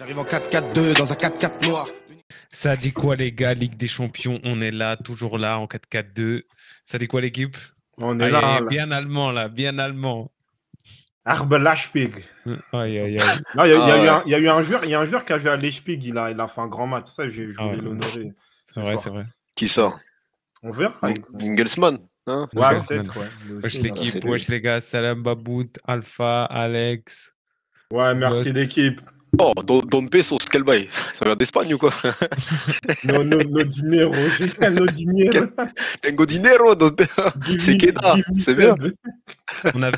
J'arrive en 4-4-2 dans un 4-4 noir. Ça dit quoi les gars, Ligue des Champions, on est là, toujours là en 4-4-2. Ça dit quoi l'équipe? On est là. Bien allemand là, bien allemand. Arbe Leipzig. Aïe aïe aïe. Non, il y a eu un joueur qui a joué à Leipzig, il a fait un grand match. Ça, je voulais l'honorer. C'est vrai, c'est vrai. Qui ça? On verra. Nagelsmann, hein? Ouais, peut-être, ouais. Wesh l'équipe, wesh les gars, Salam Babout, Alpha, Alex. Ouais, merci l'équipe. Oh, Don Pesos, quel bail? Ça vient d'Espagne ou quoi? No dinero, no dinero. Tengo dinero, c'est Keda, c'est bien. On a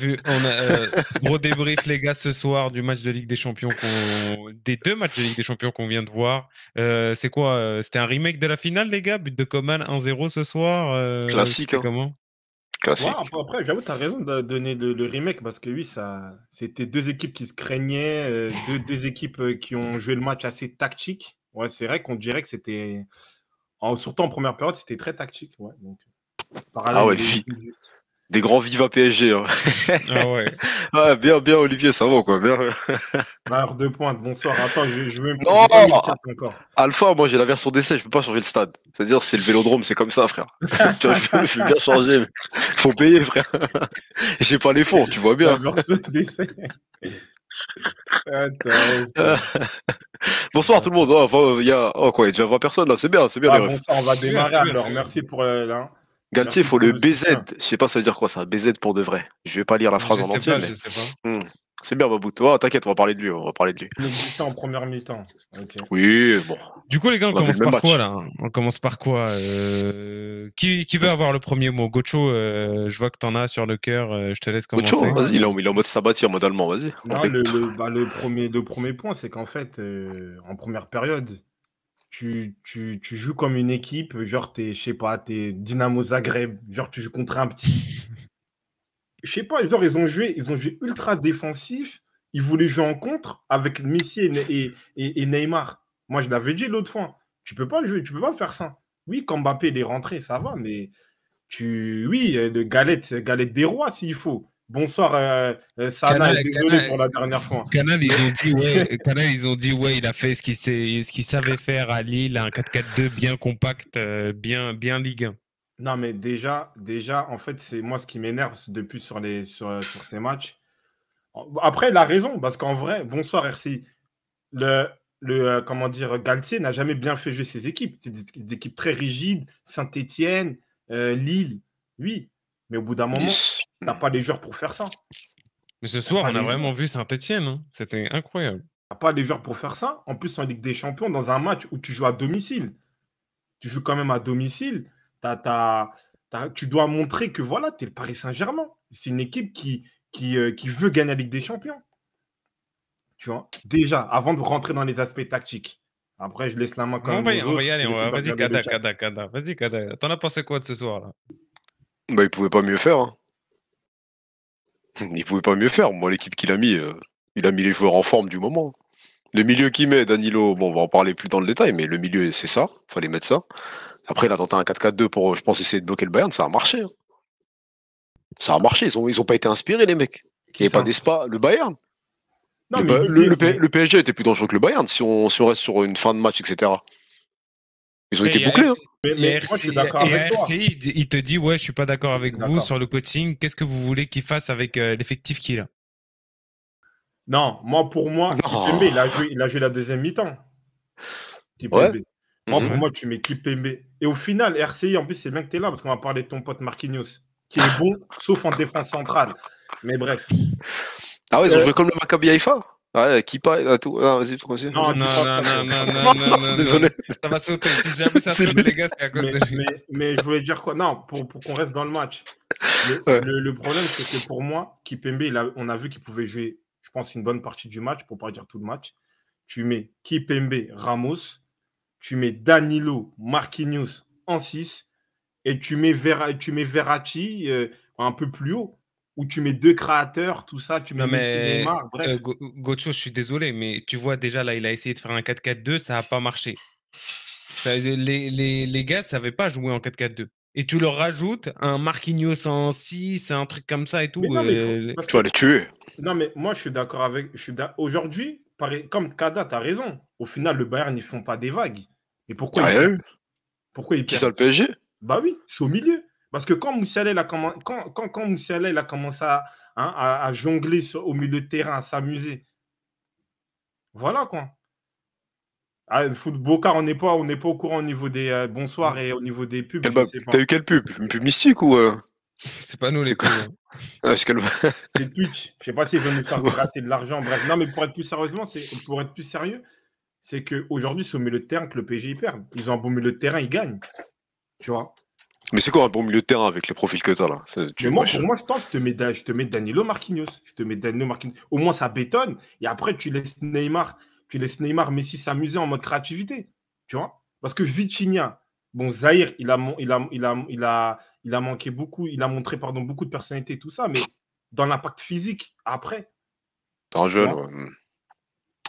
gros débrief les gars ce soir du match de Ligue des Champions, des deux matchs de Ligue des Champions qu'on vient de voir. C'est quoi? C'était un remake de la finale les gars? But de Coman 1-0 ce soir. Classique. Hein. Comment? Classique. Ouais, après, j'avoue, tu as raison de donner le remake parce que oui, c'était deux équipes qui se craignaient, deux équipes qui ont joué le match assez tactique. Ouais, c'est vrai qu'on dirait que c'était, surtout en première période, c'était très tactique. Ouais, donc, ah ouais, des grands viva PSG. Hein. Ah ouais. Ah, bien Olivier, ça va quoi. Bien. Heure de pointe, bonsoir. Attends, je veux non encore. Alpha, moi j'ai la version d'essai, je peux pas changer le stade. C'est-à-dire c'est le Vélodrome, c'est comme ça, frère. Tu vois, je vais bien changer, mais faut payer, frère. J'ai pas les fonds, tu vois bien. La version d'essai. Bonsoir tout le monde. Il y a déjà 20 personnes là, c'est bien les refs. Bonsoir, on va démarrer alors. Merci pour là. Galtier, il faut le BZ. Je sais pas ça veut dire quoi ça, BZ pour de vrai. Je vais pas lire la phrase en entier. Je sais pas. C'est bien Babout. Oh, t'inquiète, on va parler de lui. Le en première mi-temps. Okay. Oui, bon. Du coup les gars, on commence par quoi là? On commence par quoi? Qui veut avoir le premier mot? Gocho, je vois que t'en as sur le cœur. Je te laisse commencer. Gocho, vas-y, il est en mode Sabatier, en mode allemand, vas-y. Non, le premier point, c'est qu'en fait, en première période, tu joues comme une équipe, genre t'es Dynamo Zagreb, genre tu joues contre un petit. Je sais pas, genre ils ont joué ultra défensif, ils voulaient jouer en contre avec Messi et Neymar. Moi je l'avais dit l'autre fois, tu peux pas faire ça. Oui, quand Mbappé il est rentré, ça va, mais le galette des rois s'il faut. Bonsoir Sana, désolé pour la dernière fois. Canal, ils ont dit ouais, il a fait ce qu'il savait faire à Lille, un 4-4-2 bien compact, bien Ligue 1. Non, mais déjà, en fait, c'est moi ce qui m'énerve depuis sur ces matchs. Après, il a raison, parce qu'en vrai, bonsoir RCI, comment dire, Galtier n'a jamais bien fait jouer ses équipes. C'est des équipes très rigides, Saint-Étienne, Lille, oui. Mais au bout d'un moment, tu n'as pas les joueurs pour faire ça. Mais ce soir, on a vraiment vu Saint-Étienne. Hein. C'était incroyable. Tu n'as pas les joueurs pour faire ça. En plus, en Ligue des Champions, dans un match où tu joues à domicile. Tu joues quand même à domicile. Tu dois montrer que voilà, tu es le Paris Saint-Germain. C'est une équipe qui veut gagner la Ligue des Champions. Tu vois, déjà, avant de rentrer dans les aspects tactiques. Après, je laisse la main quand même. On va y aller. Vas-y, Kada. Vas-y, Kada. T'en as pensé quoi de ce soir là? Bah, il pouvait pas mieux faire. Hein. Il pouvait pas mieux faire. Moi, l'équipe qu'il a mis, il a mis les joueurs en forme du moment. Le milieu qu'il met, Danilo, bon, on va en parler plus dans le détail, mais le milieu, c'est ça. Fallait mettre ça. Après, il a tenté un 4-4-2 pour, je pense, essayer de bloquer le Bayern. Ça a marché. Hein. Ça a marché. Ils ont pas été inspirés, les mecs. Il n'y avait pas d'espace. Le Bayern. Non, le PSG était plus dangereux que le Bayern si on reste sur une fin de match, etc. Ils ont été bouclés. Hein. Mais moi, je suis d'accord avec toi. RCI, il te dit, ouais, je suis pas d'accord avec vous sur le coaching. Qu'est-ce que vous voulez qu'il fasse avec l'effectif qu'il a? Non, pour moi, Kipembe, il a joué la deuxième mi-temps. Ouais. Pour moi, tu mets Kipembe. Et au final, RCI, en plus, c'est bien que tu es là parce qu'on va parler de ton pote Marquinhos, qui est bon, sauf en défense centrale. Mais bref. Ah ouais, ils ont joué comme le Maccabi Haïfa. Ouais, Kipa, tout. Ah, vas-y, non, désolé. Ça va sauter. Si jamais ça saute, les gars, c'est à cause de lui. Mais je voulais dire quoi? Non, pour qu'on reste dans le match. Le problème, c'est que pour moi, Kipembe, on a vu qu'il pouvait jouer, je pense, une bonne partie du match, pour ne pas dire tout le match. Tu mets Kipembe, Ramos, tu mets Danilo, Marquinhos en 6, et tu mets Verratti un peu plus haut, où tu mets deux créateurs, tout ça, tu mets Neymar, bref. Gocho, je suis désolé, mais tu vois déjà là, il a essayé de faire un 4-4-2, ça n'a pas marché. Les gars ne savaient pas jouer en 4-4-2. Et tu leur rajoutes un Marquinhos en 6, un truc comme ça et tout. Tu vas les tuer. Non, mais moi, je suis d'accord avec. Aujourd'hui, comme Kada, tu as raison. Au final, le Bayern, ils ne font pas des vagues. Et pourquoi T'as ils rien perdent? eu. Pourquoi ils Qui ça, perdent? le PSG? Bah oui, c'est au milieu. Parce que quand Moussiala il a, quand Moussiala, il a commencé à jongler au milieu de terrain, à s'amuser, voilà quoi. Ah, le foot Boca, on n'est pas au courant au niveau des bonsoirs et au niveau des pubs, je sais T'as pas. eu quelle pub? Une pub mystique ou C'est pas nous les c'est quoi? pubs. Ah, c'est quelle- C'est Twitch. Je sais pas s'ils veulent nous faire gratter de l'argent. Bref, non, mais pour être plus sérieusement, pour être plus sérieux, c'est qu'aujourd'hui, c'est au milieu de terrain que le PSG ils perd. Ils ont un bon milieu de terrain, ils gagnent. Tu vois. Mais c'est quoi un bon milieu de terrain avec le profil que t'as là? Mais moi, pour moi, je te mets Danilo Marquinhos. Je te mets Danilo Marquinhos. Au moins, ça bétonne. Et après, tu laisses Neymar, Messi s'amuser en mode créativité. Tu vois. Parce que Vitinha, bon, Zahir, il a manqué beaucoup, il a montré beaucoup de personnalité et tout ça, mais dans l'impact physique, après, T'es un tu jeune, vois. ouais.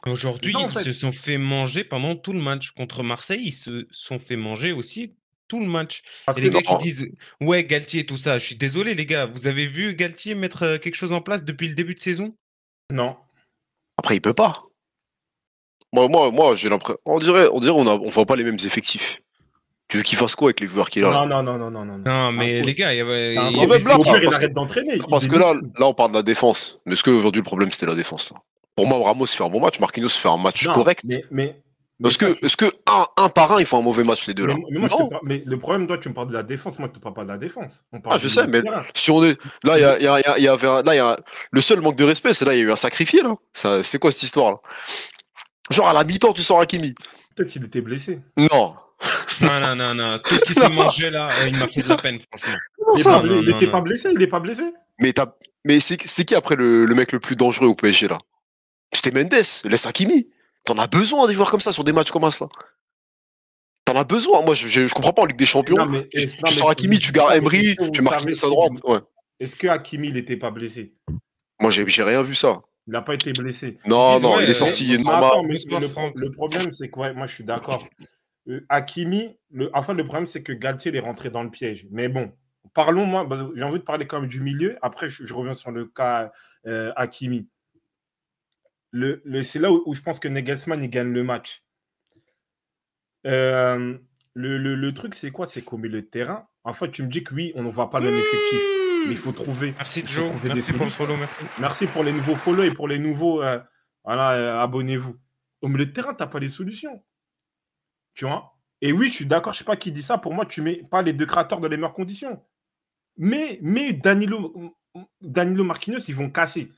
C'est Aujourd'hui, ça, en ils fait. se sont fait manger pendant tout le match. Contre Marseille, ils se sont fait manger aussi tout le match. Parce Et que les gars qui Non. disent ouais, Galtier et tout ça, je suis désolé, les gars. Vous avez vu Galtier mettre quelque chose en place depuis le début de saison? non. Après, il peut pas. Moi j'ai l'impression. On voit pas les mêmes effectifs. Tu veux qu'il fasse quoi avec les joueurs qu'il a là? Non. Non, Un mais les coach. gars, il y C'est avait. un il y coach. avait même là, Au pire, il parce arrête d'entraîner. Il Parce que là, démissionne. on parle de la défense. Mais est-ce qu'aujourd'hui, le problème, c'était la défense là? Pour moi, Ramos fait un bon match, Marquinhos fait un match Non, correct. mais Est-ce ça, que un par un, ils font un mauvais match, les deux là? mais moi, je te Non. parle. Mais le problème, toi, tu me parles de la défense. Moi, je te parle pas de la défense. On Ah, parle je du sais, milieu mais de terrain. si on est. Là, il y avait le seul manque de respect, c'est là, il y a eu un sacrifié là. C'est quoi cette histoire là? Genre à la mi-temps, tu sors Hakimi. Peut-être qu'il était blessé. Non. Non. Tout ce qui s'est mangé là, il m'a fait de la peine, franchement. Comment Il ça? n'était pas blessé. Il n'est pas blessé. Mais c'est qui après le mec le plus dangereux au PSG là? C'était Mendes, laisse Hakimi. T'en as besoin des joueurs comme ça sur des matchs comme ça. T'en as besoin. Moi, je comprends pas en Ligue des Champions. Non, mais, Tu sors Hakimi, tu gardes Emery, tu marques à droite. Ouais. Est-ce que Hakimi, il n'était pas blessé? Moi, j'ai rien vu ça. Il n'a pas été blessé. Non, Ils disent, non, ouais, il est sorti, il est Mais normal. attends, mais Bonsoir, Franck. le problème, c'est que, ouais, moi, je suis d'accord. Hakimi, le problème, c'est que Galtier est rentré dans le piège. Mais bon, parlons, moi, j'ai envie de parler quand même du milieu. Après, je reviens sur le cas Hakimi. C'est là où je pense que Nagelsmann, il gagne le match. Le truc, c'est quoi? C'est qu'au milieu de terrain, en fait, tu me dis que oui, on ne voit pas le même effectif. Mais il faut trouver. Merci il faut Joe, trouver des merci pour le solutions. follow, merci. Merci pour les nouveaux follow et pour les nouveaux. Voilà, abonnez-vous. Au milieu de terrain, tu n'as pas les solutions. Tu vois? Et oui, je suis d'accord, je ne sais pas qui dit ça. Pour moi, tu ne mets pas les deux créateurs dans les meilleures conditions. Mais Danilo Marquinhos, ils vont casser.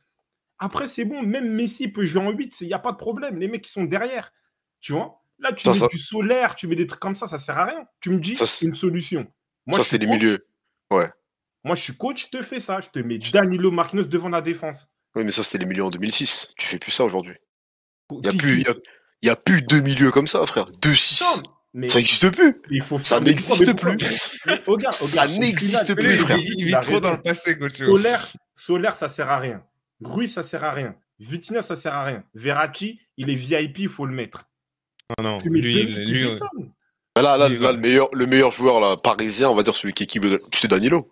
Après, c'est bon, même Messi peut jouer en 8, il n'y a pas de problème. Les mecs, ils sont derrière. Tu vois? Là, tu mets du solaire, tu mets des trucs comme ça ne sert à rien. Tu me dis une solution. Moi, ça, c'était les milieux. Ouais. Moi, je suis coach, je te fais ça. Je te mets Danilo Marquinhos devant la défense. Oui, mais ça, c'était les milieux en 2006. Tu fais plus ça aujourd'hui. Il Qui- n'y a plus deux milieux comme ça, frère. 2-6. Non, mais Ça n'existe plus. il faut Ça faire- mais n'existe pourquoi- plus. mais regarde, Ça au n'existe final, plus, le frère. Ruiz, Il il a vit trop dans raison. le passé, Gocho. Solaire, ça sert à rien. Ruiz, ça sert à rien. Vitinha, ça sert à rien. Verratti, il est VIP, il faut le mettre. Non, Tu mets lui, deux mecs qui bétonnent. Là, Lui, ouais. le meilleur joueur là, parisien, on va dire celui qui équipe, c'est Danilo.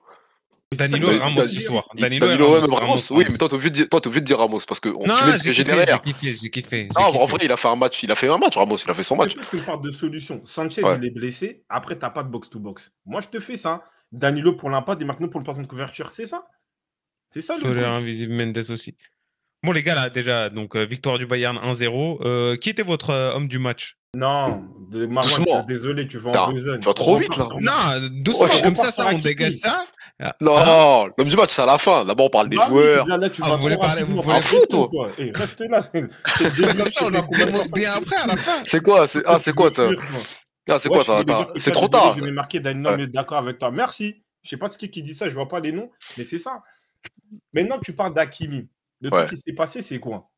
Danilo ça, et Ramos ce soir. Danilo, ouais, même Ramos. Oui, mais toi, t'es obligé de dire Ramos parce que Non, tu mets le j'ai PSG kiffé, derrière. j'ai kiffé. Non, en vrai, il a fait un match. Ramos, il a fait son match. Tu me parles de solution. Sanchez, Ouais. il est blessé. Après, tu n'as pas de box-to-box. Moi, je te fais ça. Danilo pour l'impact et Marquinhos pour le porteur de couverture. C'est ça. C'est ça le Solaire truc. invisible, Mendes aussi. Bon, les gars, là, déjà, donc victoire du Bayern 1-0. Qui était votre homme du match? Non, Marwan, Doucement. désolé, tu vas en besogne. Tu vas trop vite, là. Non, doucement, Ouais, comme repart ça, sur on Hakimi. dégage ça. Non, l'homme du match, c'est à la fin. D'abord, on parle des Ah oui, joueurs. là, tu Ah, vas vous voulez trop parler- rapidement. vous voulez Ah, foutre, toi. toi. Eh, reste là. Comme ça, on les démonte bien après, à la fin. C'est quoi? C'est quoi, c'est trop tard. Je vais marquer Danilo, mais d'accord avec toi. Merci. Je ne sais pas ce qui dit ça, je ne vois pas les noms, mais c'est ça. Maintenant, tu parles d'Hakimi. Le truc qui s'est passé, c'est quoi?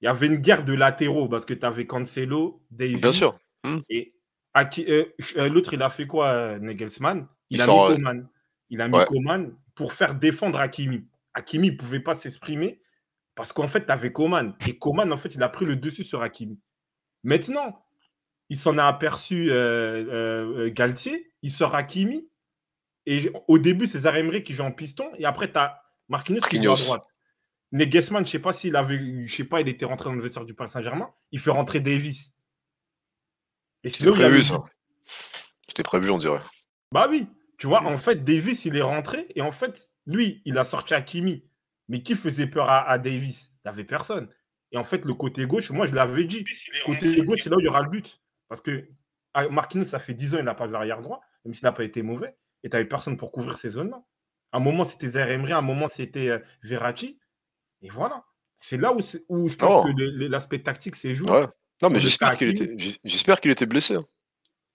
Il y avait une guerre de latéraux parce que tu avais Cancelo, Davies. Bien sûr. Et l'autre, il a fait quoi, Nagelsmann? Il a mis Coman. Il a mis Coman pour faire défendre Hakimi. Hakimi ne pouvait pas s'exprimer parce qu'en fait, tu avais Coman. Et Coman, en fait, il a pris le dessus sur Hakimi. Maintenant, il s'en a aperçu Galtier. Il sort Hakimi. Et au début, c'est Zaire Emery qui joue en piston. Et après, tu as Marquinhos qui joue à droite. Nagelsmann, je sais pas s'il avait, je sais pas, il était rentré dans le vestiaire du Paris Saint-Germain, il fait rentrer Davis. Et C'était sinon, il avait prévu, dit, ça. C'était prévu, on dirait. bah oui, tu vois, Mm. en fait, Davis, il est rentré et en fait, lui, il a sorti Hakimi. Mais qui faisait peur à Davis? Il n'y avait personne. Et en fait, le côté gauche, moi, je l'avais dit, côté gauche, c'est là où il y aura le but. Parce que Marquinhos, ça fait 10 ans, il n'a pas joué arrière droit, même s'il n'a pas été mauvais. Et tu n'avais personne pour couvrir ces zones-là. À un moment, c'était Zaire Emery, à un moment, c'était Verratti. Et voilà. C'est là où je pense que Non, l'aspect tactique s'est joué. ouais. Non, mais Sur le cas j'espère qu'il était blessé, hein.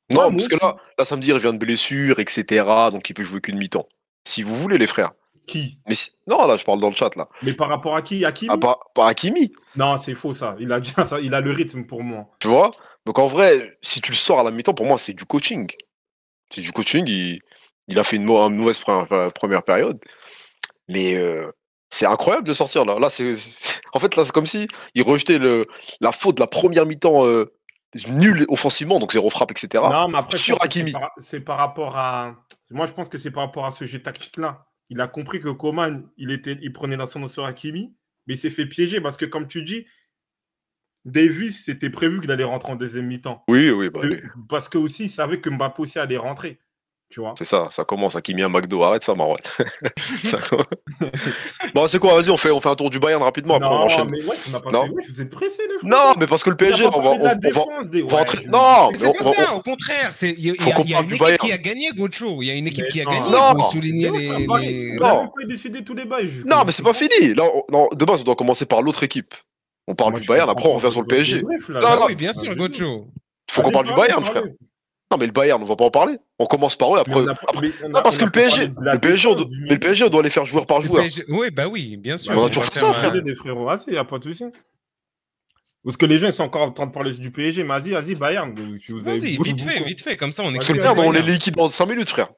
Ouais, Non, moi parce que aussi. là, samedi, il revient de blessure, etc. Donc, il peut jouer qu'une mi-temps. Si vous voulez, les frères. Qui? Mais non, là, je parle dans le chat, là. Mais par rapport à qui? Ah, Hakimi? pas Hakimi, Non, c'est faux ça. Il a déjà ça. Il a le rythme pour moi. tu vois. Donc, en vrai, si tu le sors à la mi-temps, pour moi, c'est du coaching. C'est du coaching. Il a fait une mauvaise première période. Mais c'est incroyable de sortir là. Là, en fait, là, c'est comme si il rejetait la faute de la première mi-temps nulle offensivement, donc zéro frappe, etc. Non, mais après, je Sur pense que Hakimi. c'est par rapport à. Moi, je pense que c'est par rapport à ce jeu tactique-là. Il a compris que Coman, il prenait l'ascendant sur Hakimi, mais il s'est fait piéger parce que, comme tu dis, Davis, c'était prévu qu'il allait rentrer en deuxième mi-temps. Oui, oui, bah oui. Parce que aussi, il savait que Mbappé aussi allait rentrer. Tu vois. C'est ça, ça commence. Hakimi à McDo. Arrête ça, Marwan. Bon, c'est quoi? Vas-y, on fait un tour du Bayern rapidement, après on Non, enchaîne. mais ouais, tu m'as pas Non? fait. Ouais, vous êtes pressés, les frères. Non, mais parce que le On n'a PSG, pas on va, parlé de la on va, défense des. on va Ouais, entrer. Non, Mais mais c'est pas ça, au contraire. Il faut y qu'on a parle une du équipe qui Bayern. a gagné, Gocho. Il y a une équipe Mais qui a non. gagné. Il Non. faut souligner Mais ouais, les. on a Non. même pas décidé tous les bails. Non, mais c'est pas fini. Là, non, de base, on doit commencer par l'autre équipe. On parle Moi, du je Bayern, comprends après on pas revient sur le votre PSG. débrief, là. Non, Bah non, oui, bien sûr, Gocho. faut qu'on Allez, parle du parlez, Bayern, frère. parlez. Non, mais le Bayern, on va pas en parler. On commence par eux, Mais après. on a pas, mais on Non, a, parce on que a le pas parlé PSG, de la le PSG, défense, du mais le milieu. PSG, on doit les faire joueur par joueur. Oui, bah oui, bien sûr. Vas-y, On a On toujours va fait faire ça, on frère. parler des frérots. Vas-y, il n'y a pas de souci. Parce que les gens ils sont encore en train de parler du PSG. Mais vas-y, Bayern. Vous avez Vas-y, vite fait, comme ça on Parce que le explose Vas-y, Bayern, on les Bayern. liquide dans 5 minutes, frère.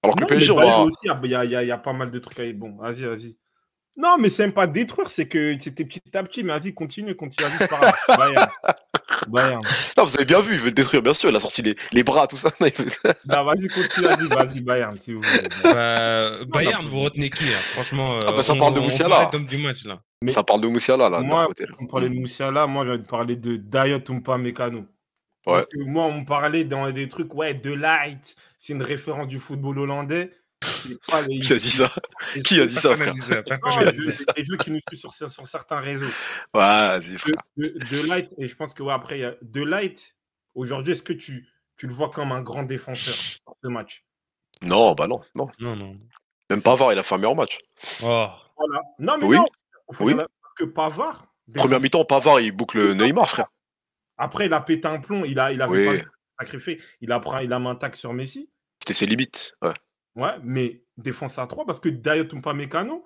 Alors que le non, mais PSG, on Bayern va. aussi, il y a pas mal de trucs à. Bon, vas-y. Non, mais c'est même pas détruire, c'est que c'était petit à petit. Mais vas-y, continue. Vas-y, c'est pas grave. Bayern. Non, vous avez bien vu, il veut le détruire, bien sûr. Il a sorti les bras, tout ça. Non, vas-y, continue. Vas-y, Bayern, si vous voulez. Bah, Bayern, vous retenez qui là? Franchement, Ah, bah ça parle de on Moussiala. parlait d'homme du match là. Mais Ça parle de Moussiala, là, de leur moi, côté. Là. on parlait de Moussiala. Moi, j'ai envie de parler de Dayot Upamecano. Ouais. Parce que moi, on me parlait dans des trucs, ouais, De Light, c'est une référence du football hollandais. C'est pas les. Qui a dit ça? Qui a dit ça, frère? Personne n'a dit ça. Les jeux qui nous suivent sur certains réseaux. Ouais, vas-y, frère. De Light, et je pense que ouais, après, il y a De Light, aujourd'hui, est-ce que tu le vois comme un grand défenseur sur ce match? Non, bah non. Non. Même Pavard, il a fait un meilleur match. Oh. Voilà. Non, mais Oui. non, faut Oui. dire parce que Pavard, Première mi-temps, Pavard, il boucle Neymar, frère. après, il a pété un plomb, il avait Oui. pas le sacrifié, il a mis un tac sur Messi. C'était ses limites. Ouais. Ouais, mais défense à 3, parce que Dayot Upamecano,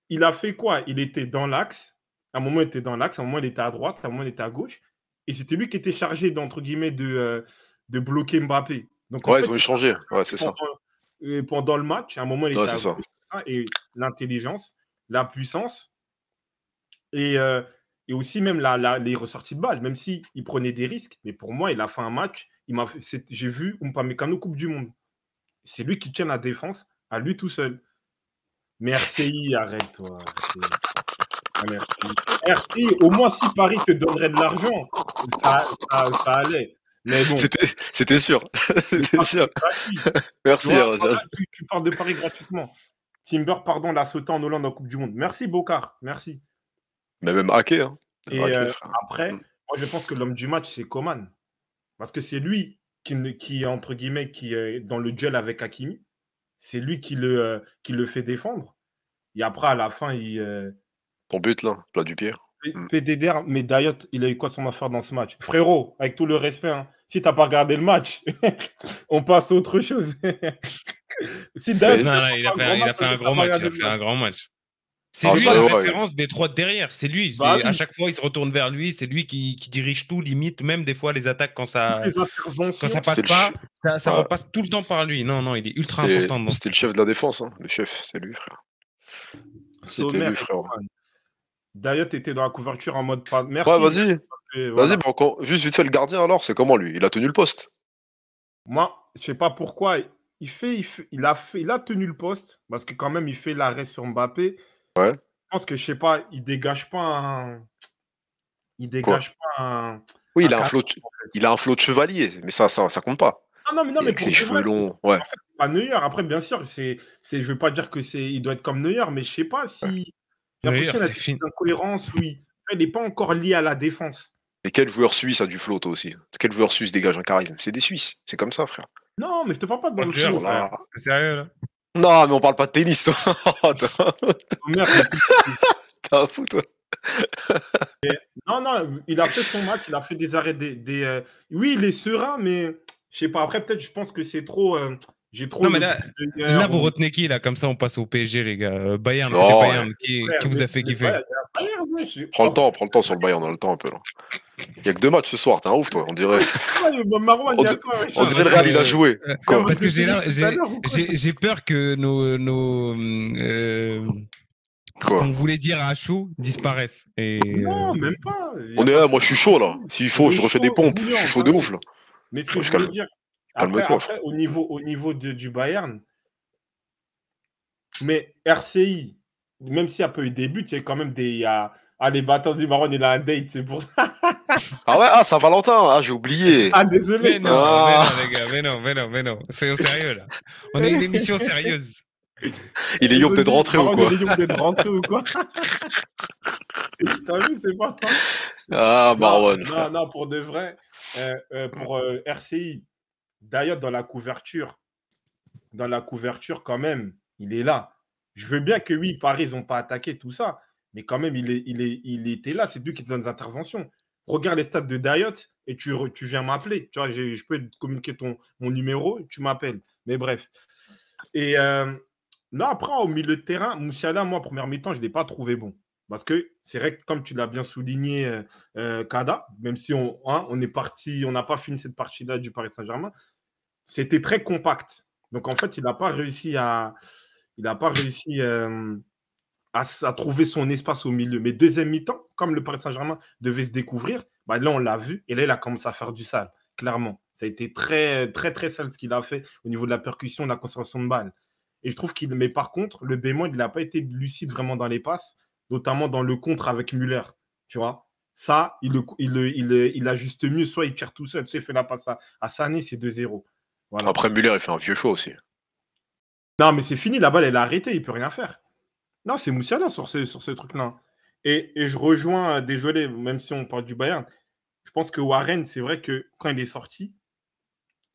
il a fait quoi? Il était dans l'axe. À un moment, il était dans l'axe. À un moment, il était à droite. À un moment, il était à gauche. Et c'était lui qui était chargé, d'entre guillemets, de bloquer Mbappé. Donc, en Ouais, fait, ils ont échangé. Ouais, c'est ça. pendant le match, à un moment, il Ouais, était à c'est ça. gauche. Et l'intelligence, la puissance et aussi même les ressorties de balles, même s'il prenait des risques. Mais pour moi, il a fait un match. J'ai vu Upamecano Coupe du Monde. C'est lui qui tient la défense à lui tout seul. Merci, arrête-toi. Merci. Au moins, si Paris te donnerait de l'argent, ça allait. Mais bon. C'était sûr. C'était sûr. Merci. Tu parles de Paris gratuitement. Timber, pardon, l'a sauté en Hollande en Coupe du Monde. Merci, Bocard. Merci. Mais même hacké. Hein. Et après, moi, je pense que l'homme du match, c'est Coman. Parce que c'est lui qui entre guillemets, qui est dans le duel avec Hakimi. C'est lui qui le fait défendre. Et après, à la fin, Ton but, là, plat du pied. PDDR, mais Dayot, il a eu quoi son affaire dans ce match? Frérot, avec tout le respect, hein, si t'as pas regardé le match, on passe à autre chose. Si Dayot, il a fait un grand match. Il a fait un grand match. C'est lui la référence des trois de derrière. C'est lui. À chaque fois, il se retourne vers lui. C'est lui qui dirige tout, limite même des fois les attaques quand ça passe pas. Ça repasse tout le temps par lui. Non, il est ultra important. C'était le chef de la défense. Hein. Le chef, c'est lui, frère. C'était lui, frère. Dayot était dans la couverture en mode pas. Merci. Ouais, vas-y. Vas-y, bon, juste vite fait le gardien alors. C'est comment lui? Il a tenu le poste. Moi, je sais pas pourquoi. Il a tenu le poste parce que quand même il fait l'arrêt sur Mbappé. Ouais. pense que, je sais pas, il dégage pas un. Il dégage pas un. Oui, Un il a un cadre, flot, en fait. il a un flot de chevalier, mais ça compte pas. Ah non, mais Et avec pour ses de cheveux vrai, longs, ouais. en fait, c'est pas Neuer. Après, bien sûr, je veux pas dire que il doit être comme Neuer, mais je sais pas si. J'ai Neuer, l'impression qu'il a c'est des fini. petites incohérences, oui. Il n'est pas encore lié à la défense. Et quel joueur suisse a du flow, toi aussi? Quel joueur suisse dégage un charisme? C'est des Suisses, c'est comme ça, frère. Non, mais je te parle pas dans le Roger, flow, frère. frère. C'est sérieux, là? Non, mais on parle pas de tennis, toi. Merde, T'as un fou, toi. non, non, il a fait son match, il a fait des arrêts. Oui, il est serein, mais je sais pas. Après, peut-être, je pense que c'est trop. J'ai trop. Non, mais là, vous retenez qui, là? Comme ça, on passe au PSG, les gars. Bayern, côté Non, Bayern, qui vous a fait kiffer? Prends le temps sur le Bayern, on a le temps un peu, là. Il y a que 2 matchs ce soir, t'es un ouf, toi, on dirait. Marwan, il y a quoi? On dirait le Real, il a joué. Quoi? Parce que j'ai j'ai peur que ce Quoi? qu'on voulait dire à Chou disparaisse. Et, Non, même pas. On est là, moi je suis chaud là. S'il faut, je refais des pompes. Je suis chaud de ouf là. Mais ce que je voulais dire, Calme-toi. après au niveau du Bayern, mais RCI, même s'il y a pas eu des buts, il y a quand même des. Les bâtards du Maroc, il a un date, c'est pour ça. Ah ouais, Saint-Valentin, j'ai oublié. Ah, désolé. Mais non, les gars, mais non. Soyons sérieux là. On est une émission sérieuse. Il est Yop de rentrer ou quoi? Il est Yop de rentrer ou quoi? T'as vu, c'est pas. Ah, Marwan. Non, pour de vrai, pour RCI, d'ailleurs, dans la couverture, quand même, il est là. Je veux bien que oui, Paris, ils n'ont pas attaqué tout ça, mais quand même, il était là. C'est lui qui te donne des interventions. Regarde les stats de Dayot et tu viens m'appeler. Tu vois, je peux te communiquer mon numéro, tu m'appelles. Mais bref. Et non, après, au milieu de terrain, Moussiala, moi, première mi-temps, je ne l'ai pas trouvé bon. Parce que c'est vrai que, comme tu l'as bien souligné, Kada, même si on est parti, on n'a pas fini cette partie-là du Paris Saint-Germain, c'était très compact. Donc, en fait, il n'a pas réussi à trouver son espace au milieu. Mais deuxième mi-temps, comme le Paris Saint-Germain devait se découvrir, bah là, on l'a vu. Et là, il a commencé à faire du sale, clairement. Ça a été très, très, très sale ce qu'il a fait au niveau de la percussion, de la conservation de balles. Et je trouve mais par contre, le bémol, il n'a pas été lucide vraiment dans les passes, notamment dans le contre avec Müller. Tu vois, ça, il ajuste mieux. Soit il tire tout seul, soit il fait la passe à Sané, c'est 2-0. Voilà. Après, Müller, il fait un vieux show aussi. Non, mais c'est fini. La balle, elle a arrêté. Il ne peut rien faire. Non, c'est Moussiala sur ce truc-là. Et je rejoins, désolé, même si on parle du Bayern, je pense que Warren, c'est vrai que quand il est sorti,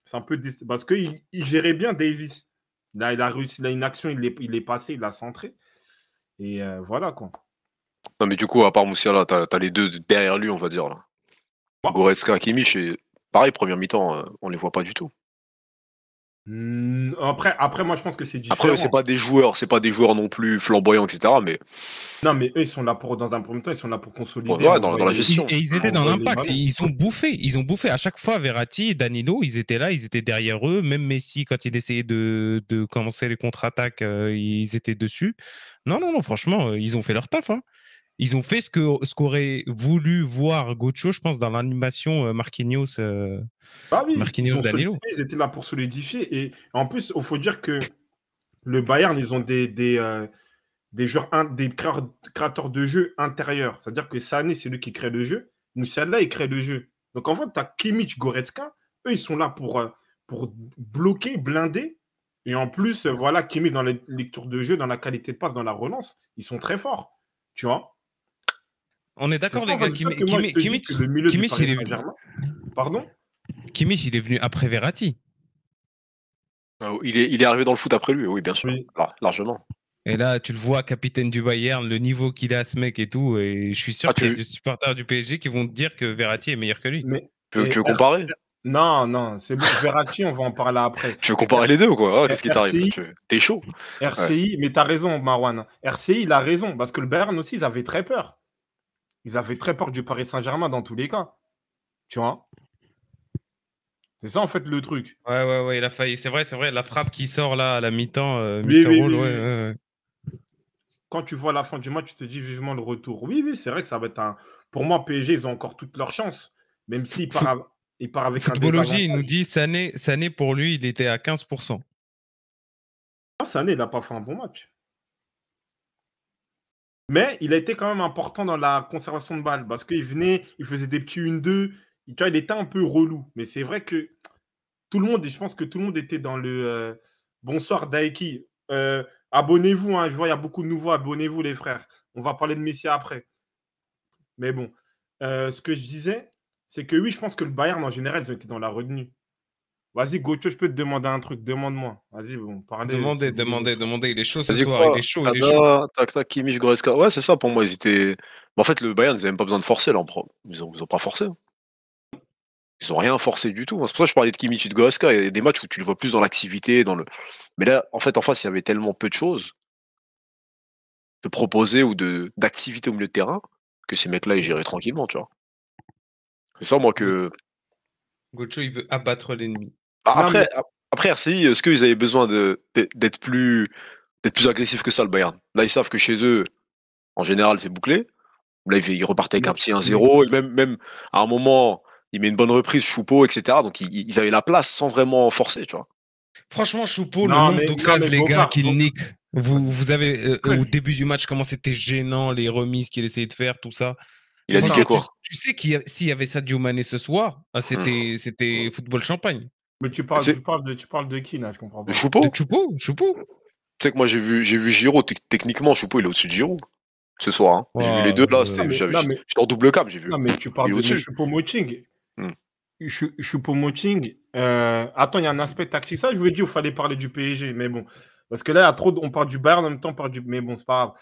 c'est un peu. Parce qu'il gérait bien Davis. Là, il a réussi, il a une action, il est passé, il a centré. Et voilà, quoi. Non, mais du coup, à part Moussiala, t'as les deux derrière lui, on va dire. Là. Bon. Goretzka, Kimmich, et pareil, première mi-temps, on les voit pas du tout. Après, moi, je pense que c'est différent. Après, c'est pas des joueurs non plus flamboyants, etc. Mais non, mais eux, ils sont là dans un premier temps, ils sont là pour consolider. Ouais, dans la gestion. Et ils étaient dans l'impact. Ils ont bouffé. À chaque fois, Verratti et Danilo, ils étaient là, ils étaient derrière eux. Même Messi, quand il essayait de commencer les contre-attaques, ils étaient dessus. Non, franchement, ils ont fait leur taf. Hein. Ils ont fait ce qu'aurait voulu voir Gocho, je pense, dans l'animation Marquinhos. Oui, Marquinhos Danilo. Ils étaient là pour solidifier. Et en plus, il faut dire que le Bayern, ils ont des créateurs de jeu intérieurs. C'est-à-dire que Sané, c'est lui qui crée le jeu. Moussiala, il crée le jeu. Donc, en fait, tu as Kimmich, Goretzka. Eux, ils sont là pour bloquer, blinder. Et en plus, voilà, Kimmich, dans les lectures de jeu, dans la qualité de passe, dans la relance, ils sont très forts. Tu vois? On est d'accord, les gars. Kimmich, il est venu. Pardon? Kimmich, il est venu après Verratti. Il est arrivé dans le foot après lui, oui, bien sûr. Oui. Largement. Et là, tu le vois, capitaine du Bayern, le niveau qu'il a, ce mec et tout. Et je suis sûr qu'il y a des supporters du PSG qui vont te dire que Verratti est meilleur que lui. Tu veux comparer? Non, c'est bon. Verratti, on va en parler après. Tu veux comparer les deux ou quoi? Qu'est-ce qui t'arrive? T'es chaud. RCI, mais t'as raison, Marwan. RCI, il a raison, parce que le Bayern aussi, ils avaient très peur. Ils avaient très peur du Paris Saint-Germain dans tous les cas. Tu vois? C'est ça, en fait, le truc. Ouais, il a failli. C'est vrai, la frappe qui sort là à la mi-temps, Mr. Roll, ouais. Quand tu vois la fin du match, tu te dis vivement le retour. Oui, c'est vrai que ça va être un. Pour moi, PSG, ils ont encore toutes leurs chances. Même s'il part avec Footballogie, il nous dit Sané, pour lui, il était à 15%. Sané, il n'a pas fait un bon match. Mais il a été quand même important dans la conservation de balles parce qu'il venait, il faisait des petits 1-2. Tu vois, il était un peu relou. Mais c'est vrai que tout le monde, et je pense que tout le monde était dans le bonsoir Daiki. Abonnez-vous, hein, je vois, il y a beaucoup de nouveaux. Abonnez-vous, les frères. On va parler de Messi après. Mais bon, ce que je disais, c'est que oui, je pense que le Bayern, en général, ils ont été dans la retenue. Vas-y, Gocho, je peux te demander un truc. Demande-moi. Vas-y, bon, parlez. Demandez. Il est chaud T'as ce dit soir. Il quoi? est chaud. Kada, tak, Kimmich, Goretzka. Ouais, c'est ça, pour moi, ils étaient. En fait, le Bayern, ils n'avaient même pas besoin de forcer, là, en pro. Ils ont pas forcé. Ils ont rien forcé du tout. C'est pour ça que je parlais de Kimmich et de Goretzka. Il y a des matchs où tu le vois plus dans l'activité, dans le. Mais là, en fait, en face, il y avait tellement peu de choses de proposer ou d'activité au milieu de terrain que ces mecs-là, ils géraient tranquillement, tu vois. C'est ça, moi, que. Gocho, il veut abattre l'ennemi. Ah, Non, mais après RCI, est-ce qu'ils avaient besoin d'être plus agressifs que ça, le Bayern? Là, ils savent que chez eux, en général, c'est bouclé. Là, ils repartaient avec un petit 1-0. Et même à un moment, il met une bonne reprise, Choupo, etc. Donc, ils avaient la place sans vraiment forcer, tu vois. Franchement, Choupo, le non, nombre mais d'occasions, les gars, Bogart, qu'il nique. Vous avez, au début du match, comment c'était gênant, les remises qu'il essayait de faire, tout ça. Il a Franchement, niqué quoi? tu sais s'il y avait Sadio Mané ce soir, c'était football champagne. mais C'est tu parles de qui, là? Je comprends de pas. De Choupo? Choupo. Tu sais que moi, j'ai vu Giroud. Techniquement, Choupo, il est au-dessus de Giroud ce soir. Hein. J'ai vu les deux là. Non, mais, non, mais, J'étais en double cam, j'ai vu. non, mais tu Il est parles de au-dessus. Choupo-Moting. Hmm. Choupo-Moting. Attends, il y a un aspect tactique. Ça, je vous ai dit, il fallait parler du PSG. Mais bon. Parce que là, il y a trop on parle du Bayern en même temps, on parle du. Mais bon, c'est pas grave.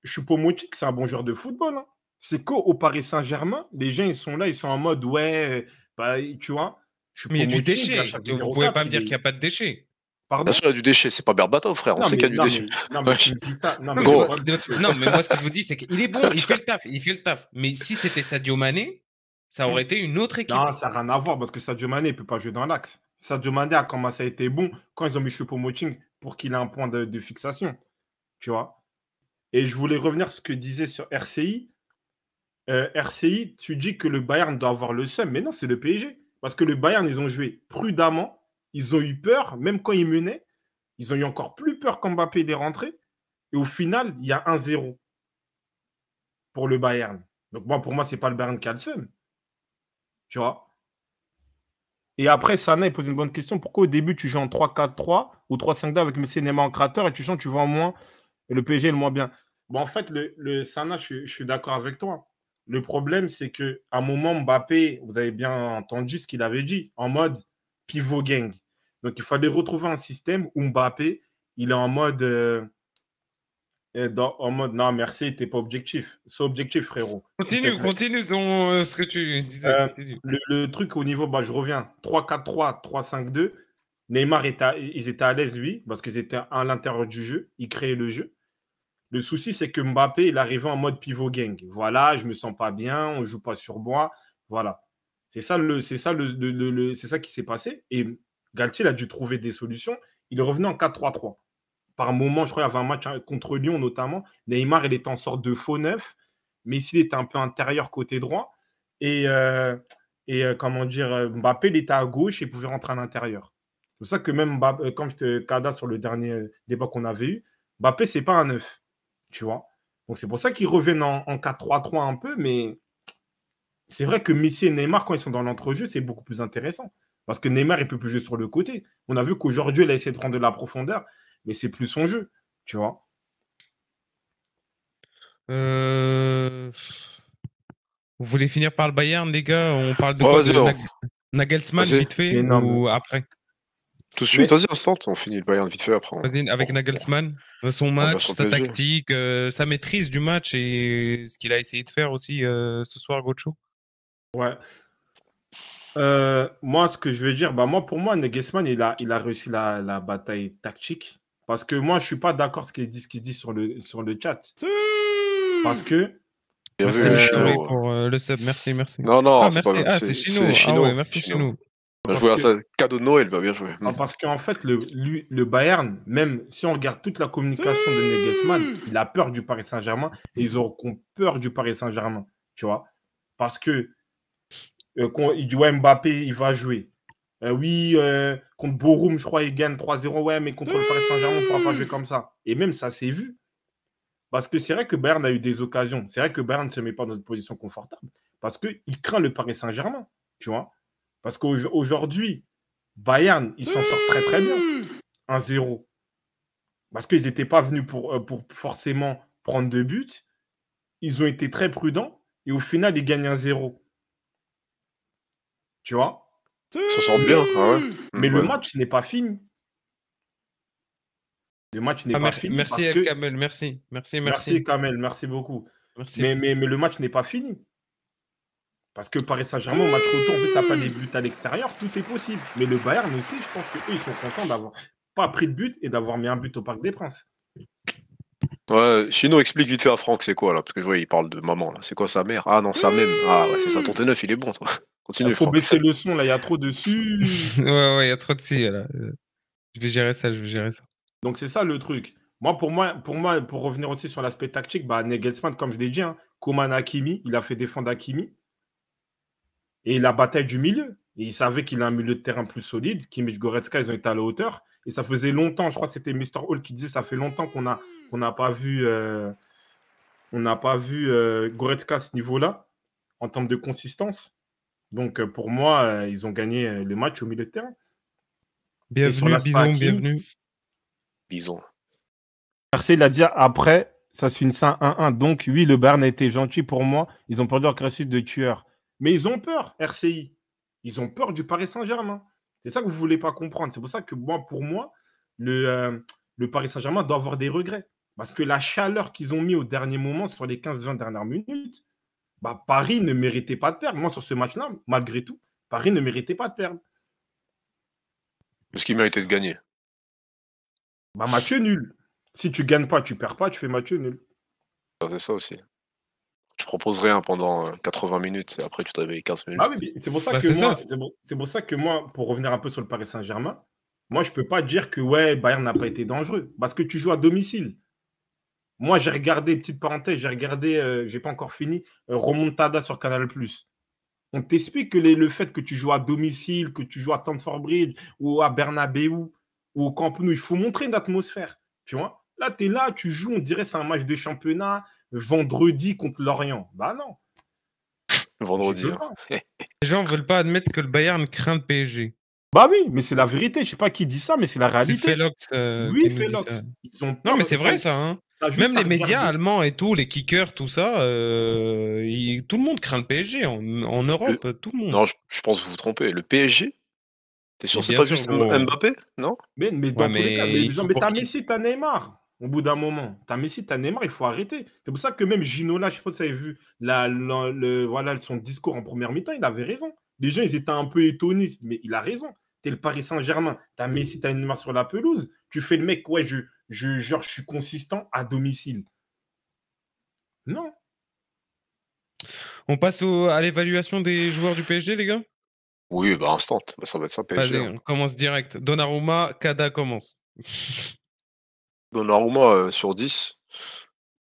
Choupo-Moting, c'est un bon joueur de football. Hein. C'est qu'au Paris Saint-Germain, les gens, ils sont là, ils sont en mode, ouais, bah, tu vois. Mais il y a du Choupo-Moting, à déchet. chaque Vous pouvez 0,4, pas me dire il qu'il est. n'y a pas de déchet. Pardon? Bien sûr, il y a du déchet. C'est pas Berbatov, frère. On sait qu'il y a du déchet. Non, mais tu me dis ça. Non, Non, mais mais, c'est Gros. pas. non, mais moi, ce que je vous dis, c'est qu'il est bon, il fait le taf. Mais si c'était Sadio Mané, ça aurait été une autre équipe. Non, ça n'a rien à voir parce que Sadio Mané ne peut pas jouer dans l'axe. Sadio Mané a commencé à être bon quand ils ont mis Choupo-Moting pour qu'il ait un point de fixation. Tu vois. Et je voulais revenir sur ce que disait sur RCI. RCI, tu dis que le Bayern doit avoir le seum. Mais non, c'est le PSG. Parce que le Bayern, ils ont joué prudemment. Ils ont eu peur, même quand ils menaient. Ils ont eu encore plus peur quand Mbappé est rentré. Et au final, il y a 1-0 pour le Bayern. Donc, moi, pour moi, ce n'est pas le Bayern qui a le seum. Tu vois. Et après, Sana, il pose une bonne question. Pourquoi au début, tu joues en 3-4-3 ou 3-5-2 avec Messi et Neymar en créateur et tu changes, tu vas en moins et le PSG est le moins bien? Bon, en fait, le Sana, je suis d'accord avec toi. Le problème, c'est qu'à un moment, Mbappé, vous avez bien entendu ce qu'il avait dit, en mode pivot gang. Donc, il fallait retrouver un système où Mbappé, il est en mode, non, merci, t'es pas objectif. Sois objectif, frérot. Continue dans ce que tu disais. Continue. Le truc au niveau, bah, je reviens, 3-4-3, 3-5-2. Neymar, ils étaient à l'aise, oui, parce qu'ils étaient à l'intérieur du jeu. Ils créaient le jeu. Le souci, c'est que Mbappé, il arrivait en mode pivot gang. Voilà, je me sens pas bien, on joue pas sur moi. Voilà. C'est ça qui s'est passé. Et Galtier, il a dû trouver des solutions. Il est revenu en 4-3-3. Par moment, je crois qu'il y avait un match contre Lyon notamment. Neymar, il était en sorte de faux neuf. Messi, il était un peu intérieur côté droit. Et comment dire, Mbappé, il était à gauche et pouvait rentrer à l'intérieur. C'est pour ça que même, comme je te cada sur le dernier débat qu'on avait eu, Mbappé, c'est pas un neuf. Tu vois. Donc, c'est pour ça qu'ils reviennent en 4-3-3 un peu. Mais c'est vrai que Messi et Neymar, quand ils sont dans l'entrejeu, c'est beaucoup plus intéressant. Parce que Neymar, il peut plus jouer sur le côté. On a vu qu'aujourd'hui, il a essayé de prendre de la profondeur, mais c'est plus son jeu. Tu vois. Vous voulez finir par le Bayern, les gars? On parle de Ouais, quoi? vas-y, De alors. Nagelsmann, Vas-y. vite fait, Énorme. ou après? Tout de suite, vas-y, instant. On finit le Bayern vite fait après. Vas-y, avec Nagelsmann, son match, son sa PSG. tactique, sa maîtrise du match et ce qu'il a essayé de faire aussi ce soir, Gocho. Ouais. Moi, ce que je veux dire, pour moi, Nagelsmann, il a réussi la bataille tactique. Parce que moi, je ne suis pas d'accord ce qu'il dit sur le chat. Parce que. Bien Merci, vu, Chino, Chino. pour le sub. Merci. Non, Ah, c'est merci. pas C'est Chino. Chino. Ah ouais, merci, Chino. Bien joué à ça. Cadeau de Noël, bien joué. Parce qu'en fait, le Bayern, même si on regarde toute la communication de Nagelsmann, il a peur du Paris Saint-Germain et ils auront peur du Paris Saint-Germain. Tu vois. Parce que quand il dit ouais, Mbappé, il va jouer. Oui, contre Borum, je crois, il gagne 3-0. Ouais, mais contre le Paris Saint-Germain, on ne pourra pas jouer comme ça. Et même ça s'est vu. Parce que c'est vrai que Bayern a eu des occasions. C'est vrai que Bayern ne se met pas dans une position confortable. Parce qu'il craint le Paris Saint-Germain. Tu vois. Parce qu'aujourd'hui, Bayern, ils s'en sortent très très bien. 1-0. Parce qu'ils n'étaient pas venus pour forcément prendre 2 buts. Ils ont été très prudents. Et au final, ils gagnent 1-0. Tu vois. Ils s'en sortent bien. Ah ouais. Mais le match n'est pas fini. Le match n'est pas fini. Merci El Kamel, merci. Merci Kamel, merci beaucoup. Merci. Mais le match n'est pas fini. Parce que Paris Saint-Germain, au match retour, en plus, tu n'as pas des buts à l'extérieur, tout est possible. Mais le Bayern aussi, je pense qu'eux, ils sont contents d'avoir pas pris de but et d'avoir mis un but au Parc des Princes. Ouais, Chino, explique vite fait à Franck, c'est quoi là? Parce que je vois, il parle de maman là. C'est quoi sa mère? Ah non, sa même. Ah ouais, c'est ça, ton T9, il est bon, toi. Continue. Il faut Franck. baisser le son, là, il y a trop dessus. Ouais, il y a trop de si, là. Je vais gérer ça. Donc, c'est ça le truc. Pour revenir aussi sur l'aspect tactique, Nagelsmann, comme je l'ai dit, Coman Hakimi, il a fait défendre Hakimi. Et la bataille du milieu. Et il savait qu'il a un milieu de terrain plus solide. Kimmich, Goretzka, ils ont été à la hauteur. Et ça faisait longtemps, je crois que c'était Mr. Hall qui disait, ça fait longtemps qu'on n'a pas vu, Goretzka à ce niveau-là, en termes de consistance. Donc, pour moi, ils ont gagné le match au milieu de terrain. Bienvenue, Bison, bienvenue. Bison. RC, il a dit après, ça se finissait 1-1. Donc, oui, le Bayern a été gentil pour moi. Ils ont perdu leur créatif de tueur. Mais ils ont peur, RCI. Ils ont peur du Paris Saint-Germain. C'est ça que vous ne voulez pas comprendre. C'est pour ça que pour moi, le Paris Saint-Germain doit avoir des regrets. Parce que la chaleur qu'ils ont mis au dernier moment sur les 15-20 dernières minutes, Paris ne méritait pas de perdre. Moi, sur ce match-là, malgré tout, Paris ne méritait pas de perdre. Est-ce qu'il méritait de gagner? Match nul. Si tu ne gagnes pas, tu ne perds pas, tu fais match nul. C'est ça aussi. Tu proposes rien pendant 80 minutes et après tu te réveilles 15 minutes. Oui, c'est pour ça que moi, pour revenir un peu sur le Paris Saint-Germain, moi, je ne peux pas dire que Bayern n'a pas été dangereux. Parce que tu joues à domicile. Moi, j'ai regardé, petite parenthèse, j'ai pas encore fini, Remontada sur Canal+. On t'explique que le fait que tu joues à domicile, que tu joues à Stamford Bridge ou à Bernabeu ou au Camp Nou, il faut montrer une atmosphère. Tu vois? Là, tu es là, tu joues, on dirait que c'est un match de championnat vendredi contre Lorient. Non. Vendredi. Les gens ne veulent pas admettre que le Bayern craint le PSG. Oui, mais c'est la vérité. Je ne sais pas qui dit ça, mais c'est la réalité. C'est Felox. Oui, Felox. Non, mais c'est vrai ça. Même les médias allemands et tout, les kickers, tout ça, tout le monde craint le PSG en Europe, tout le monde. Non, je pense que vous vous trompez. Le PSG? T'es sûr, c'est pas juste Mbappé? Non? Mais dans tous les cas, mais t'as Messi, t'as Neymar. Au bout d'un moment, t'as Messi, t'as Neymar, il faut arrêter. C'est pour ça que même Ginola, je sais pas si vous avez vu son discours en première mi-temps, il avait raison. Les gens, ils étaient un peu étonnés, mais il a raison. T'es le Paris Saint-Germain, t'as Messi, t'as Neymar sur la pelouse. Tu fais le mec, je suis consistant à domicile. Non. On passe à l'évaluation des joueurs du PSG, les gars? Oui, instant. Ça va être ça, PSG. Vas-y, on commence direct. Donnarumma, Kada commence. Donnarumma sur 10.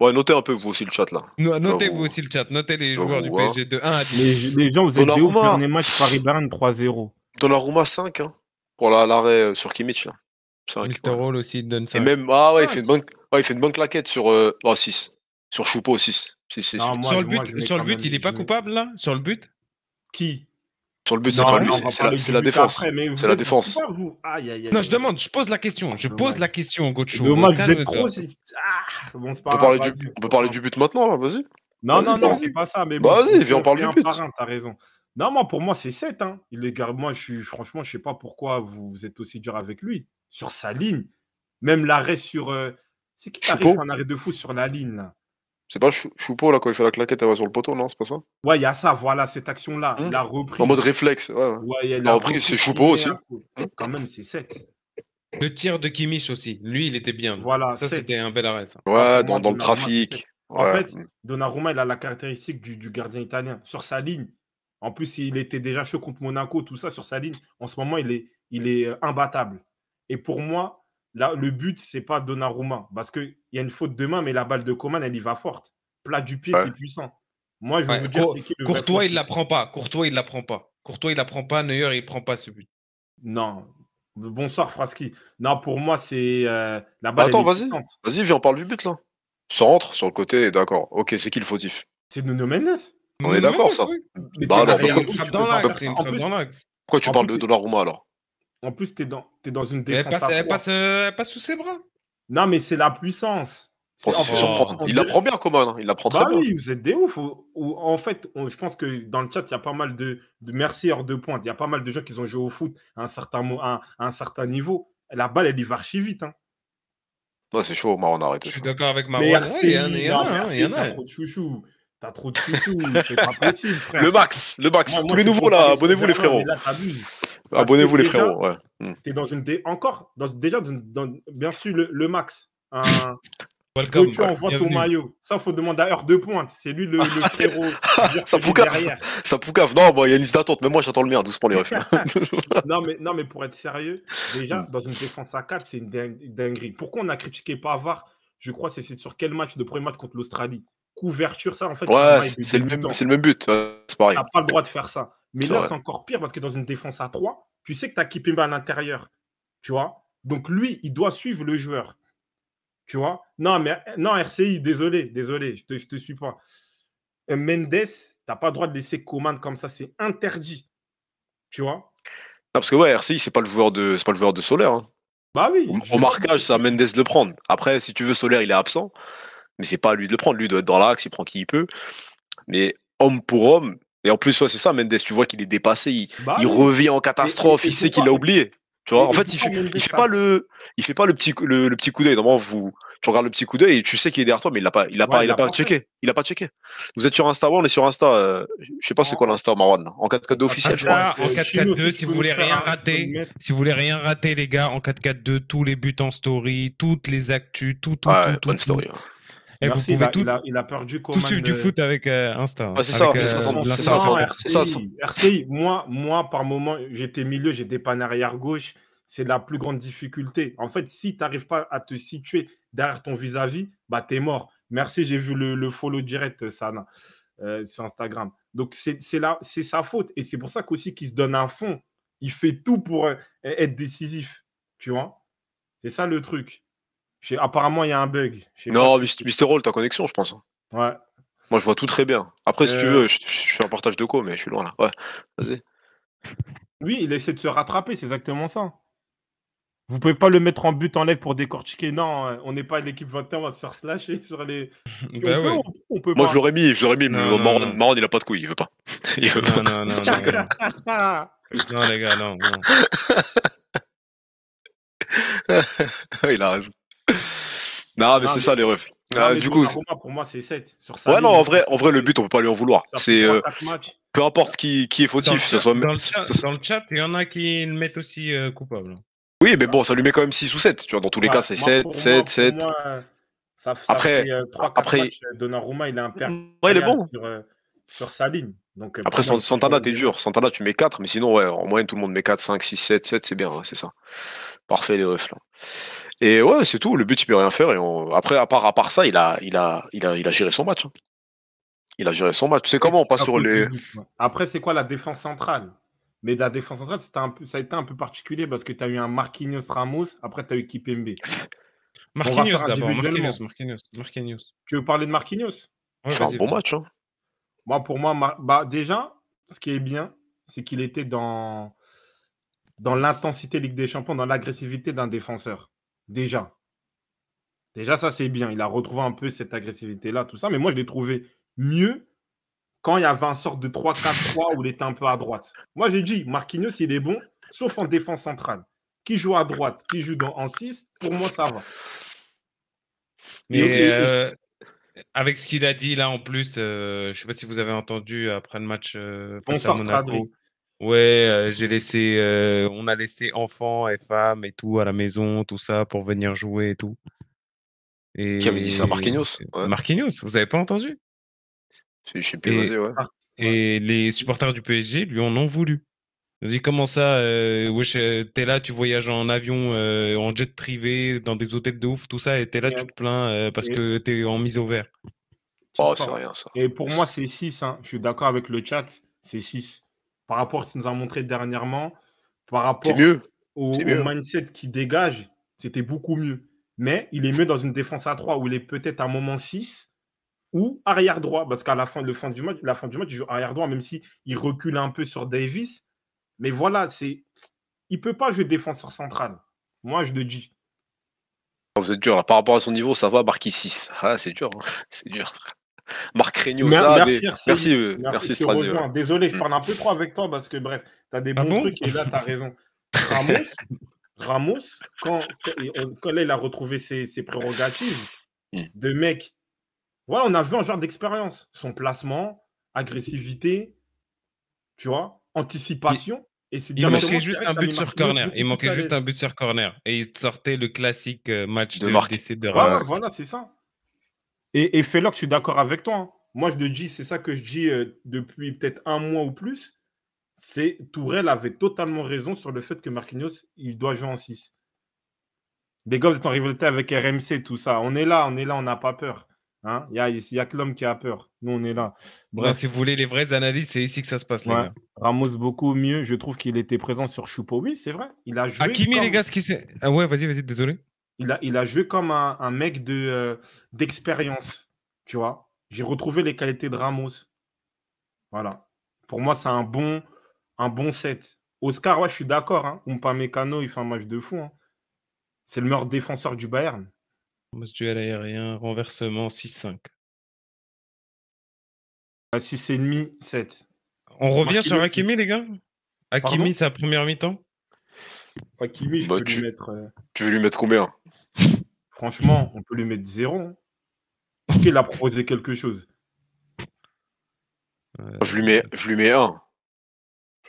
Ouais, notez un peu vous aussi le chat là. Notez vous aussi le chat. Notez les joueurs du PSG de 1 à 10. Les gens, vous êtes au dernier match Paris-Bayern 3-0. Donnarumma 5 pour l'arrêt sur Kimmich là. Mr. Hall aussi donne 5. Et même, il fait une bonne claquette sur 6. Sur Choupo 6. Sur le but, il est pas coupable là? Sur le but? Qui? Sur le but, c'est pas lui, c'est la défense. C'est la défense. Non, je pose la question. Je pose la question, Gocho. Dommage, vous êtes trop... On peut parler du but maintenant, là, vas-y. Non, c'est pas ça. Mais bon, vas-y, viens, on parle du but. T'as raison. Non, pour moi, c'est 7. Moi, franchement, je sais pas pourquoi vous êtes aussi dur avec lui. Sur sa ligne. Même l'arrêt sur... C'est qui arrive un arrêt de fou sur la ligne, là? C'est pas Choupo, là, quand il fait la claquette, elle va sur le poteau, non? C'est pas ça? Ouais, il y a ça, voilà, cette action-là. La reprise. En mode réflexe, ouais. La reprise, c'est Choupo aussi. Quand même, c'est 7. Le tir de Kimmich aussi. Lui, il était bien. Voilà, ça, c'était un bel arrêt, ça. Ouais, dans le trafic. En fait, Donnarumma, il a la caractéristique du gardien italien. Sur sa ligne, en plus, il était déjà chaud contre Monaco, tout ça, sur sa ligne. En ce moment, il est imbattable. Et pour moi, là, le but, c'est pas Donnarumma. Parce qu'il y a une faute de main, mais la balle de Coman, elle y va forte. Plat du pied, c'est puissant. Moi, je vais vous dire, c'est qui le Courtois, il la prend pas. Courtois, il la prend pas. Neuer, il prend pas ce but. Non. Bonsoir, Fraski. Non, pour moi, c'est la balle. Attends, vas-y, viens, on parle du but, là. Centre, sur le côté, d'accord. Ok, c'est qui le fautif? C'est Nuno Mendes. On est d'accord, ça. Mais Bah t'es alors, C'est arrière une gauche, frappe tu dans peux pas l'axe. faire C'est ça. une frappe dans l'axe. pourquoi tu En parles plus, de Donnarumma alors? En plus, t'es dans une Elle défense à passe, elle 3. passe, elle passe sous ses bras. Non, mais c'est la puissance. Bon, C'est, c'est en fait fait, Oh. surprendre. Il l'apprend bien, Coman, hein. Il l'apprend très bah bien. oui, vous êtes des ouf. En fait, je pense que dans le chat, il y a pas mal de merci hors de pointe. Il y a pas mal de gens qui ont joué au foot à un certain niveau. La balle, elle y va archi vite. Hein. Ouais, c'est chaud, Marwan, Je arrêtez suis ça. d'accord avec Mais Marwan. Ouais, il y RCI, en a, non, mais hein, il y RCI, en t'as a. trop de chouchous. T'as trop de chouchous. C'est pas possible, frère. Le max. Moi, Tous je les suis nouveaux, pour là, Paris abonnez-vous, les Saint-Germain, mais frérots. là, t'abuses. Parce que Abonnez-vous, les déjà, frérots, ouais. t'es dans une. Déjà, bien sûr, le max. Un, Welcome. tu envoies ton Bienvenue. maillot. Ça, faut demander à heure de pointe. C'est lui le frérot. Ça poucave. Ça poucave. Non, bon, il y a une liste d'attente. Même moi, j'attends le mien, doucement, les refs. non, mais pour être sérieux, déjà, dans une défense à 4, c'est une dinguerie. Pourquoi on a critiqué Pavard? Je crois que c'est sur quel match, le premier match contre l'Australie. Couverture, ça, en fait, c'est un Ouais, bail de c'est débutant. le même but. C'est pareil. T'as pas le droit de faire ça. Mais C'est là, vrai. c'est encore pire parce que dans une défense à 3, tu sais que tu as Kipembe à l'intérieur. Tu vois? Donc lui, il doit suivre le joueur. Tu vois? Non, RCI, désolé, je te suis pas. Mendes, tu n'as pas le droit de laisser Coman comme ça, c'est interdit. Tu vois? Non, parce que ouais, RCI, c'est pas le joueur de Solaire. Hein. Bah oui. Au marquage, c'est à Mendes de le prendre. Après, si tu veux, Solaire, il est absent. Mais c'est pas à lui de le prendre. Lui, il doit être dans l'axe, il prend qui il peut. Mais homme pour homme, et en plus, ouais, c'est ça, Mendes, tu vois qu'il est dépassé, il oui. revient en catastrophe, il sait qu'il l'a oublié. Tu vois, en fait, il fait pas le petit coup d'œil. Normalement, tu regardes le petit coup d'œil et tu sais qu'il est derrière toi, mais il l'a pas checké. Il a pas checké. Vous êtes sur Insta, ouais, on est sur Insta. Je sais pas c'est quoi l'Insta, Marwan, là. En 4-4-2 officiel, je crois. En 4-4-2, si vous voulez rien rater, les gars, en 4-4-2, tous les buts en story, toutes les actus, tout. Bonne story. Ouais. Et merci, vous pouvez il a perdu tout suivre du foot avec Insta. Ouais, c'est ça, RCI, moi, par moment, j'étais milieu, j'étais pas en arrière gauche. C'est la plus grande difficulté. En fait, si tu n'arrives pas à te situer derrière ton vis-à-vis, bah, tu es mort. Merci, j'ai vu le follow direct, Sana, sur Instagram. Donc, c'est sa faute. Et c'est pour ça qu'aussi qu'il se donne à fond. Il fait tout pour être décisif. Tu vois? C'est ça le truc. Apparemment, il y a un bug. Non, Mr. Roll, ta connexion, je pense. Ouais. Moi, je vois tout très bien. Après, si tu veux, je fais un partage de co, mais je suis loin là. Ouais, vas-y. Oui, il essaie de se rattraper, c'est exactement ça. Vous pouvez pas le mettre en but en live pour décortiquer. Non, on n'est pas l'équipe 21, on va se faire slasher sur les. Bah ouais. On peut Moi, pas. je l'aurais mis, mais Non. Marwan, il a pas de couilles, il veut pas. Il veut pas. Non. Non, les gars, non. Il a raison. Non, mais c'est ça, les refs. Du coup, pour moi, c'est 7. Sur ouais, non, en vrai, le but, on peut pas lui en vouloir. C'est peu importe qui est fautif, ça soit. Dans le chat, il y en a qui le mettent aussi coupable. Oui, mais bon, ça lui met quand même 6 ou 7. Tu vois, dans tous les cas, c'est 7. Après, 3-4 matchs, Donnarumma, il est il est bon. sur sa ligne. Donc, après, Santana, t'es dur. Santana, tu mets 4, mais sinon, ouais, en moyenne, tout le monde met 4, 5, 6, 7, c'est bien, ouais, c'est ça. Parfait, les refs, là. Et ouais, c'est tout. Le but, il peut rien faire. Et après, à part ça, il a géré son match. Hein. Il a géré son match. Tu sais comment on passe sur les. Après, c'est quoi la défense centrale? Mais la défense centrale, ça a été un peu particulier parce que tu as eu un Marquinhos Ramos, après tu as eu Kipembe. Marquinhos d'abord. Marquinhos. Tu veux parler de Marquinhos? C'est un bon match. Hein. Pour moi, déjà, ce qui est bien, c'est qu'il était dans l'intensité Ligue des Champions, dans l'agressivité d'un défenseur. Déjà, ça, c'est bien. Il a retrouvé un peu cette agressivité-là, tout ça. Mais moi, je l'ai trouvé mieux quand il y avait un sorte de 3-4-3 où il était un peu à droite. Moi, j'ai dit, Marquinhos, il est bon, sauf en défense centrale. Qui joue à droite, qui joue en 6, pour moi, ça va. Mais avec ce qu'il a dit là, en plus, je ne sais pas si vous avez entendu après le match face à Monaco. Ouais, on a laissé enfants et femmes et tout à la maison, tout ça, pour venir jouer et tout. Et qui avait dit ça, Marquinhos? Ouais. Marquinhos, vous n'avez pas entendu? Je sais plus, vas-y, ouais. Et les supporters du PSG lui en ont voulu. Ils ont dit comment ça, wesh, t'es là, tu voyages en avion, en jet privé, dans des hôtels de ouf, tout ça, et t'es là, tu te plains parce que t'es en mise au vert. Oh, c'est rien ça. Et pour moi, c'est 6. Hein. Je suis d'accord avec le chat, c'est 6. Par rapport à ce qu'il nous a montré dernièrement, par rapport au mindset qui dégage, c'était beaucoup mieux. mais il est mieux dans une défense à 3 où il est peut-être à un moment 6 ou arrière droit, parce qu'à la fin du match, il joue arrière droit, même si il recule un peu sur Davis. Mais voilà, il peut pas jouer défenseur central. Moi, je le dis. Vous êtes dur, là. Par rapport à son niveau, ça va, Marquis 6. Ah, c'est dur, hein. C'est dur. Marc Reynosa, Merci, merci, RCI. Merci, je te Stradi, ouais. rejoins. Désolé, je parle un peu trop avec toi parce que, bref, tu as des Ah bons bon? trucs et là, tu as raison. Ramos, quand là, il a retrouvé ses prérogatives de mec, voilà, on a vu un genre d'expérience. Son placement, agressivité, tu vois, anticipation. Et c'est Il directement manquait ce qui juste reste, un ça but met sur Marquinhos corner. beaucoup Il plus manquait à juste l'aise. un but sur corner. Et il sortait le classique match De de Marc. décès de Ouais, Ramos. ouais, voilà, c'est ça. Et Felloc, je suis d'accord avec toi, hein. Moi, je le dis, c'est ça que je dis depuis peut-être un mois ou plus. C'est Tourelle avait totalement raison sur le fait que Marquinhos, il doit jouer en 6. Les gars, vous êtes en rivalité avec RMC, tout ça. On est là, on n'a pas peur. Hein, il y a que l'homme qui a peur. Nous, on est là. Non, Bref, si vous voulez les vraies analyses, c'est ici que ça se passe, les ouais. gars. Ramos beaucoup mieux. Je trouve qu'il était présent sur Choupo. Oui, c'est vrai. Il a joué Hakimi, comme, les gars, ce qui s'est. Ah ouais, vas-y, désolé. il a joué comme un mec d'expérience. Tu vois. J'ai retrouvé les qualités de Ramos. Voilà. Pour moi, c'est un bon set. Oscar, ouais, je suis d'accord. Hein. Upamecano, il fait un match de fou. Hein. C'est le meilleur défenseur du Bayern. Match duel aérien, renversement, 6-5. À 6,5, 7. On revient sur Marquinhos, Hakimi, 6. les gars? Pardon? Hakimi, sa première mi-temps? Hakimi, je Bah, peux lui mettre. tu veux lui mettre combien? Franchement, on peut lui mettre 0. Hein. Est-ce qu'il a proposé quelque chose? Je lui mets 1. Je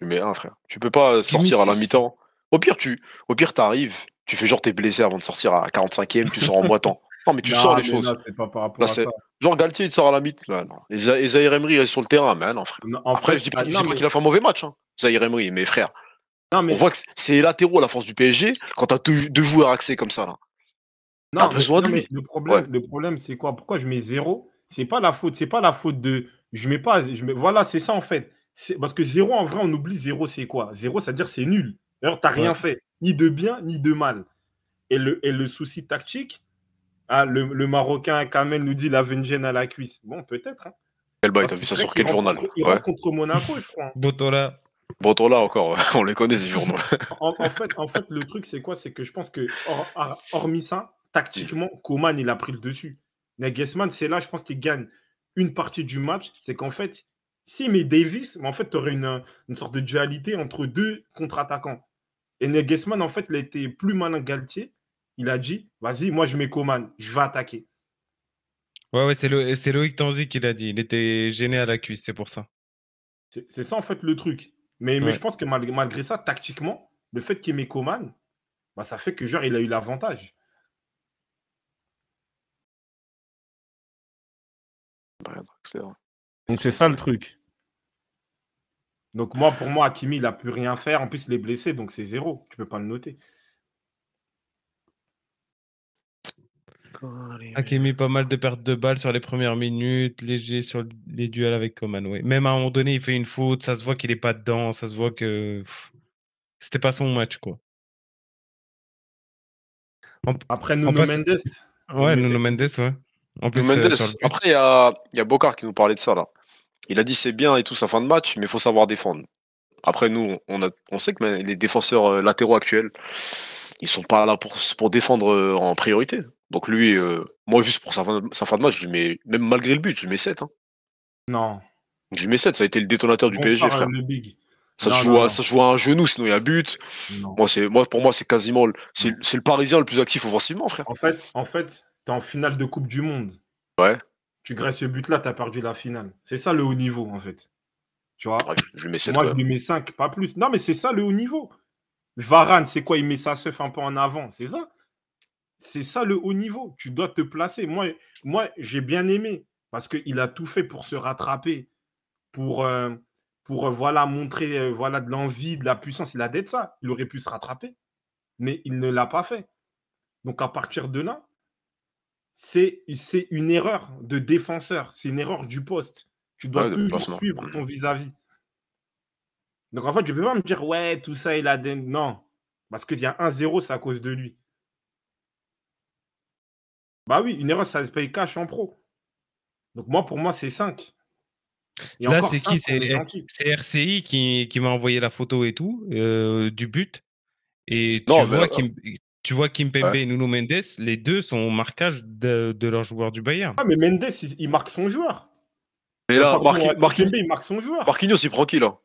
lui mets 1, frère. Tu peux pas Hakimi, sortir à la 6. mi-temps. Au pire, t'arrives, tu fais genre t'es blessé avant de sortir à 45e, tu sors en boitant. Non, mais tu sors Non, les mais choses. là, c'est pas par Là, rapport à c'est ça. genre Galtier, il te sort à la mi-temps. Bah, non. Et Zahir Emery reste sur le terrain, mais non, frère. Non, en Après, fait, je dis pas non, mais, qu'il a fait un mauvais match, hein, Zahir Emery, mais frère, non, on mais, voit que c'est les latéraux à la force du PSG quand t'as deux joueurs axés comme ça, là. T'as besoin de non, mais lui. Ouais. le problème, c'est quoi? Pourquoi je mets 0? C'est pas la faute de. Je mets pas. Voilà, c'est ça en fait. Parce que 0, en vrai, on oublie 0, c'est quoi? 0, c'est-à-dire c'est nul. D'ailleurs, t'as rien Ouais. fait, ni de bien, ni de mal. Et le souci tactique, ah, le Marocain Kamel nous dit il avait une gêne à la cuisse. Bon, peut-être. Hein. Quel bail, Parce t'as que vu c'est ça vrai sur qu'il quel journal? il Ouais. rentre contre Monaco, je crois. Botola. Breton là encore, on les connaît ces journaux. En fait, le truc, c'est quoi? C'est que je pense que, hormis ça, tactiquement, Coman, il a pris le dessus. Nagelsmann, c'est là, je pense qu'il gagne une partie du match. C'est qu'en fait, s'il met Davis, en fait, tu aurais une sorte de dualité entre deux contre-attaquants. Et Nagelsmann, en fait, il a été plus malin que Galtier. Il a dit, vas-y, moi, je mets Coman, je vais attaquer. Ouais, c'est Loïc Tanzi qui l'a dit. Il était gêné à la cuisse, c'est pour ça. C'est ça, en fait, le truc. Mais Ouais. je pense que malgré ça, tactiquement, le fait qu'il met Coman, bah, ça fait que, genre, il a eu l'avantage. Donc, c'est ça le truc. Donc, pour moi, Hakimi, il n'a plus rien à faire. En plus, il est blessé, donc c'est 0. Tu ne peux pas le noter. Hakimi, pas mal de pertes de balles sur les premières minutes, léger sur les duels avec Coman. Ouais. Même à un moment donné, il fait une faute, ça se voit qu'il est pas dedans, ça se voit que c'était pas son match, quoi. Après, Nuno Mendes. Ouais, Nuno Mendes, ouais. En plus, Mendes, sur le but. après, il y a Bocard qui nous parlait de ça, là. Il a dit c'est bien et tout sa fin de match, mais il faut savoir défendre. Après, nous, on sait que les défenseurs latéraux actuels, ils sont pas là pour défendre en priorité. Donc lui, moi, juste pour sa fin de match, je lui mets, même malgré le but, je lui mets 7. Hein. Non. Je lui mets 7, ça a été le détonateur du PSG, frère. Le big. Ça se joue à un genou, sinon il y a but. Non. Pour moi, c'est quasiment c'est le Parisien le plus actif offensivement, frère. En fait, tu es en finale de Coupe du Monde. Ouais. Tu graisses ce but-là, tu as perdu la finale. C'est ça le haut niveau, en fait. Tu vois? Ouais, je lui mets 7. Moi, je lui mets 5, pas plus. Non, mais c'est ça le haut niveau. Varane, c'est quoi? Il met sa seuf un peu en avant. C'est ça? C'est ça le haut niveau. Tu dois te placer. Moi j'ai bien aimé parce qu'il a tout fait pour se rattraper, pour voilà, montrer voilà, de l'envie, de la puissance. Il a d'être ça. Il aurait pu se rattraper, mais il ne l'a pas fait. Donc, à partir de là, c'est une erreur de défenseur. C'est une erreur du poste. Tu dois toujours suivre ton vis-à-vis. Donc, en fait, je ne peux pas me dire, ouais, tout ça, il a des. Non. Parce qu'il y a 1-0, c'est à cause de lui. Bah oui, une erreur, ça se paye cash en pro. Donc moi, pour moi, c'est 5. Et Là, encore c'est 5, qui? on est gentil. C'est RCI qui m'a envoyé la photo et tout du but. Et Non, mais tu vois Kimpembe ouais. et Nuno Mendes, les deux sont au marquage de leurs joueurs du Bayern. Ah, mais Mendes, il marque son joueur. Mais là, Pardon, Kimpembe, il marque son joueur. Marquinhos, il prend qui là?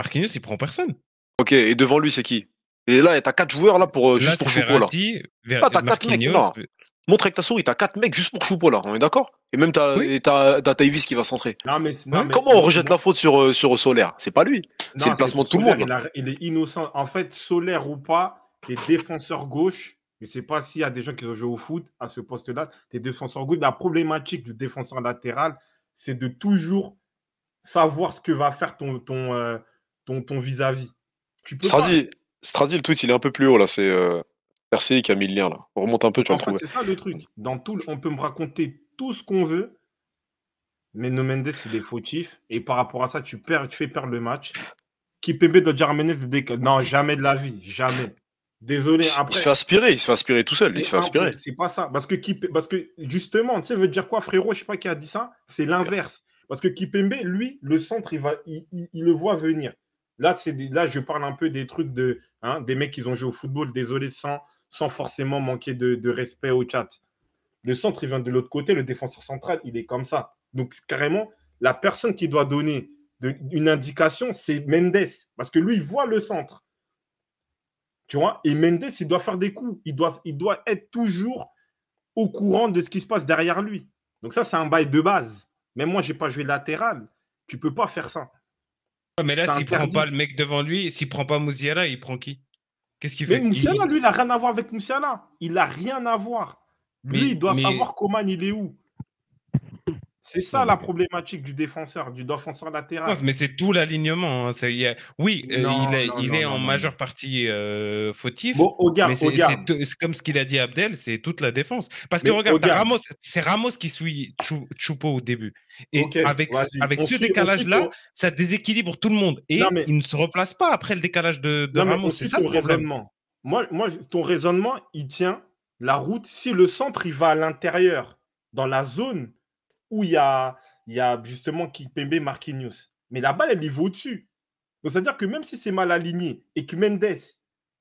Marquinhos, il prend personne. Ok, et devant lui, c'est qui? Et là, t'as 4 joueurs là pour Là, juste pour c'est Choupo là. Verratti, Ah, t'as 4 mecs, Marquinhos. non. Montre avec ta souris, t'as 4 mecs juste pour Choupo là, on est d'accord? Et même Oui. t'as Davis qui va centrer. Non, mais, Ouais. Comment on rejette la faute sur Solaire? C'est pas lui. C'est le placement de tout le monde. Là. Il est innocent. En fait, Solaire ou pas, t'es défenseur gauche. Je ne sais pas s'il y a des gens qui ont joué au foot à ce poste-là. T'es défenseur gauche. La problématique du défenseur latéral, c'est de toujours savoir ce que va faire ton vis-à-vis. Tu peux pas. Stradi, le tweet, il est un peu plus haut là. C'est RCI qui a mis le lien là. On remonte un peu, tu vas En le fait, trouver. c'est ça le truc. On peut me raconter tout ce qu'on veut, mais No Mendes, il est fautif. Et par rapport à ça, tu fais perdre le match. Kimpembe doit dire à Mendes de décaler. Non, jamais de la vie. Jamais. Désolé. Il Après, se fait aspirer tout seul. Il se fait aspirer. c'est pas ça. Parce que justement, tu sais, veut dire quoi, frérot? Je sais pas qui a dit ça. C'est l'inverse. Parce que Kimpembe, lui, le centre, il le voit venir. Là, je parle un peu des trucs des mecs qui ont joué au football, désolé, sans forcément manquer de respect au chat. Le centre, il vient de l'autre côté, le défenseur central, il est comme ça. Donc, carrément, la personne qui doit donner une indication, c'est Mendes. Parce que lui, il voit le centre. Tu vois? Et Mendes, il doit faire des coups. Il doit être toujours au courant de ce qui se passe derrière lui. Donc ça, c'est un bail de base. Même moi, je n'ai pas joué latéral. Tu ne peux pas faire ça. Ouais, mais là, C'est s'il prend interdit. pas le mec devant lui, s'il prend pas Musiala, il prend qui? Qu'est-ce qu'il Mais fait? Moussiala, lui, il n'a rien à voir avec Moussiala. Il n'a rien à voir. Lui, il doit savoir Coman, il est où. C'est ça la problématique du défenseur latéral. Mais c'est tout l'alignement. Hein. Oui, il est en majeure partie fautif. Bon, regarde, c'est comme ce qu'il a dit Abdel, c'est toute la défense. Parce que regarde, c'est Ramos qui suit Choupo au début. Et avec ce décalage-là, ça déséquilibre tout le monde. Et il ne se replace pas après le décalage de Ramos. C'est ça le problème. Moi, ton raisonnement, il tient la route si le centre, il va à l'intérieur, dans la zone où il y a justement Kimpembe, Marquinhos. Mais la balle, elle y va au-dessus. Donc, c'est-à-dire que même si c'est mal aligné et que Mendes,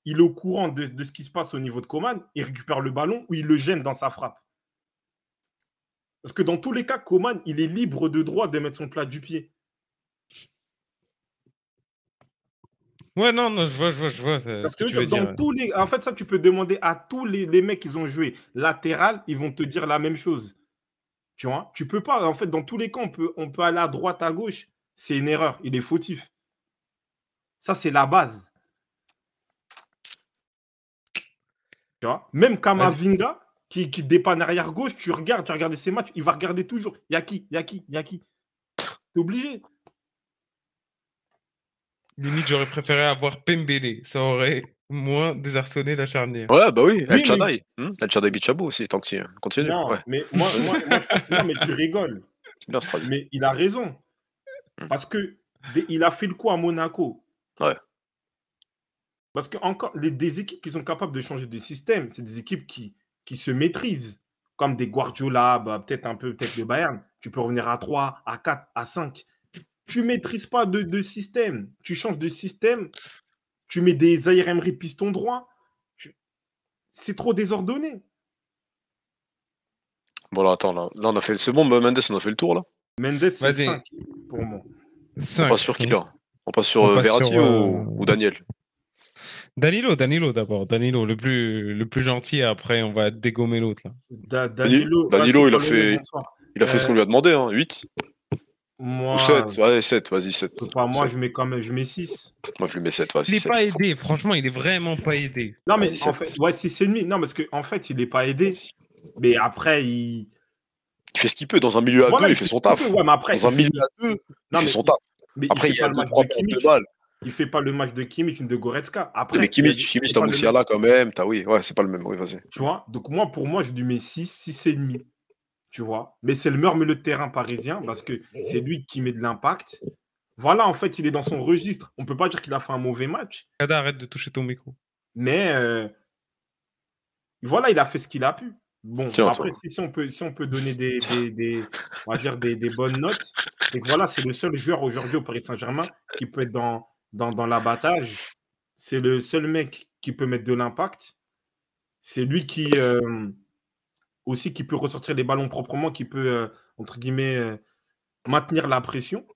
il est au courant de ce qui se passe au niveau de Coman, il récupère le ballon ou il le gêne dans sa frappe. Parce que dans tous les cas, Coman, il est libre de droit de mettre son plat du pied. Ouais, non, je vois Parce que en fait, ça, tu peux demander à tous les mecs qui ont joué latéral, ils vont te dire la même chose. Tu vois, tu peux pas. En fait, dans tous les cas, on peut aller à droite, à gauche. C'est une erreur. Il est fautif. Ça, c'est la base. Tu vois, même Kamavinga, qui dépanne arrière gauche, tu regardes ses matchs, il va regarder toujours. Il y a qui? T'es obligé. Limite, j'aurais préféré avoir Pembele. Ça aurait moins désarçonné la charnière. Ouais, bah oui, El Chadai. El Chadai Bichabou aussi, tant que tu continues. Non, ouais. mais moi, non, mais tu rigoles. C'est bien Stradi. Mais il a raison. Parce qu'il a fait le coup à Monaco. Ouais. Parce que encore, des équipes qui sont capables de changer de système, c'est des équipes qui se maîtrisent. Comme des Guardiola, peut-être le Bayern. Tu peux revenir à 3, à 4, à 5. Tu ne maîtrises pas de système. Tu changes de système. Tu mets des Zaïre Emery piston droit. C'est trop désordonné. Bon, là, attends, là on a fait. C'est bon, Mendes, on a fait le tour, là. Mendes, c'est 5 pour moi. 5. On passe sur qui, là? On passe sur Verratti ou Daniel? Danilo d'abord. Danilo, le plus gentil. Après, on va dégommer l'autre. Danilo, il a fait ce qu'on lui a demandé, hein, 8. Moi, ou 7, ouais, 7, vas-y, 7. Moi, je mets 6. Moi, je lui mets 7, vas-y. Il n'est pas aidé, franchement, il est vraiment pas aidé. Non, mais en fait, 6,5. Non, parce qu'en fait, il n'est pas aidé. Mais après, il fait ce qu'il peut. Dans un milieu à 2, il fait son taf. Ouais, mais après, dans un milieu à 2, il fait son taf. Mais après, il y a 2-3 de balles. Il fait pas le match de Kimmich ni de Goretzka. Après, mais Kimmich, t'as Moussiala quand même. Oui, ouais, c'est pas le même. Oui, vas-y. Tu vois, donc pour moi, je lui mets 6,5. Tu vois, mais c'est le meilleur milieu de terrain parisien parce que c'est lui qui met de l'impact. Voilà, en fait, il est dans son registre. On ne peut pas dire qu'il a fait un mauvais match. Arrête de toucher ton micro. Mais voilà, il a fait ce qu'il a pu. Bon, Tiens, après, toi. si on peut donner on va dire des bonnes notes, c'est que voilà, c'est le seul joueur aujourd'hui au Paris Saint-Germain qui peut être dans l'abattage. C'est le seul mec qui peut mettre de l'impact. C'est lui qui aussi qui peut ressortir les ballons proprement, qui peut, entre guillemets, maintenir la pression,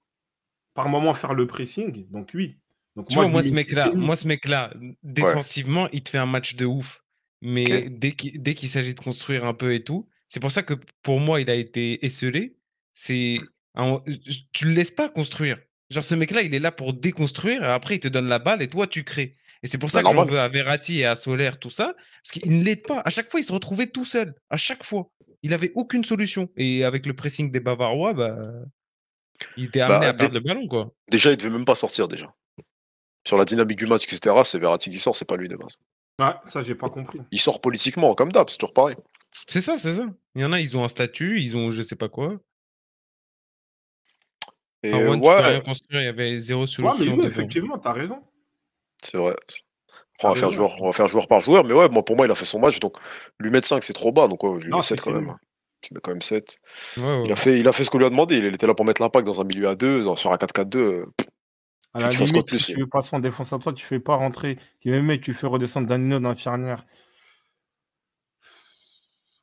par moment faire le pressing. Donc oui. Donc Tu moi, vois, je lui mets 6,5. moi, ce mec-là, Ouais, défensivement, il te fait un match de ouf. ok. Mais dès qu'il s'agit de construire un peu et tout, c'est pour ça que pour moi, il a été esselé. Tu le laisses pas construire. Genre, ce mec-là, il est là pour déconstruire et après, il te donne la balle et toi, tu crées. Et c'est pour Bah, ça que j'en normal. veux à Verratti et à Solaire, tout ça, parce qu'il ne l'aide pas. À chaque fois, il se retrouvait tout seul. À chaque fois. Il avait aucune solution. Et avec le pressing des Bavarois, bah, il était amené Bah, à perdre le ballon, quoi. déjà, il devait même pas sortir, déjà. Sur la dynamique du match, etc., c'est Verratti qui sort, c'est pas lui de base. Ouais, ça, j'ai pas compris. Il sort politiquement, comme d'hab, c'est toujours pareil. C'est ça, c'est ça. Il y en a, ils ont un statut, ils ont je sais pas quoi. Et Marwan, tu peux rien ouais, construire, il y avait zéro Ouais, mais solution oui, devant. effectivement, t'as raison. c'est vrai. T'as On va faire raison. joueur, on va faire joueur par joueur, mais ouais, moi, pour moi, il a fait son match, donc lui mettre 5, c'est trop bas, donc ouais, je lui mets Non, 7 quand c'est même. mieux. Je lui mets quand même 7. Ouais, ouais. Il a fait ce qu'on lui a demandé, il était là pour mettre l'impact dans un milieu à 2, sur un 4-4-2. À Tu veux la qu'il fasse quoi limite, de si plus, lui? tu veux passer en défense à toi, tu fais pas rentrer. Mec, tu fais redescendre Danilo dans la charnière.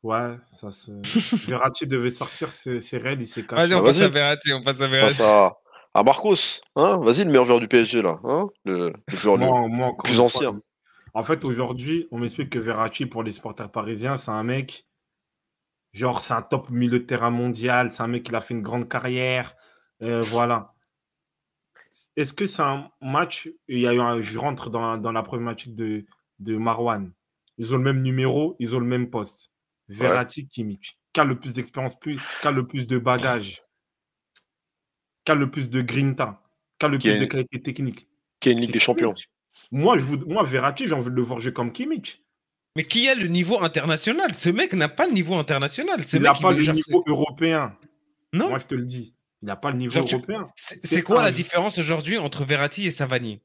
Ouais, ça se. Verratti devait sortir, c'est raide, il s'est Vas-y, caché. on Bah, passe à vas-y, Verratti, on passe à passe Verratti. à Marcos, hein? Vas-y, le meilleur joueur du PSG, là, hein? Le joueur Moi, le encore plus une fois, ancien. en fait, aujourd'hui, on m'explique que Verratti, pour les supporters parisiens, c'est un mec, genre, c'est un top milieu de terrain mondial, c'est un mec qui a fait une grande carrière. Voilà. Est-ce que c'est un match, je rentre dans la problématique de Marwan. Ils ont le même numéro, ils ont le même poste. Ouais. Verratti, Kimmich. Qui a le plus d'expérience, qui a le plus de bagages, qui a le plus de grinta, qui a le Qui a plus de une, qualité technique. qui a une Ligue C'est des Champions. Kimmich. Moi, Verratti, j'ai envie de le voir jouer comme Kimmich. Mais qui a le niveau international? Ce mec n'a pas le niveau international. Ce Il n'a mec, pas le genre, niveau européen. Moi, non. je te le dis. Il n'a pas le niveau Genre, européen. c'est C'est quoi un. la différence aujourd'hui entre Verratti et Savanier?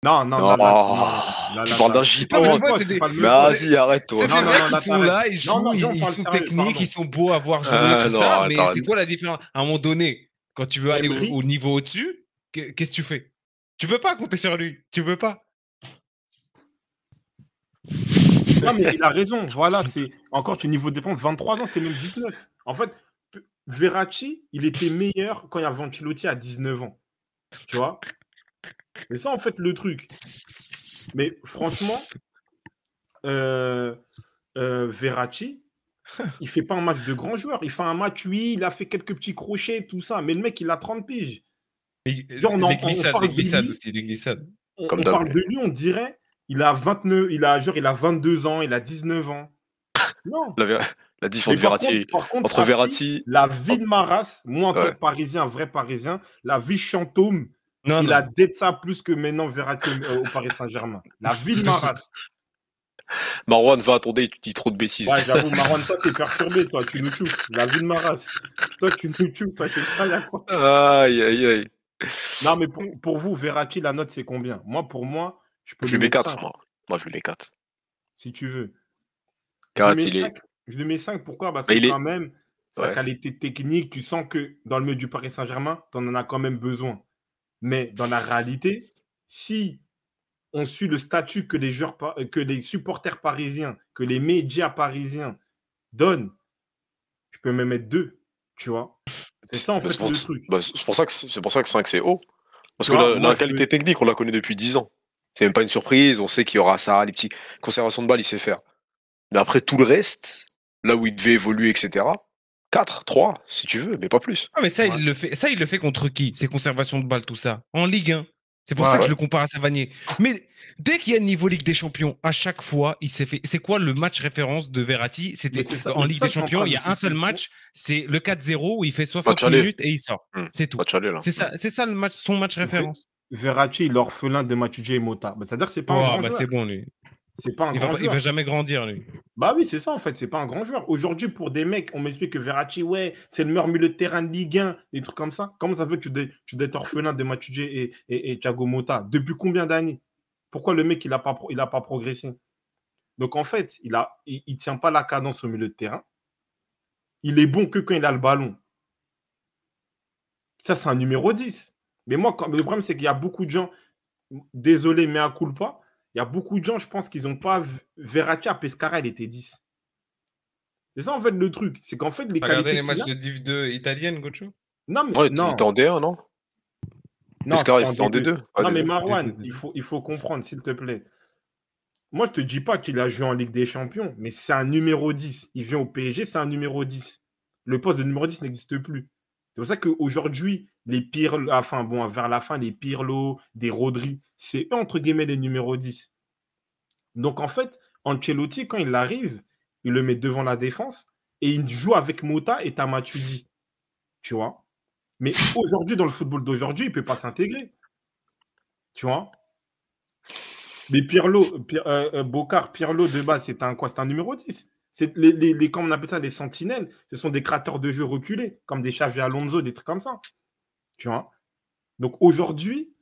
Non, non, Non, tu parles d'un Non, mais pas tu gitan. de vois, toi, c'est pas le Mais même poste. vas-y, arrête-toi. c'est Non, des non, mecs non, qui là, sont t'arrêtes. là, ils Non, jouent, non, viens, on ils parle sont sérieux, techniques, pardon. ils sont beaux à voir jouer, Ah tout non, ça. attends, Mais arrête. c'est quoi la différence? À un moment donné, quand tu veux aller Emery, au niveau au-dessus, qu'est-ce que tu fais? Tu peux pas compter sur lui. Tu peux pas. non, mais il a raison. Voilà, c'est encore tu niveau dépend 23 ans, c'est même 19. En fait, Verratti, il était meilleur quand il y avait Ancelotti à 19 ans. Tu vois? C'est ça, en fait, le truc. Mais franchement, euh, Verratti, il fait pas un match de grand joueur. Il fait un match, oui, il a fait quelques petits crochets, tout ça. Mais le mec, il a 30 piges. Genre, Les parle de glissades lui, aussi, les glissades. Comme on d'hab, parle lui. de lui, on dirait, il a 29, il a 22 ans, il a 19 ans. Non. La, la diff Mais entre Verratti, par contre, Afi, Verratti. la vie de Maras, moi en tant Ouais. que Parisien, un vrai Parisien, la vie Chantôme, Non, il a non. d'être ça plus que maintenant Verratti au Paris Saint-Germain. La vie de Maras. Marwan, va attendre, tu dis trop de Ouais, bêtises. j'avoue, Marwan, toi, t'es perturbé, toi, tu nous chouffes. La vie de Maras. Toi, tu nous chouffes, toi, je sais pas, y a quoi. Aïe, aïe, aïe. Non, mais pour vous, Verratti, la note, c'est combien? Moi, pour moi, je peux Je lui lui mets mettre 4, 5, moi. Moi, je lui mets 4. si tu veux. Je lui 4, mets il est. 5. Je lui mets 5, pourquoi? Parce Bah, que il est. quand même, sa Ouais. qualité technique, tu sens que dans le milieu du Paris Saint-Germain, tu en as quand même besoin. Mais dans la réalité, si on suit le statut que que les supporters parisiens, que les médias parisiens donnent, je peux même mettre 2, tu vois. C'est ça, en Bah, fait, le truc. c'est pour ça que 5, c'est haut. Parce Tu que vois, moi, la qualité technique, on la connaît depuis 10 ans. C'est même pas une surprise, on sait qu'il y aura ça, les petits conservations de balles, il sait faire. Mais après tout le reste, là où il devait évoluer, etc., 4, 3, si tu veux, mais pas plus. Ah, mais ça, Ouais. il le fait contre qui? Ces conservations de balles, tout ça. En Ligue 1. C'est pour Ouais. ça que je Ouais. le compare à Savanier. Mais dès qu'il y a le niveau Ligue des Champions, à chaque fois, il s'est fait. C'est quoi le match référence de Verratti? C'était en Mais c'est Ligue ça des que je suis en Champions, train il y a un seul d'expliquer. match, c'est le 4-0 où il fait 60 Match aller. minutes et il sort. C'est tout. Match aller, là. C'est ça le match, son match référence. Verratti, il est orphelin de Matuidi et Mota. Bah, c'est-à-dire que c'est pas un Oh, grand bah joueur. c'est bon, lui. C'est pas un Il grand va joueur. jamais grandir, lui. Bah oui, c'est ça en fait, c'est pas un grand joueur. Aujourd'hui, pour des mecs, on m'explique que Verratti, ouais, c'est le meilleur milieu de terrain de Ligue 1, des trucs comme ça. Comment ça fait que tu dois être orphelin de Matuidi et Thiago Motta? Depuis combien d'années? Pourquoi le mec, il a pas progressé? Donc, en fait, il tient pas la cadence au milieu de terrain. Il est bon que quand il a le ballon. Ça, c'est un numéro 10. Mais moi, le problème, c'est qu'il y a beaucoup de gens, désolé, mais à culpa, il y a beaucoup de gens, je pense qu'ils n'ont pas Verratti à Pescara, il était 10. C'est ça, en fait, le truc. C'est qu'en fait, les Regardez qualités les qu'il matchs a... de Div 2 italienne, Gocho. Non, mais Ouais, il était non. en D1, non? Non, Pescara, c'était en c'était en D2. D2. Ah, Non, mais D2. Marwan, D2. il faut comprendre, s'il te plaît. Moi, je ne te dis pas qu'il a joué en Ligue des Champions, mais c'est un numéro 10. Il vient au PSG, c'est un numéro 10. Le poste de numéro 10 n'existe plus. C'est pour ça qu'aujourd'hui, les Pirlo, enfin bon, vers la fin, les Pirlo, des Rodri, c'est eux, entre guillemets, les numéros 10. Donc, en fait, Ancelotti, quand il arrive, il le met devant la défense et il joue avec Mota et Tamatuidi. Tu vois? Mais aujourd'hui, dans le football d'aujourd'hui, il ne peut pas s'intégrer. Tu vois? Mais Pirlo, Bocard, Pirlo de base, c'est un quoi? C'est un numéro 10. C'est comment on appelle ça, les sentinelles. Ce sont des créateurs de jeu reculés, comme des Xavi Alonso, des trucs comme ça. Tu vois? Donc aujourd'hui,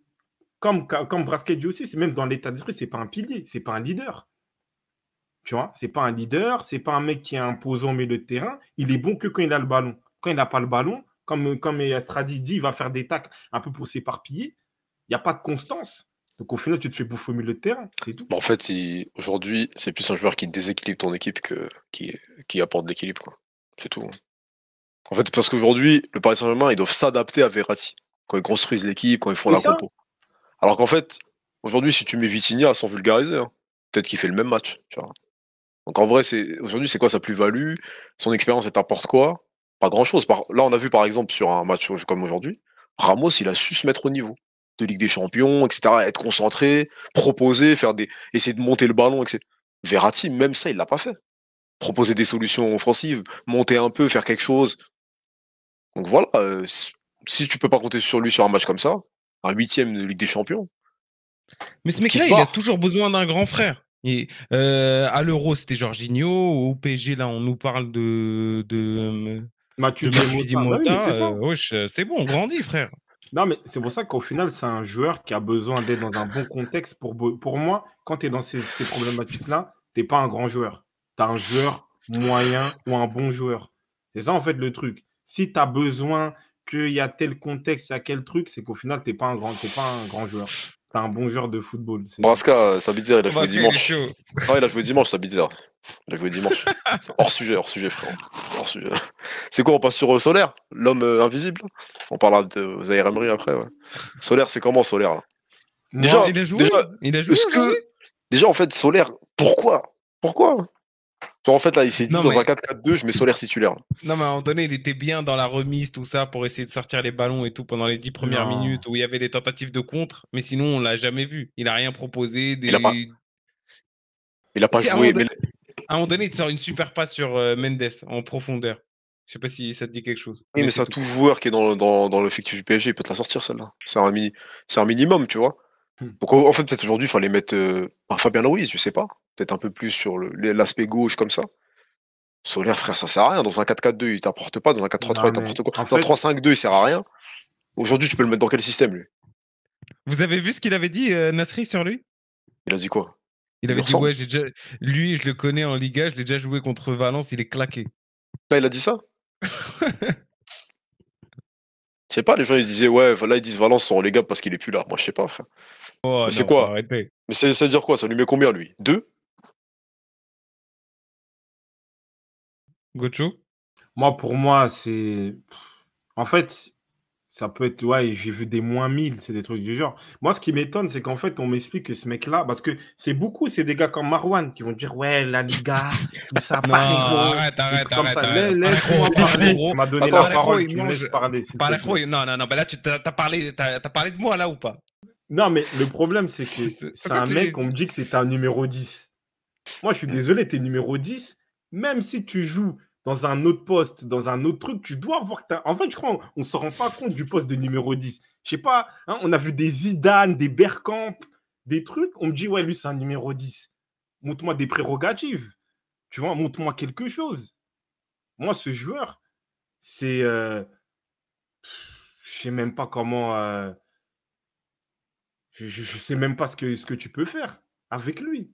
comme Brasquet dit aussi, c'est même dans l'état d'esprit, c'est pas un pilier, c'est pas un leader. Tu vois? C'est pas un leader, c'est pas un mec qui est imposant au milieu de terrain. Il est bon que quand il a le ballon. Quand il n'a pas le ballon, comme Estradi dit, il va faire des tacles un peu pour s'éparpiller. Il n'y a pas de constance. Donc au final, tu te fais bouffer au milieu de terrain, c'est tout. Bah, en fait, aujourd'hui, c'est plus un joueur qui déséquilibre ton équipe que qui apporte de l'équilibre, quoi. C'est tout. En fait, parce qu'aujourd'hui, le Paris Saint-Germain, ils doivent s'adapter à Verratti quand ils construisent l'équipe, quand ils font C'est la ça? compo. Alors qu'en fait, aujourd'hui, si tu mets Vitinha sans vulgariser, hein, peut-être qu'il fait le même match. Tu vois. Donc en vrai, aujourd'hui, c'est quoi sa plus-value? Son expérience, elle t'apporte quoi? Pas grand-chose. Là, on a vu par exemple sur un match comme aujourd'hui, Ramos, il a su se mettre au niveau de Ligue des Champions, etc. Être concentré, proposer, essayer de monter le ballon, etc. Verratti, même ça, il l'a pas fait. Proposer des solutions offensives, monter un peu, faire quelque chose. Donc voilà, si tu peux pas compter sur lui sur un match comme ça, un huitième de Ligue des Champions, Mais ce qui se mec-là, il a barre. toujours besoin d'un grand frère. Et, à l'Euro, c'était Jorginho. Au PSG, là, on nous parle Mathieu de Matuidi Mota. Bah oui, mais c'est Mota. ça. Wesh, c'est bon, on grandit, frère. Non, mais c'est pour ça qu'au final, c'est un joueur qui a besoin d'être dans un bon contexte. Pour moi, quand tu es dans ces problématiques-là, tu n'es pas un grand joueur. Tu as un joueur moyen ou un bon joueur. C'est ça, en fait, le truc. Si tu as besoin qu'il y a tel contexte, il y a quel truc, c'est qu'au final, tu n'es pas un grand joueur. Tu es un bon joueur de football. C'est tout. Braska, Sabitzer, il a joué Parce qu'il est dimanche. chaud. Non, il a joué dimanche, Sabitzer. Il a joué dimanche. C'est hors sujet, frérot. Hors sujet. C'est quoi, on passe sur Solaire, l'homme invisible? On parlera de Zaire Emery après, ouais. Solaire, c'est comment Solaire, là? Moi, Il a joué. Il a joué est-ce aujourd'hui. que. Déjà, en fait, Solaire, pourquoi? Genre, en fait, là, il s'est dit Non, dans mais un 4-4-2, je mets Solaire titulaire. non, mais à un moment donné, il était bien dans la remise, tout ça, pour essayer de sortir les ballons et tout pendant les 10 premières non. minutes où il y avait des tentatives de contre. Mais sinon, on l'a jamais vu. Il a rien proposé. Il a pas, il a pas Si, joué. Mais à un moment donné, il te sort une super passe sur Mendes en profondeur. Je sais pas si ça te dit quelque chose. oui, mais C'est ça, tout. tout joueur qui est dans l'effectif du PSG, il peut te la sortir, celle-là. C'est un minimum, tu vois. Hmm. Donc, en fait, peut-être aujourd'hui, il fallait mettre Fabien Ruiz, je sais pas. Peut-être un peu plus sur l'aspect gauche, comme ça. Solaire, frère, ça sert à rien. Dans un 4-4-2, il t'apporte pas. Dans un 4-3-3, Non, il mais t'apporte quoi? en Dans un fait, 3-5-2, il sert à rien. Aujourd'hui, tu peux le mettre dans quel système, lui? Vous avez vu ce qu'il avait dit, Nasri, sur lui? Il a dit quoi? Il Il lui avait dit, ressemble? ouais, lui, je le connais en Liga, je l'ai déjà joué contre Valence, il est claqué. Là, il a dit ça? Je sais pas, les gens, ils disaient, ouais, là, ils disent Valence sont relégables parce qu'il est plus là. Moi, je sais pas, frère. Oh Mais c'est non, faut quoi? arrêter. Mais ça veut dire quoi? Ça lui met combien, lui? 2? Gocho? moi, pour moi, c'est. En fait, ça peut être. Ouais, j'ai vu des moins 1000, c'est des trucs du genre. Moi, ce qui m'étonne, c'est qu'en fait, on m'explique que ce mec-là. Parce que c'est des gars comme Marwan qui vont dire, ouais, la Liga, tout ça, Non, Parejo, arrête, des trucs arrête, comme arrête, ça. arrête. Laisse-moi Parejo, parler. gros. Tu m'as donné Attends, la parole, Il tu me laisses mange. parler, s'il te Parejo, plaît. non, non, non, ben là, t'as parlé de moi, là, ou pas? Non, mais le problème, c'est que c'est Pourquoi un tu mec, on dis. me dit que c'est un numéro 10. Moi, je suis désolé, t'es numéro 10. Même si tu joues dans un autre poste, dans un autre truc, tu dois voir que En fait, je crois qu'on ne se rend pas compte du poste de numéro 10. Je sais pas, hein, on a vu des Zidane, des Bergkamp, des trucs. On me dit, ouais, lui, c'est un numéro 10. Montre-moi des prérogatives. Tu vois, montre-moi quelque chose. Moi, ce joueur, c'est. Je sais même pas comment. Je sais même pas ce que tu peux faire avec lui.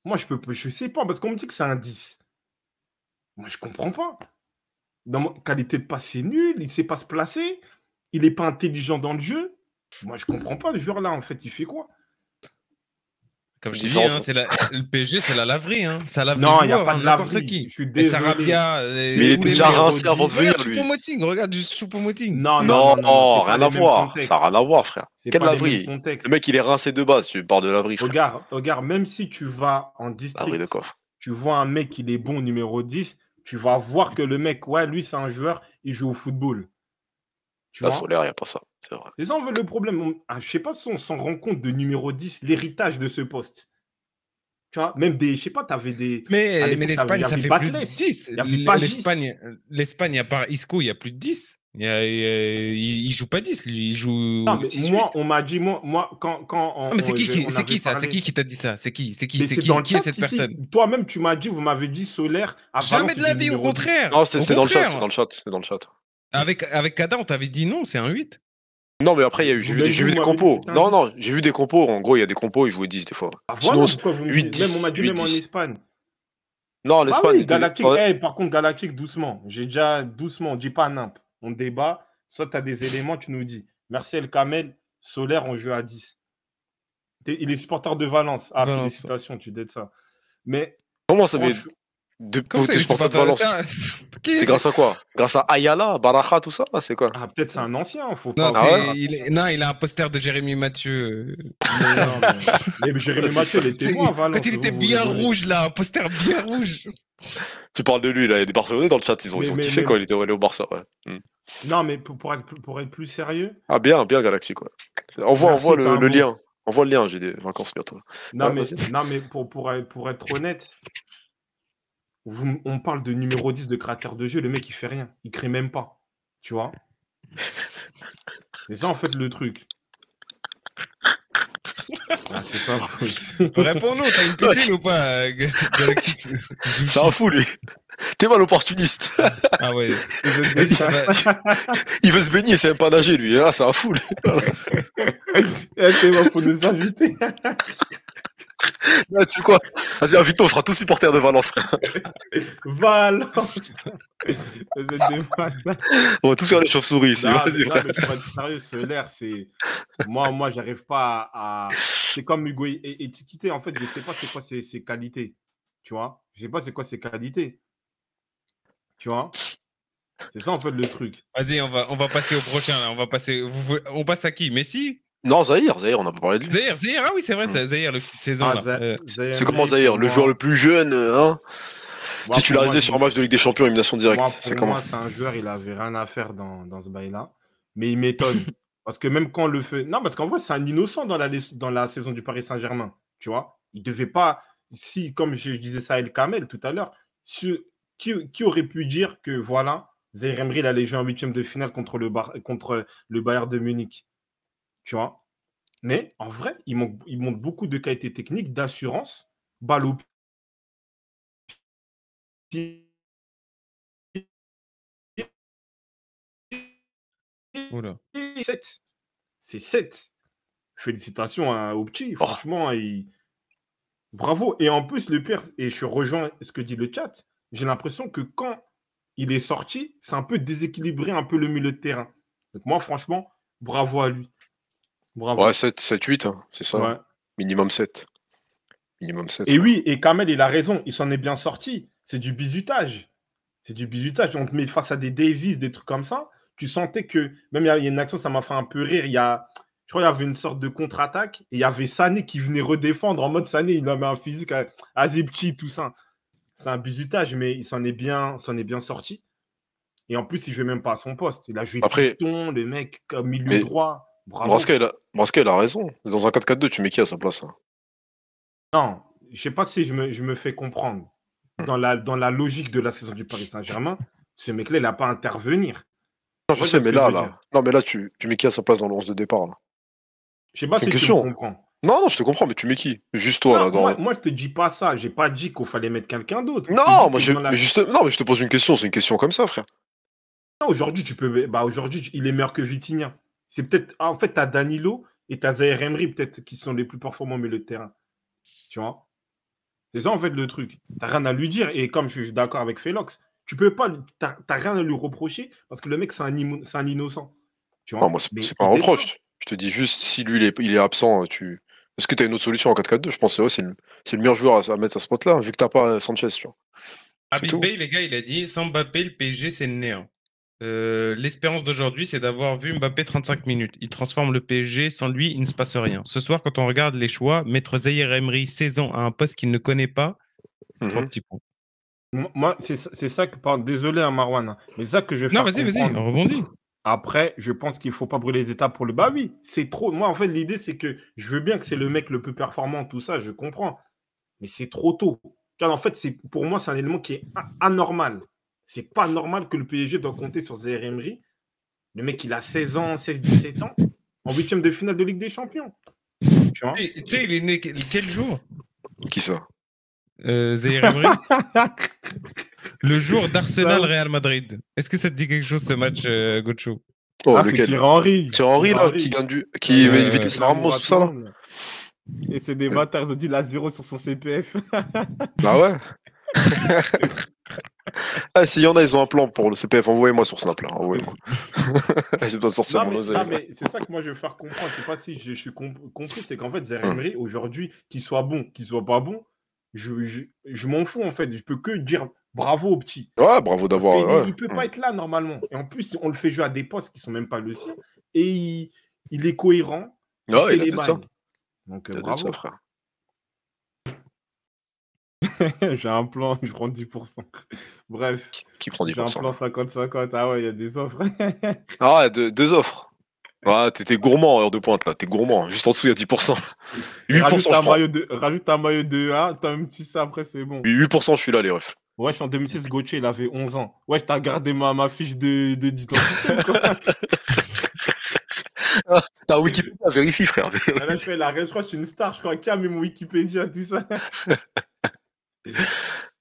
Moi, je sais pas, parce qu'on me dit que c'est un 10. Moi, je comprends pas. Dans ma qualité de passe, c'est nul, il sait pas se placer, il est pas intelligent dans le jeu. Moi, je comprends pas, le joueur-là, en fait, il fait quoi? Comme je t'ai dit, Différence, hein, le PSG, c'est la laverie. Hein. Ça lave Non, les il n'y a joueurs, pas hein, de n'importe laverie. qui. Je suis Et désolé. Sarabia, Mais il était tous les déjà mecs. rincé avant de venir, Regarde lui. Choupo-Moting, regarde du Choupo-Moting. Non, Non, c'est pas rien les à mêmes voir. contextes. Ça n'a rien à voir, frère. C'est Quelle pas les mêmes laverie? contextes. Le mec, il est rincé de base, tu parles de laverie, frère. Regarde, même si tu vas en Laverie de district, coffre. tu vois un mec, il est bon numéro 10, tu vas voir que le mec, ouais, lui, c'est un joueur, il joue au football. Tu La vois? Solaire, il n'y a pas ça. C'est vrai. Les gens veulent le problème. Je sais pas si on s'en rend compte de numéro 10, l'héritage de ce poste. Tu vois, même je sais pas, tu avais des. À Mais l'époque, il y l'Espagne, ça avait fait plus de Batles, 10. il y avait Pagis. L'Espagne, à part Isco, il y a plus de 10. Il joue pas 10, lui, il joue Non, mais 6-8. moi, on m'a dit, quand Ah, mais c'est on qui avait ça? C'est parlé. qui t'a dit ça? C'est qui? Mais c'est dans le Qui est chat cette ici. personne? Toi-même, tu m'as dit, vous m'avez dit Solaire à Valence, Jamais de la c'était vie, au numéro 10. contraire. Non, Au c'était dans le chat. contraire. C'est dans le chat. C'est dans le chat. Avec Kada, on t'avait dit non, c'est un 8. Non, mais après, j'ai vu Vous des m'avez dit compos. que c'était un Non, 10. non, j'ai vu des compos. En gros, il y a des compos, ils jouaient 10 des fois. Ah, voilà Sinon, pourquoi vous me 8, dites. Même, on 10, m'a dit 8, même en 10. Espagne. Non, Bah l'Espagne oui, était. Galactique. Par contre, Galactique, doucement. J'ai déjà doucement, on dit pas nimp. On débat. Soit tu as des éléments, tu nous dis. Merci El Kamel, Solaire, on joue à 10. Il est supporter de Valence. Ah, Valence. félicitations, tu dettes ça. Mais Comment ça fait franchement, Comment ça, t'es il supporter sait de pas Valence? Qui C'est grâce à quoi? Grâce à Ayala, Baraja, tout ça? C'est quoi? ah, peut-être c'est un ancien, faut Non, pas. Ah ouais? il a un poster de Jérémy Mathieu. Mais Jérémy Mathieu, il était bon à Valence. Quand il était vous bien rigolez. rouge, là, un poster bien rouge. Tu parles de lui, là. Il y a des Barcelonais dans le chat. Ils ont kiffé quand il était allé au Barça, ouais. Non, mais pour être plus sérieux. Ah, bien, Galactique, ouais. Envoie le lien. Envoie le lien, j'ai des vacances bientôt. Non, Ouais, mais pour être honnête, on parle de numéro 10 de créateur de jeu, le mec il fait rien, il crée même pas. Tu vois? C'est ça en fait le truc. Ah, c'est ça. Réponds-nous, t'as une piscine ou pas, Galactique? C'est un fou, lui. T'es mal opportuniste. Ah ouais. Il veut se baigner, c'est même pas nager, lui. Ah, c'est un fou, lui. C'est bon, faut nous inviter. Tu sais quoi? Vas-y, invite-toi, on sera tous supporters de Valence. Valence. Vous êtes des malades. On va tous faire les chauves-souris ici. Non, Vas-y, mais pour être sérieux, Solaire, c'est. Moi, j'arrive pas à. C'est comme Hugo Étiqueté. En fait, je sais pas c'est quoi ses qualités. Tu vois? Je sais pas c'est quoi ses qualités. Tu vois? C'est ça, en fait, le truc. Vas-y, on va passer au prochain. Là. On passe à qui? Messi? Non, Zahir, on n'a pas parlé de lui. Zahir, ah oui, c'est vrai, c'est Zahir, le petite saison. Là. C'est comment Zahir? Le joueur le plus jeune, hein? Titularisé sur un match de Ligue des Champions, élimination directe. C'est comment? Moi, c'est un joueur, il avait rien à faire dans ce bail-là. Mais il m'étonne. Parce que même quand on le fait. Non, parce qu'en vrai, c'est un innocent dans la saison du Paris Saint-Germain. Tu vois? Il devait pas. Si, comme je disais ça à El Kamel tout à l'heure, qui aurait pu dire que voilà, Zahir Emery, il allait jouer en huitième de finale contre le Bayern de Munich. Tu vois? Mais en vrai, il montre beaucoup de qualité technique, d'assurance, balle au pied. Oula. 7. C'est 7. Félicitations au petit. Franchement, bravo. Et en plus, le pire, et je rejoins ce que dit le chat, j'ai l'impression que quand il est sorti, c'est un peu déséquilibré un peu le milieu de terrain. Donc moi, franchement, bravo à lui. Bravo. Ouais, 7, 8, hein, c'est ça. Ouais. Minimum 7. Minimum 7. Et oui, et Kamel, il a raison, il s'en est bien sorti. C'est du bizutage. C'est du bizutage. On te met face à des Davis, des trucs comme ça. Tu sentais que, même il y a une action, ça m'a fait un peu rire. Je crois qu'il y avait une sorte de contre-attaque et il y avait Sané qui venait redéfendre en mode Sané, il avait un physique à Zipchi, tout ça. C'est un bizutage, mais il s'en est bien sorti. Et en plus, il ne jouait même pas à son poste. Il a joué piston, le mec, milieu droit. Bravo. Brasca, il a raison. Dans un 4-4-2, tu mets qui à sa place? Hein? Non, je ne sais pas si je me fais comprendre. Dans la logique de la saison du Paris Saint-Germain, ce mec-là, il n'a pas à intervenir. Non, je sais, mais là. Non, mais là, tu mets qui à sa place dans le 11 de départ là? Je sais pas si tu me comprends. Non, je te comprends, mais tu mets qui? Juste toi, là. Moi, je te dis pas ça. J'ai pas dit qu'il fallait mettre quelqu'un d'autre. Non, mais je te pose une question. C'est une question comme ça, frère. Non, aujourd'hui, aujourd'hui, il est meilleur que Vitinha. C'est peut-être. En fait, tu as Danilo et tu as Zahir Emery, peut-être, qui sont les plus performants au milieu de terrain. Tu vois? C'est ça, en fait, le truc. T'as rien à lui dire. Et comme je suis d'accord avec Félox, tu peux pas, t'as rien à lui reprocher parce que le mec, c'est un innocent. Tu vois? Non, moi, Mais c'est pas un au-delà de ça, reproche. Je te dis juste, si lui, il est absent, est-ce que tu as une autre solution en 4-4-2? Je pense que c'est le meilleur joueur à mettre à ce spot-là, vu que t'as pas Sanchez, tu vois. C'est Habib tout. Bey, les gars, il a dit sans Mbappé, le PSG, c'est le néant. L'espérance d'aujourd'hui, c'est d'avoir vu Mbappé 35 minutes. Il transforme le PSG. Sans lui, il ne se passe rien. Ce soir, quand on regarde les choix, mettre Zaïre Emery 16 ans à un poste qu'il ne connaît pas, 3 Mhm. petits points. moi, c'est ça que, désolé, hein, Marwan, hein, mais c'est ça que je vais Non, faire vas-y, comprendre. rebondis. Après, je pense qu'il ne faut pas brûler les étapes pour le. Bah oui, c'est trop. Moi, en fait, l'idée, c'est que je veux bien que c'est le mec le plus performant, tout ça, je comprends. Mais c'est trop tôt. Tu vois, en fait, pour moi, c'est un élément qui est anormal. C'est pas normal que le PSG doit compter sur Zaïre Emery. Le mec, il a 16 ans, 16-17 ans, en huitième de finale de Ligue des Champions. Tu vois? Tu sais, il est né quel jour Qui ça? Zaïre Emery Le jour d'Arsenal Ça- Real Madrid. Est-ce que ça te dit quelque chose ce match, Gocho? Oh, Ah, c'est lequel? Thierry Henry. C'est Henry, là, qui Ouais, met ouais, Vitesse il à a Ramos, tout ça, là? Et c'est des bâtards, ils ont dit il a 0 sur son CPF. Bah ouais. Ah, s'il y en a, ils ont un plan pour le CPF, envoyez-moi sur Snap, là, envoyez-moi. Je dois sortir mon oseille. Non, mais c'est ça que moi je veux faire comprendre. Je sais pas si je suis compris, c'est qu'en fait, Zaïre Emery, aujourd'hui, qu'il soit bon, qu'il soit pas bon, je m'en fous en fait. Je peux que dire bravo au petit. Ouais, bravo Parce d'avoir. qu'il Ouais. il peut pas être là normalement. Et en plus, on le fait jouer à des postes qui sont même pas le sien. Et il est cohérent. Il Ouais, fait il a les dit ça. bails. Donc Il a dit bravo. ça, frère. J'ai un plan, je prends 10%. Bref, Qui prend j'ai un 10%? plan 50-50. Ah ouais, il y a des offres. Ah ouais, deux offres. Ouais, t'es gourmand en heure de pointe, là. T'es gourmand. Juste en dessous, il y a 10%. 8%, je prends. Rajoute un maillot de 1, t'as un petit ça après, c'est bon. 8%, je suis là, les refs. Wesh, en 2006, Gauthier, il avait 11 ans. Wesh, t'as gardé ma fiche d'identité ou quoi? T'as Wikipédia, vérifie, frère. Là, je fais la je crois que je suis une star, je crois. Qui a mis mon Wikipédia, tout ça?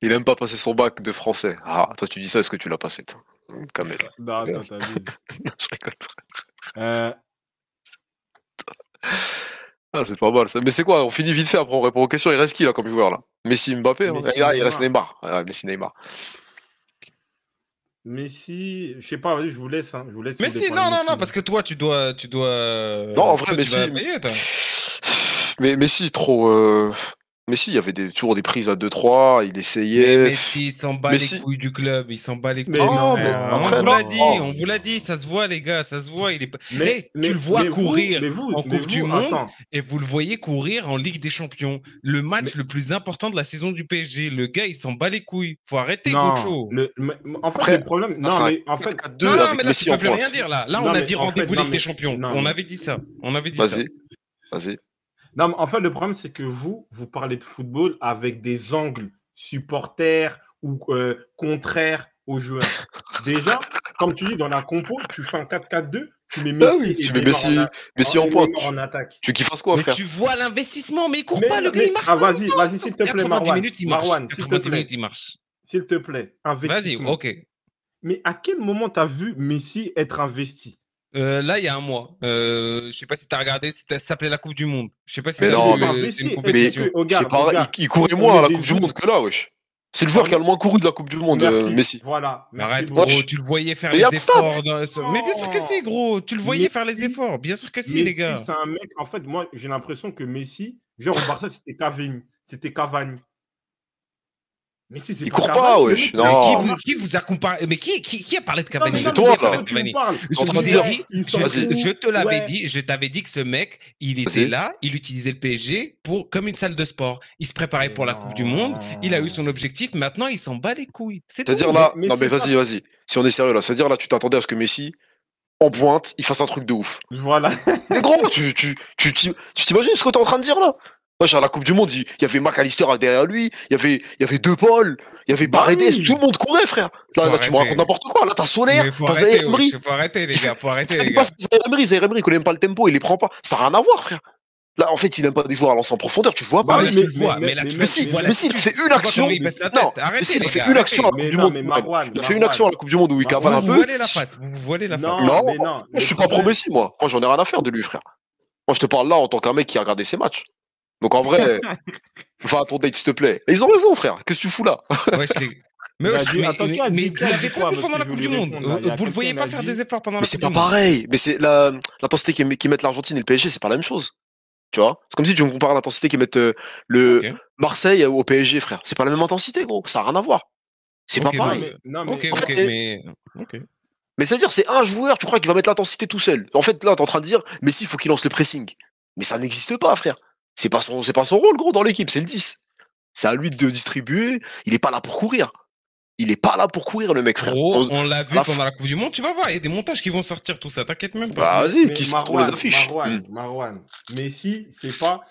Il aime pas passer son bac de français. Ah, toi, tu dis ça, est-ce que tu l'as passé, toi? Kamel. Non, attends, t'as vu. Je rigole. Ah, c'est pas mal, ça. Mais c'est quoi? On finit vite fait, après on répond aux questions. Il reste qui, là, comme joueur, là? Messi, Mbappé, hein? Messi, Ah, il reste Neymar. Neymar. Ah, Messi, Neymar. Messi, je sais pas, vas-y, je vous laisse. Hein. Je vous laisse Mais sur si, des points de non, Messi. parce que toi, tu dois. Non, en vrai, toi, tu Messi. vas payer, toi. Mais Messi, trop. Messi, il y avait toujours des prises à 2-3, il Mais essayait. Messi, il s'en bat Messi- les couilles du club, il s'en bat les couilles. Mais non, frère. mais après, on vous non. l'a dit, on vous l'a dit, ça se voit, les gars, ça se voit. Il est... tu le vois courir en Coupe du Monde attends. et vous le voyez courir en Ligue des Champions. Le match le plus important de la saison du PSG. Le gars, il s'en bat les couilles. Faut arrêter, Gocho. En fait, Après, le problème. c'est Non, un mais en fait. 4-2 Non, avec mais là, Messi tu en peux plus pointe. rien dire, là. Là, Non, on a mais dit en fait, rendez-vous non, Ligue des mais- Champions. non, On mais- avait dit ça. On avait dit ça. Vas-y. Non, mais en fait, le problème, c'est que vous parlez de football avec des angles supporters ou contraires aux joueurs. Déjà, comme tu dis, dans la compo, tu fais un 4-4-2, tu mets Messi Ah oui, et tu mets Neymar Messi en pointe. en attaque. Tu veux qu'il fasse quoi, Mais frère? tu vois l'investissement, mais il court Mais- pas, le gars, mais- il marche. ah, tout le vas-y, temps. vas-y, s'il te plaît, 90 Marwan. minutes, il marche. Marwan, s'il te 90 plaît. minutes, il marche. S'il te plaît, Vas-y, investissement. ok. Mais à quel moment tu as vu Messi être investi? Là, il y a un mois. Je sais pas si tu as regardé, ça s'appelait la Coupe du Monde. Je sais pas si Mais t'as non, vu, mais- c'est une Mais- compétition. que- regarde, C'est pareil, regarde. il courait On moins à la est Coupe des du Monde que là, wesh. C'est le joueur qui a le moins couru de la Coupe du Monde, Merci. Messi. Voilà. Mais Merci arrête, beaucoup. gros, tu le voyais faire Mais les y a le stade. efforts. Mais bien sûr que si, gros. Tu le voyais Messi- faire les efforts. Bien sûr que si, Messi, les gars. c'est un mec. En fait, moi, j'ai l'impression que Messi, genre au Barça, c'était Cavani. C'était Cavani. Messi, c'est Il pas court Cavani, pas, le wesh. mec, il Non. a- Mais qui vous a comparé? Mais qui a parlé de Cavani? Non, mais c'est non, toi, mais là. de quoi tu me parles Je suis en train de vous ai dire. dit, Il s'en Vas-y. fout. je te l'avais Ouais. dit, je t'avais dit que ce mec, il était Vas-y. là, il utilisait le PSG comme une salle de sport. Il se préparait Mais pour la non. Coupe du Monde, il a eu son objectif, maintenant il s'en bat les couilles. C'est tout. C'est-à-dire là, Mais non mais c'est vas-y. Si on est sérieux là, c'est-à-dire là, tu t'attendais à ce que Messi, en pointe, il fasse un truc de ouf. Voilà. Mais gros, tu t'imagines ce que t'es en train de dire là? Wesh, à la Coupe du Monde, il y avait McAllister derrière lui, il y avait De Paul, il y avait Bah Paredes, oui. tout le monde courait, frère. Faut Là, tu me arrêter. racontes n'importe quoi. Là, t'as Solaire, Mais faut t'as arrêter, Zaïre Emery. faut arrêter, les gars, faut arrêter, Il les fait gars. pas Zaïre Emery, il connaît même pas le tempo, il les prend pas. Ça n'a rien à voir, frère. Là, en fait, il aime pas des joueurs à lancer en profondeur, tu le vois Bah pas. mais oui, tu le vois, mais là, tu Mais si, vois mais si, il fait une action. comment il baisse la Non, tête. Arrêtez, mais si, il les a fait gars, une action à la arrêtez. Coupe du Mais Monde. non, mais Marwan, Il a fait une action à la Coupe du Monde où il cavale un Vous peu. voilez la face, vous voilez la face. Non, mais non. Moi, je suis pas pro Messi, moi. Moi, j'en ai rien à faire de lui, frère. Moi, je te parle là en tant qu'un mec qui a regardé ses matchs. Donc en vrai, va à ton date, s'il te plaît. Et ils ont raison, frère. Qu'est-ce que tu fous là? Ouais, mais, Il a wesh, dit, attends, qui a mais dit, vous qui a dit l'avez pas quoi? vu Parce pendant que la je Coupe voulais du Monde. répondre, là. Il y a Vous le voyez quelqu'un pas qui a faire des dit. efforts pendant Mais la c'est Coupe pas du Monde. pareil. Mais c'est l'intensité qu'ils mettent l'Argentine et le PSG, c'est pas la même chose. Tu vois? C'est comme si tu me compares l'intensité qu'ils mettent le Ok, Marseille au PSG, frère. C'est pas la même intensité, gros. Ça a rien à voir. C'est pas ok, Non, pareil. mais, non, ok, mais, En ok, fait, mais ok. mais c'est-à-dire, c'est un joueur, tu crois qu'il va mettre l'intensité tout seul. En fait, là, t'es en train de dire, Messi, il faut qu'il lance le pressing. Mais ça n'existe pas, frère. C'est pas son rôle, gros, dans l'équipe, c'est le 10. C'est à lui de distribuer. Il est pas là pour courir. Il est pas là pour courir, le mec, frère. Gros, on l'a À vu la pendant la Coupe du Monde. Tu vas voir, il y a des montages qui vont sortir, tout ça. T'inquiète même pas. Bah, vas-y, mais qui sort dans les affiches. Marwan. Messi, c'est pas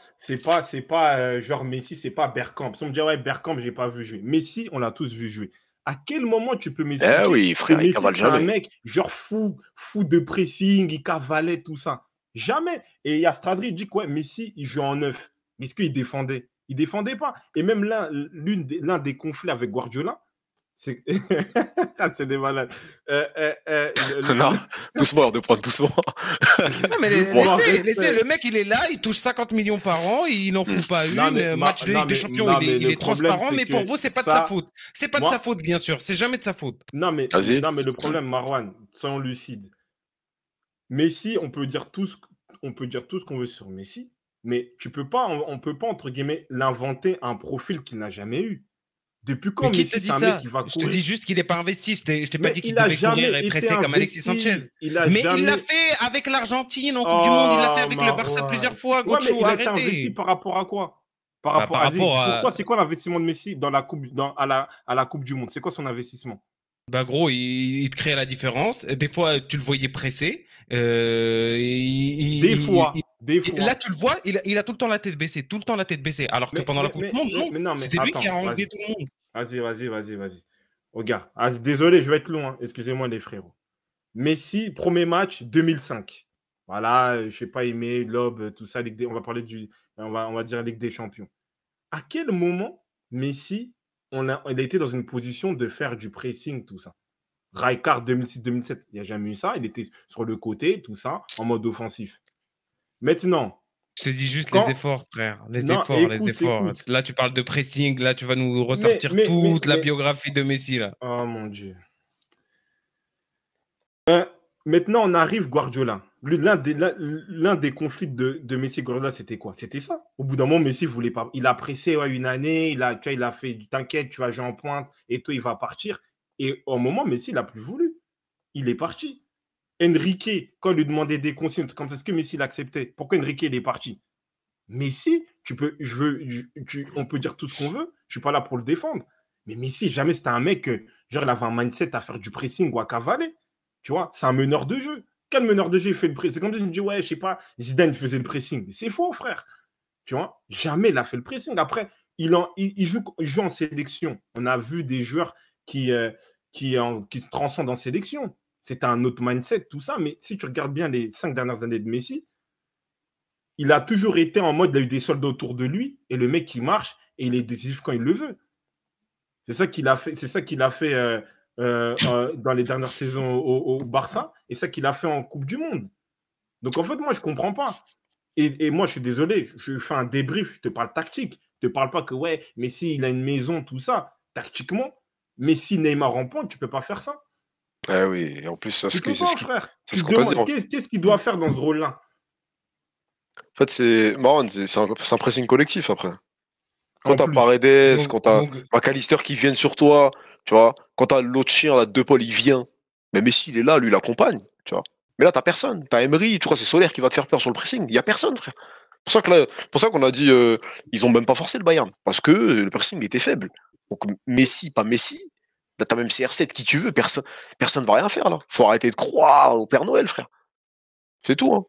genre Messi, c'est pas Bergkamp. Si on me dit, ouais, Bergkamp, j'ai pas vu jouer. Messi, on l'a tous vu jouer. À quel moment tu peux Eh m'expliquer oui, que frère, il Messi, cavale c'est un jamais. mec genre fou de pressing, il cavalait, tout ça? Jamais. Et il y a Stradri, il dit quoi? Messi, il joue en neuf. Mais est-ce qu'il défendait? Il défendait pas. Et même l'un des conflits avec Guardiola, c'est c'est des malades. Non, doucement, de prendre doucement. Non, mais Doucement, laissez, respect. le mec, il est là, il touche 50 millions par an, il n'en fout pas Non, mais, une. Match de Ligue des Champions, il le est problème, transparent, c'est mais pour que vous, c'est pas de sa ça, faute. C'est pas de sa moi, faute, bien sûr. C'est jamais de sa faute. Vas-y. non, mais le problème, Marwan, soyons lucides. Messi, on peut dire tout ce qu'on veut sur Messi, mais on peut pas, entre guillemets, l'inventer un profil qu'il n'a jamais eu. Depuis Mais quand qui te Messi, dit c'est un mec ça? qui va Je te courir? dis juste qu'il n'est pas investi. Je t'ai pas Mais dit qu'il il a devait courir jamais et été presser comme Alexis Sanchez. investi. Il a Mais il l'a jamais. fait avec l'Argentine en Coupe du Monde. Il l'a fait Oh, avec le Barça Marwan. plusieurs fois. Ouais, mais Gocho, il a été investi arrêtez. par rapport à quoi? Par Bah, rapport par à Zé. rapport Pour à. toi, c'est quoi l'investissement de Messi dans la coupe, à la Coupe du Monde? C'est quoi son investissement? Bah gros, il te crée la différence. Des fois, tu le voyais pressé. Des Là, fois. tu le vois, il a tout le temps la tête baissée, tout le temps la tête baissée. Alors que pendant la Coupe du Monde, non. Mais non, mais C'était lui qui attends, a enlevé vas-y. tout le monde. Vas-y. Regarde. Ah, désolé, je vais être long, hein. Excusez-moi, les frérots. Messi, premier match, 2005. Voilà, je sais pas, aimé, Lob, tout ça. On va parler on va dire Ligue des Champions. À quel moment Messi, il a été dans une position de faire du pressing, tout ça? Rijkaard 2006-2007, il n'y a jamais eu ça. Il était sur le côté, tout ça, en mode offensif. Maintenant, Je te dis juste les quand. efforts, frère. Les Non, efforts, les efforts. écoute. Là, tu parles de pressing. Là, tu vas nous Mais, ressortir toute la biographie de Messi, là. Oh mon Dieu. Maintenant, on arrive Guardiola. L'un des conflits de Messi et Guardiola, c'était quoi? C'était ça. Au bout d'un moment, Messi voulait pas. Il a pressé une année, il a fait t'inquiète, tu vas jouer en pointe et toi, il va partir. Et au moment, Messi, il n'a plus voulu. Il est parti. Enrique, quand il lui demandait des consignes, comme ça, est-ce que Messi l'acceptait? Pourquoi Enrique, il est parti? Messi, on peut dire tout ce qu'on veut, je ne suis pas là pour le défendre. Mais Messi, jamais c'était un mec, genre, il avait un mindset à faire du pressing ou à cavaler. Tu vois, c'est un meneur de jeu. Quel meneur de jeu fait le pressing? C'est comme si je me dis, ouais, je sais pas, Zidane faisait le pressing. C'est faux, frère. Tu vois, jamais il a fait le pressing. Après, il joue en sélection. On a vu des joueurs qui se transcendent en sélection. C'était un autre mindset, tout ça. Mais si tu regardes bien les 5 dernières années de Messi, il a toujours été en mode, il a eu des soldats autour de lui, et le mec, il marche, et il est décisif quand il le veut. C'est ça qu'il a fait dans les dernières saisons au Barça, et ça qu'il a fait en Coupe du Monde. Donc, en fait, moi, je ne comprends pas. Et moi, je suis désolé, je fais un débrief, je te parle tactique. Je ne te parle pas que, ouais, Messi, il a une maison, tout ça. Tactiquement, Messi, Neymar en pointe, tu ne peux pas faire ça. Eh oui, et en plus, c'est ce qu'on t'a dit. Qu'est-ce qu'il doit faire dans ce rôle-là? En fait, c'est marrant, c'est un pressing collectif après. Quand En t'as plus. Paredes, quand t'as McAllister qui viennent sur toi, tu vois, quand t'as l'autre chien, là, De Paul, il vient. Mais Messi, il est là, lui, il accompagne, tu vois. Mais là, t'as personne. T'as Emery, tu crois, c'est Solaire qui va te faire peur sur le pressing. Il y a personne, frère. C'est pour ça qu'on a dit, ils ont même pas forcé le Bayern. Parce que le pressing était faible. Donc, Messi, pas Messi. Là, t'as même CR7, qui tu veux, personne va rien faire, là. Faut arrêter de croire au Père Noël, frère. C'est tout, hein.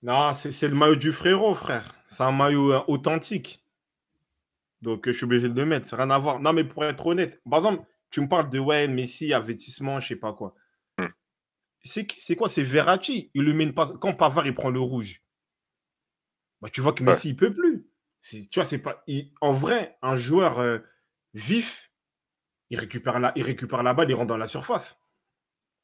Non, c'est le maillot du frérot, frère. C'est un maillot authentique. Donc, je suis obligé de le mettre. Ça n'a rien à voir. Non, mais pour être honnête, par exemple, tu me parles de ouais, Messi, avertissement, je sais pas quoi. C'est quoi? C'est Verratti. Il lui met une passe. Quand Pavard, il prend le rouge, bah, tu vois que Messi, il peut plus. Tu vois, c'est pas. En vrai, un joueur vif, il récupère la balle, il rentre dans la surface.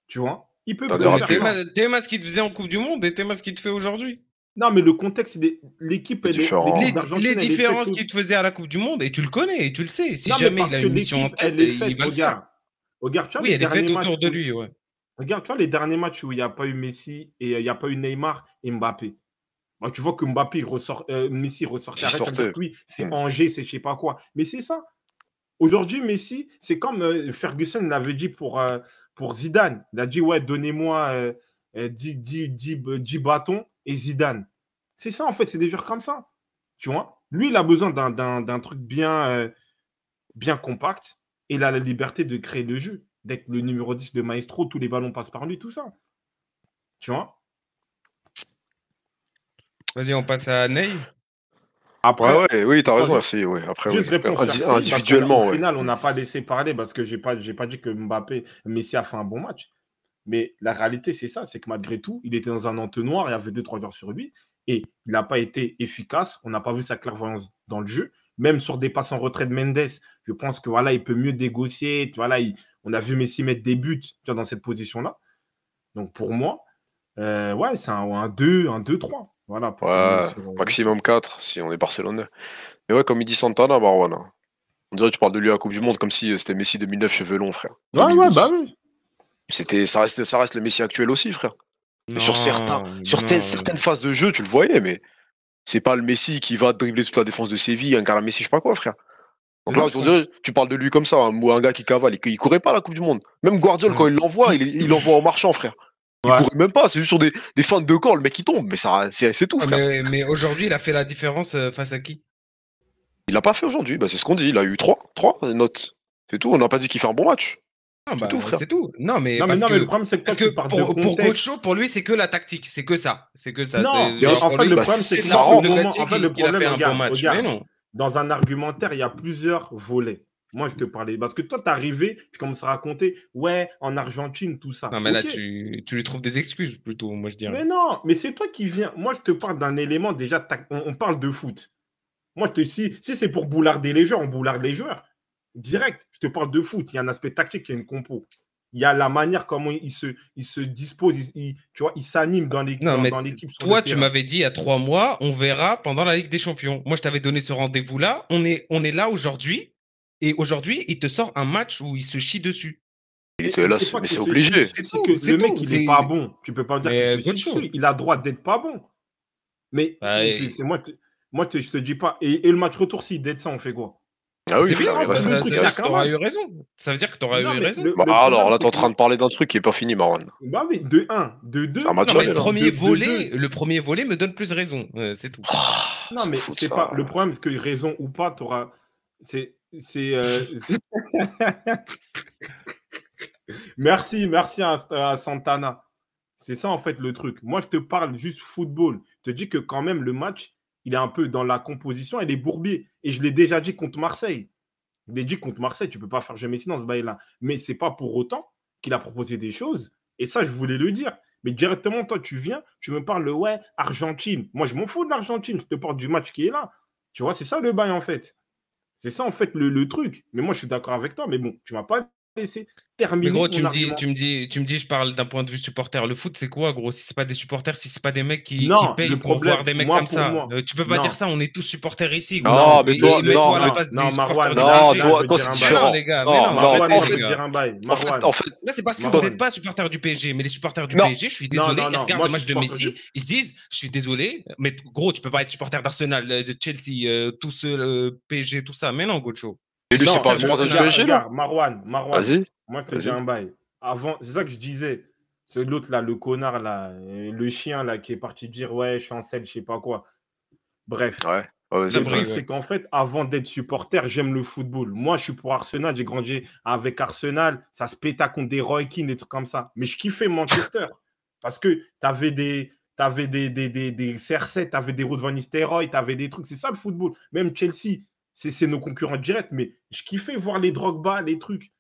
Tu vois? Il peut plus faire ça. T'es ce qu'il te faisait en Coupe du Monde et t'es ce qu'il te fait aujourd'hui. Non, mais le contexte, l'équipe, C'est différent. l'équipe Les d'Argentine, elle est faite différences qu'il te faisait à la Coupe du Monde, et tu le connais, et tu le sais. Si Non, mais jamais il parce a que une mission en l'équipe, tête, elle est il faite. va le faire. Regarde, tu vois, Oui, les elle est faite derniers matchs autour de où, lui, ouais. regarde, tu vois, les derniers matchs où il n'y a pas eu Messi et il n'y a pas eu Neymar et Mbappé. Moi, tu vois que Mbappé, Messi ressortait. Qui Arrête de me dire sortait. que lui, c'est Hmm. Angers, c'est je sais pas quoi. Mais c'est ça. Aujourd'hui, Messi, c'est comme Ferguson l'avait dit pour Zidane. Il a dit, ouais, donnez-moi 10 bâtons et Zidane. C'est ça, en fait, c'est des joueurs comme ça. Tu vois, lui, il a besoin d'un truc bien compact et il a la liberté de créer le jeu. D'être le numéro 10 de Maestro, tous les ballons passent par lui, tout ça. Tu vois. Vas-y, on passe à Ney. Après, Oui, t'as attends, raison, merci. Ouais. Après, oui. juste réponse sur Merci, Individuellement, au ouais. final, on n'a pas laissé parler parce que j'ai pas dit que Messi a fait un bon match. Mais la réalité, c'est ça, c'est que malgré tout, il était dans un entonnoir, il y avait 2-3 heures sur lui, et il n'a pas été efficace. On n'a pas vu sa clairvoyance dans le jeu. Même sur des passes en retrait de Mendes, je pense que voilà, il peut mieux négocier. Voilà, on a vu Messi mettre des buts dans cette position-là. Donc pour moi, ouais, c'est un 2, un 2-3. Voilà, pour Ouais, sur, maximum 4 si on est barcelonais. Mais ouais, comme il dit Santana, Marwan, hein. On dirait que tu parles de lui à la Coupe du Monde comme si c'était Messi 2009 cheveux longs, frère. Ouais, 2012. bah oui. Ça reste le Messi actuel aussi, frère. Et sur Non, certaines phases de jeu, tu le voyais, mais c'est pas le Messi qui va dribbler toute la défense de Séville, un gars Messi, je sais pas quoi, frère. Donc Non, là, on dirait, tu parles de lui comme ça, un gars qui cavale, il courait pas à la Coupe du Monde. Même Guardiola, quand il l'envoie, il l'envoie en marchant, frère. Il Ouais. courait même pas, c'est juste sur des feintes de corps, le mec il tombe, mais ça, c'est tout, Ah, frère. mais aujourd'hui, il a fait la différence face à qui? Il l'a pas fait aujourd'hui, bah, c'est ce qu'on dit, il a eu 3 notes. C'est tout, on n'a pas dit qu'il fait un bon match. Ah C'est bah, tout, frère. c'est tout. Non, mais Non, mais le problème, c'est que toi, parce que tu parles de pour contexte. Gocho, pour lui, c'est que la tactique. C'est que ça. C'est que ça. Non, C'est mais genre, en pour fait, lui, le bah, problème, c'est que ça là, rend. au moment, en fait, le qu'il a fait problème, un bon match. Mais regarde, non. dans un argumentaire, il y a plusieurs volets. Moi, je te parlais. Parce que toi, t'es arrivé, tu commences à raconter, ouais, en Argentine, tout ça. Non, mais là, Ok. tu lui trouves des excuses plutôt, moi, je dirais. Mais non, mais c'est toi qui viens. Moi, je te parle d'un élément déjà. On parle de foot. Moi, si c'est pour boularder les joueurs, on boularde les joueurs. Direct, je te parle de foot. Il y a un aspect tactique, il y a une compo. Il y a la manière comment il se dispose, tu vois, il s'anime dans Non, mais l'équipe sur toi, le tu terrain. m'avais dit il y a 3 mois, on verra pendant la Ligue des Champions. Moi, je t'avais donné ce rendez-vous-là. On est là aujourd'hui. Et aujourd'hui, il te sort un match où il se chie dessus. Il était là, C'est pas mais qu'il c'est se obligé. chie, C'est c'est tout, que c'est le mec, tout. il n'est pas bon. Tu peux pas me dire qu'il Mais se chie Gocho. dessus. Il a le droit d'être pas bon. Mais Bah, je te dis pas. Et le match retour, s'il d'être ça, on fait quoi? Ah oui, c'est frère, bien, il En fait, reste. le truc, il il y a reste- qu'un t'auras match. eu raison. Ça veut dire que t'auras Non, eu mais raison. Bah, problème, alors là, c'est t'es en que train de parler d'un truc qui est pas fini, Marwan. bah oui, de 1, de 2. C'est un match Non, mais aller, là. le premier volet me donne plus raison. C'est tout. Non, S'en mais fout de c'est pas ça. le problème, que raison ou pas, tu auras. C'est. Merci à Santana. C'est ça, en fait, le truc. Moi, je te parle juste football. Je te dis que quand même, le match, il est un peu dans la composition, il est bourbier. Et je l'ai déjà dit contre Marseille. Je l'ai dit contre Marseille, tu ne peux pas faire jamais ci dans ce bail-là. Mais ce n'est pas pour autant qu'il a proposé des choses. Et ça, je voulais le dire. Mais directement, toi, tu viens, tu me parles, ouais, Argentine. Moi, je m'en fous de l'Argentine. Je te parle du match qui est là. Tu vois, c'est ça le bail, en fait. C'est ça, en fait, le truc. Mais moi, je suis d'accord avec toi. Mais bon, tu ne m'as pas laissé terminer Mais gros, mon argument. je parle d'un point de vue supporter. Le foot, c'est quoi, gros? Si c'est pas des supporters, si c'est pas des mecs qui Non, payent le pour voir problème, des mecs moi, comme pour ça. moi. Tu peux pas Non. dire ça, on est tous supporters ici. Non, gros. mais toi, mets-toi à la non, place non, du supporter Marwan, de Non, PSG. je vais toi, te c'est dire un différent. bail. Non, les gars, mais Non, non, non, Marwan, en je vais te fait, dire un bail. en fait, Marwan. Là, c'est parce que Marwan. vous n'êtes pas supporter du PSG, mais les supporters du Non. PSG, je suis désolé, Non, ils non, regardent moi, le je match suis de supporter Messi, ils se disent, je suis désolé, mais gros, tu peux pas être supporter d'Arsenal, de Chelsea, tout ce PSG, tout ça. Mais non, Gocho. Et lui, c'est pas un Non, supporter du regarde, PSG, là? regarde, Marwan, Vas-y, moi, je te dis vas-y. un bail. Avant, c'est ça que je disais. C'est l'autre, là, le connard, là, le chien, là, qui est parti dire, ouais, chancelle, je sais pas quoi. Bref. Ouais, vas-y. Le Après, truc, ouais. c'est qu'en fait, avant d'être supporter, j'aime le football. Moi, je suis pour Arsenal. J'ai grandi avec Arsenal. Ça se péta contre des Roy Keane, des trucs comme ça. Mais je kiffais Manchester. Parce que tu avais des CR7, tu avais des Ruud van Nistelrooy, tu avais des trucs. C'est ça le football. Même Chelsea, c'est nos concurrents directs. Mais je kiffais voir les Drogba, les trucs.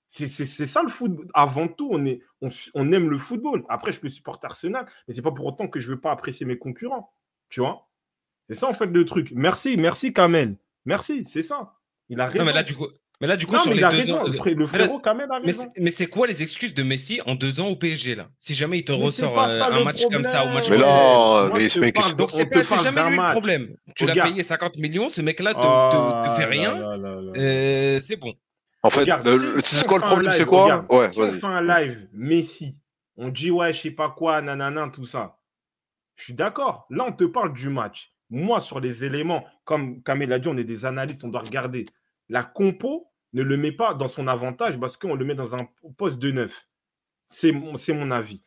C'est ça le football. Avant tout, on aime le football. Après, je peux supporter Arsenal, mais c'est pas pour autant que je ne veux pas apprécier mes concurrents. Tu vois? C'est ça, en fait, le truc. Merci, Kamel. Merci, c'est ça. Il a raison. Non, mais là, du coup, Mais là, du coup, Non, sur mais les il a 2 ans. raison. Le frérot, quand même, a raison. Mais c'est quoi les excuses de Messi en 2 ans au PSG, là? Si jamais il te Mais c'est ressort pas ça un le match comme ça, au match Mais retour. problème. là, Moi, mais je ce te mec, parle Donc, on te c'est parle jamais d'un lui le match. problème. Tu l'as Regarde. payé 50 millions, ce mec-là te fait Oh là rien. là là là là. C'est bon. en fait, Regarde, si c'est on quoi le fait un problème, c'est live, quoi? regarde, Ouais, si on vas-y. fait un live Messi, on dit ouais, je sais pas quoi, nanana, tout ça. Je suis d'accord. Là, on te parle du match. Moi, sur les éléments, comme Kamel a dit, on est des analystes, on doit regarder. La compo ne le met pas dans son avantage parce qu'on le met dans un poste de neuf. C'est mon avis.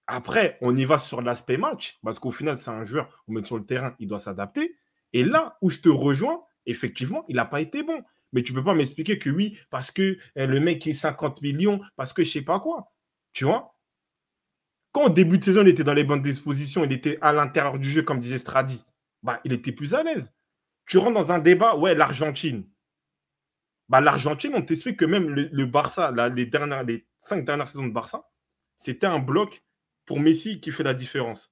Après, on y va sur l'aspect match, parce qu'au final, c'est un joueur, on met sur le terrain, il doit s'adapter. Et là où je te rejoins, effectivement, il n'a pas été bon. Mais tu ne peux pas m'expliquer que oui, parce que le mec est 50 millions, parce que je ne sais pas quoi. Tu vois? Quand au début de saison, il était dans les bonnes dispositions, il était à l'intérieur du jeu, comme disait Stradi, bah, il était plus à l'aise. Tu rentres dans un débat, ouais, l'Argentine. Bah, l'Argentine, on t'explique que même le Barça, là, les 5 dernières saisons de Barça, c'était un bloc pour Messi qui fait la différence.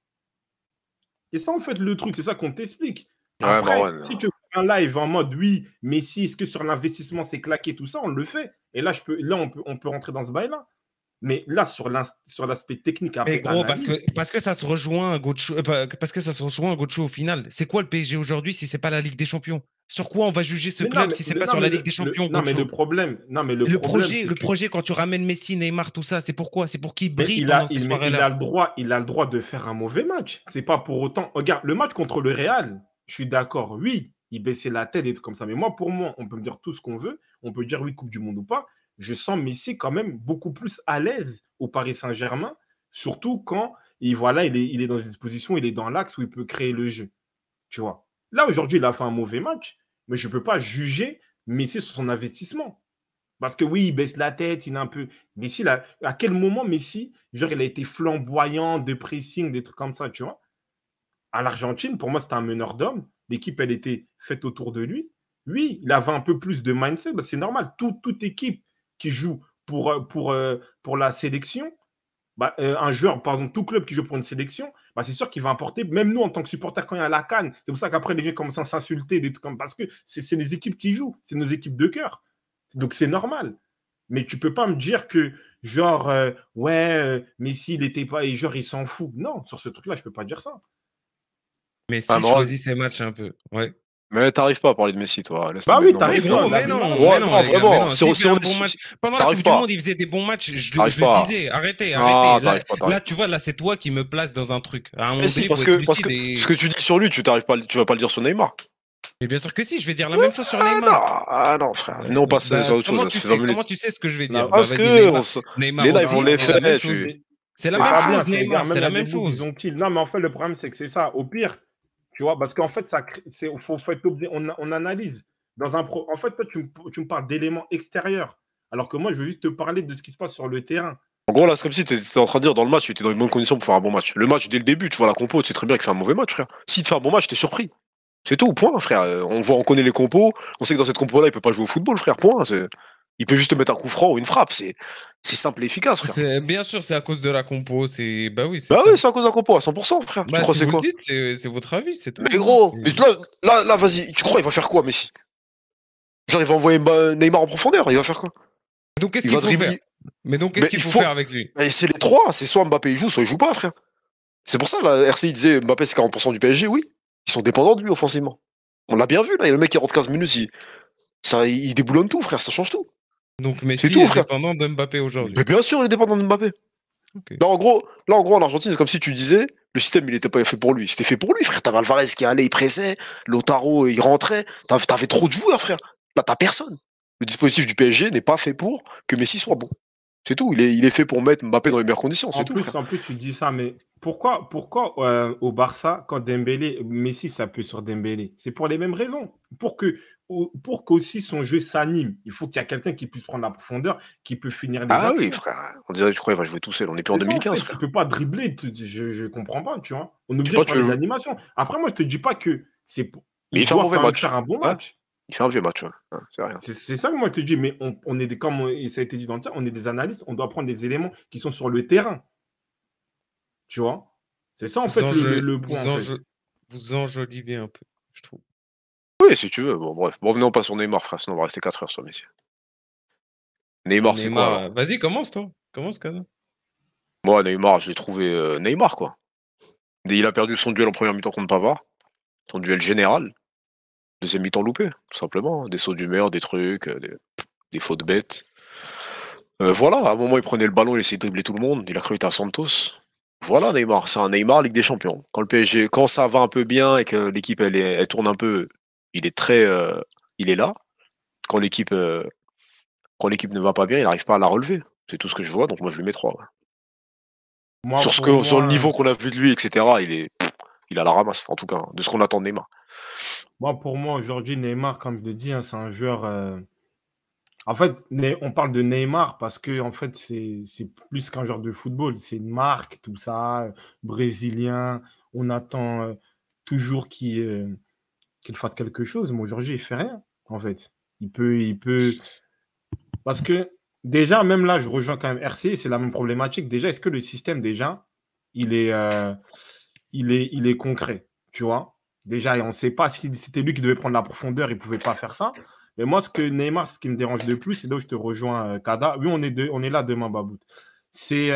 Et ça, en fait, le truc, c'est ça qu'on t'explique. Ouais, Après, Marwan. si tu fais un live en mode, oui, Messi, est-ce que sur l'investissement, c'est claqué, tout ça, on le fait. Et là, on peut rentrer dans ce bail-là. Mais là, sur l'aspect technique, Mais après, gros, analyse, parce que ça se rejoint à Gocho, parce que ça se rejoint à Gocho au final. C'est quoi le PSG aujourd'hui si c'est pas la Ligue des Champions? Sur quoi on va juger ce mais non, club mais, si c'est pas sur la Ligue des Champions, non, mais Gocho? le problème, Le c'est que projet, quand tu ramènes Messi, Neymar, tout ça, c'est pourquoi? C'est pour qu'ils mais brillent pendant ces mais soirées-là. il a le droit de faire un mauvais match. C'est pas pour autant. Regarde, le match contre le Real, je suis d'accord, oui, il baissait la tête et tout comme ça. Mais moi, pour moi, on peut me dire tout ce qu'on veut. On peut dire oui, Coupe du Monde ou pas. Je sens Messi quand même beaucoup plus à l'aise au Paris Saint-Germain, surtout quand voilà, il est dans une disposition, il est dans l'axe où il peut créer le jeu. Tu vois. Là, aujourd'hui, il a fait un mauvais match, mais je ne peux pas juger Messi sur son investissement. Parce que oui, il baisse la tête, il est un peu. Messi, là, à quel moment Messi, genre, il a été flamboyant de pressing, des trucs comme ça, tu vois? À l'Argentine, pour moi, c'était un meneur d'hommes. L'équipe, elle était faite autour de lui. Oui, il avait un peu plus de mindset, bah, c'est normal. Toute équipe qui joue pour la sélection, bah, un joueur, par exemple, tout club qui joue pour une sélection, bah, c'est sûr qu'il va apporter, même nous en tant que supporters, quand il y a la canne, c'est pour ça qu'après les gens commencent à s'insulter, des trucs comme parce que c'est les équipes qui jouent, c'est nos équipes de cœur. Donc c'est normal. Mais tu peux pas me dire que, genre, ouais, Messi, il était pas, et genre, il s'en fout. Non, sur ce truc-là, je peux pas dire ça. Messi Ah, Marwan. choisit ses matchs un peu. Ouais. Mais t'arrives pas à parler de Messi, toi. Laisse Bah tomber. oui, Non, Mais t'arrives mais- pas, gros, il a mais du non, mal. mais Ouais, non, non, les gars, mais vraiment. non. Si S'il on fait un est- bon match, pendant la T'arrives Coupe du pas. Monde, il faisait des bons matchs. Je T'arrives le pas. disais, arrêtez, Non, arrêtez. t'arrives pas, t'arrives Là, pas. tu vois, là, c'est toi qui me places dans un truc. À un moment Mais si, donné, il faut être parce que lucide et. ce que tu dis sur lui, tu vas pas le dire sur Neymar. Mais bien sûr que si, je vais dire la même chose sur Ah Neymar. non, ah non, frère. Non, on passe sur autre chose, là, ça fait 20 Comment minutes. tu sais ce que je vais Non, dire? Bah Parce vas-y, que Neymar les lives, aussi, on les c'est la même fait, chose. tu. C'est la C'est même pas chose, bien, Neymar, regarde, c'est même la il y a même des bouts, ils chose. ont kill. Non, mais en fait, le problème, c'est que c'est ça. Au pire, tu vois, parce qu'en fait, faut être on analyse. En fait, toi, tu me parles d'éléments extérieurs. Alors que moi, je veux juste te parler de ce qui se passe sur le terrain. En gros, là, c'est comme si t'étais en train de dire dans le match, tu étais dans une bonne condition pour faire un bon match. Le match, dès le début, tu vois la compo, tu sais très bien qu'il fait un mauvais match, frère. S'il te fait un bon match, t'es surpris. C'est tout, point, frère. On connaît les compos, on sait que dans cette compo-là, il peut pas jouer au football, frère, point. Il peut juste te mettre un coup franc ou une frappe. C'est simple et efficace, frère. Bien sûr, c'est à cause de la compo. Bah oui, c'est Bah ça. oui, c'est à cause d'un compo à 100%, frère. Tu Bah crois si c'est vous le quoi? dites, c'est votre avis, c'est tout. Mais gros, mais là, vas-y, tu crois il va faire quoi, Messi? Genre, il va envoyer Neymar en profondeur, il va faire quoi? Donc qu'est-ce Il qu'il va faut faire? dribbler. Mais donc qu'est-ce Mais qu'il il faut faut. faire avec lui? Mais c'est les trois, c'est soit Mbappé il joue, soit il joue pas, frère. C'est pour ça, là, RCI disait Mbappé c'est 40% du PSG, oui. Ils sont dépendants de lui offensivement. On l'a bien vu, là, il y a le mec qui rentre 15 minutes, il déboulonne tout, frère, ça change tout. Donc C'est Messi tout, est frère. dépendant de Mbappé aujourd'hui. Mais bien sûr, il est dépendant de Mbappé. Ok. Là, en gros, en Argentine, c'est comme si tu disais, le système, il était pas fait pour lui. C'était fait pour lui, frère. T'avais Alvarez qui allait, il pressait. Lautaro, il rentrait. T'avais trop de joueurs, frère. Là, t'as personne. Le dispositif du PSG n'est pas fait pour que Messi soit bon. C'est tout. Il est fait pour mettre Mbappé dans les meilleures conditions. C'est tout, frère. En plus, tu dis ça, mais pourquoi au Barça, quand Dembélé, Messi s'appuie sur Dembélé? C'est pour les mêmes raisons. Pour qu'aussi son jeu s'anime, il faut qu'il y ait quelqu'un qui puisse prendre la profondeur, qui peut finir les Ah actions. oui, frère. On dirait, tu crois, il va jouer tout seul. On n'est plus en C'est ça, en 2015, fait. frère. Tu peux pas dribbler. Je comprends pas, tu vois. On est obligé pas, de tu parler veux- d'animation. Après, moi, je te dis pas que c'est. Mais il fait un doit mauvais quand même match. faire un bon Ouais. match. Il fait un vieux match, ouais. Ouais, c'est rien. C'est ça que moi, je te dis. Mais on est et ça a été dit dans le chat, on est des analystes. On doit prendre des éléments qui sont sur le terrain. Tu vois. C'est ça, en fait, le point, en fait. Vous enjolivez un peu, je trouve. Oui, si tu veux. Bon, bref. Bon, venons pas sur Neymar, frère. Sinon, on va rester 4 heures sur Messi. Neymar, c'est quoi alors? Vas-y, commence toi. Commence, Kaza. Moi, Neymar, je l'ai trouvé Neymar, quoi. Il a perdu son duel en première mi-temps contre Pavard, son duel général. Deuxième mi-temps loupé, tout simplement. Des sauts d'humeur, des trucs, des fautes bêtes. Voilà, à un moment, il prenait le ballon, il essayait de dribbler tout le monde. Il a cru qu'il était à Santos. Voilà, Neymar. C'est un Neymar Ligue des Champions. Quand le PSG, quand ça va un peu bien et que l'équipe, elle tourne un peu, il est très, il est là. Quand l'équipe ne va pas bien, il n'arrive pas à la relever. C'est tout ce que je vois, donc moi je lui mets 3. Ouais. Moi, Sur, pour sur le moi, niveau qu'on a vu de lui, etc., il a la ramasse, en tout cas, de ce qu'on attend de Neymar. pour moi aujourd'hui, Neymar, comme je l'ai dit, hein, c'est un joueur. En fait, on parle de Neymar parce que en fait, c'est plus qu'un joueur de football. C'est une marque, tout ça, brésilien. On attend toujours qu'il fasse quelque chose. Mais aujourd'hui, il fait rien, en fait. Il peut. Parce que déjà, même là, je rejoins quand même RC, c'est la même problématique. Déjà, est-ce que le système, déjà, il est, euh, il est concret, tu vois? Déjà, on ne sait pas si c'était lui qui devait prendre la profondeur, il ne pouvait pas faire ça. Mais moi, Neymar, ce qui me dérange le plus, c'est là où je te rejoins, Kada. Oui, on est là demain, Babout. C'est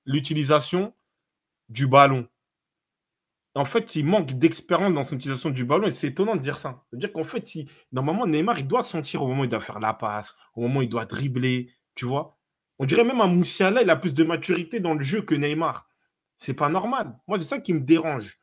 l'utilisation du ballon. En fait, il manque d'expérience dans son utilisation du ballon et c'est étonnant de dire ça. C'est-à-dire qu'en fait, normalement, Neymar, il doit sentir au moment où il doit faire la passe, au moment où il doit dribbler, tu vois. On dirait même à Moussiala, il a plus de maturité dans le jeu que Neymar. C'est pas normal. Moi, c'est ça qui me dérange,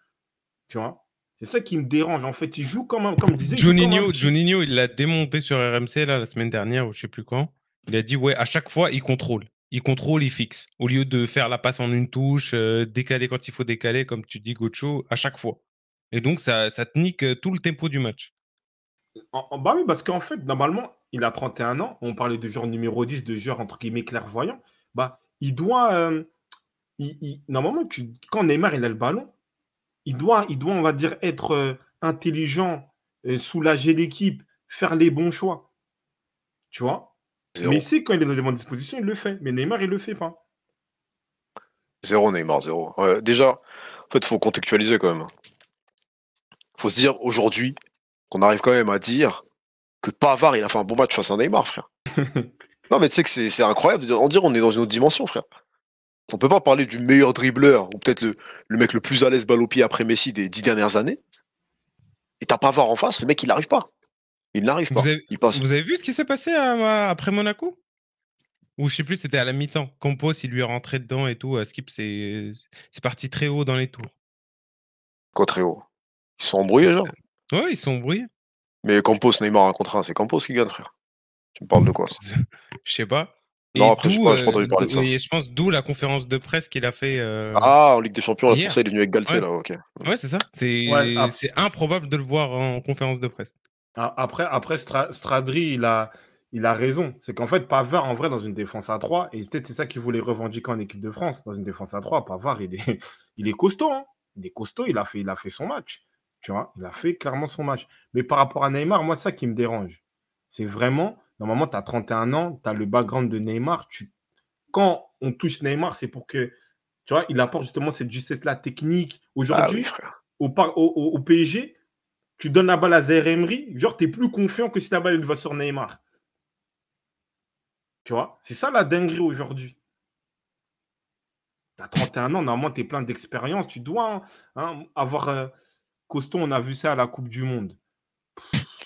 tu vois. C'est ça qui me dérange. En fait, il joue comme je disais, il joue comme un petit. Juninho, il l'a démonté sur RMC là, la semaine dernière ou je sais plus quand. Il a dit ouais, à chaque fois, il contrôle. Il contrôle, il fixe. Au lieu de faire la passe en une touche, décaler quand il faut décaler, comme tu dis, Gocho, à chaque fois. Et donc, ça te nique tout le tempo du match. Bah oui, parce qu'en fait, normalement, il a 31 ans. On parlait de joueur numéro 10, de joueur entre guillemets clairvoyant. Bah, il doit. Normalement, quand Neymar il a le ballon, on va dire, être intelligent, soulager l'équipe, faire les bons choix. Tu vois? Zéro. Mais c'est quand il est dans les bonnes dispositions, il le fait. Mais Neymar, il le fait pas. Zéro Neymar, zéro. Déjà, en fait, il faut contextualiser quand même. Il faut se dire aujourd'hui qu'on arrive quand même à dire que Pavard, il a fait un bon match face à Neymar, frère. Non, mais tu sais que c'est incroyable. On dirait qu'on est dans une autre dimension, frère. On peut pas parler du meilleur dribbleur, ou peut-être le mec le plus à l'aise balle au pied après Messi des 10 dernières années. Et t'as Pavard en face, le mec, il n'arrive pas. Il n'arrive pas. Il passe. Vous avez vu ce qui s'est passé après Monaco? Ou je sais plus, c'était à la mi-temps. Campos, il lui est rentré dedans et tout. Skip, c'est parti très haut dans les tours. Quoi, très haut. Ils sont embrouillés, genre. Ouais, ils sont embrouillés. Mais Campos, Neymar, un contre un, c'est Campos qui gagne, frère. Tu me parles de quoi? Je sais pas. Non, après, j'ai pas entendu parler de ça. Et je pense d'où la conférence de presse qu'il a fait. Ah, en Ligue des Champions, là, c'est hier. pour ça, il est venu avec Galtier, Ouais. là, ok. Ouais, c'est ça. Ouais, C'est improbable de le voir en conférence de presse. Après Stradri, il a raison. C'est qu'en fait, Pavard, en vrai, dans une défense à 3, et peut-être c'est ça qu'il voulait revendiquer en équipe de France, dans une défense à 3, Pavard, il est costaud. Hein. Il est costaud, il a fait son match. Tu vois, il a fait clairement son match. Mais par rapport à Neymar, moi, c'est ça qui me dérange. C'est vraiment, normalement, tu as 31 ans, tu as le background de Neymar. Quand on touche Neymar, c'est pour que, tu vois, il apporte justement cette justesse-là technique. Aujourd'hui, Ah oui, frère. au PSG, tu donnes la balle à Zaire Emery, genre, tu es plus confiant que si la balle elle va sur Neymar. Tu vois, c'est ça la dinguerie aujourd'hui. Tu as 31 ans, normalement, tu es plein d'expérience. Tu dois avoir costaud. On a vu ça à la Coupe du Monde.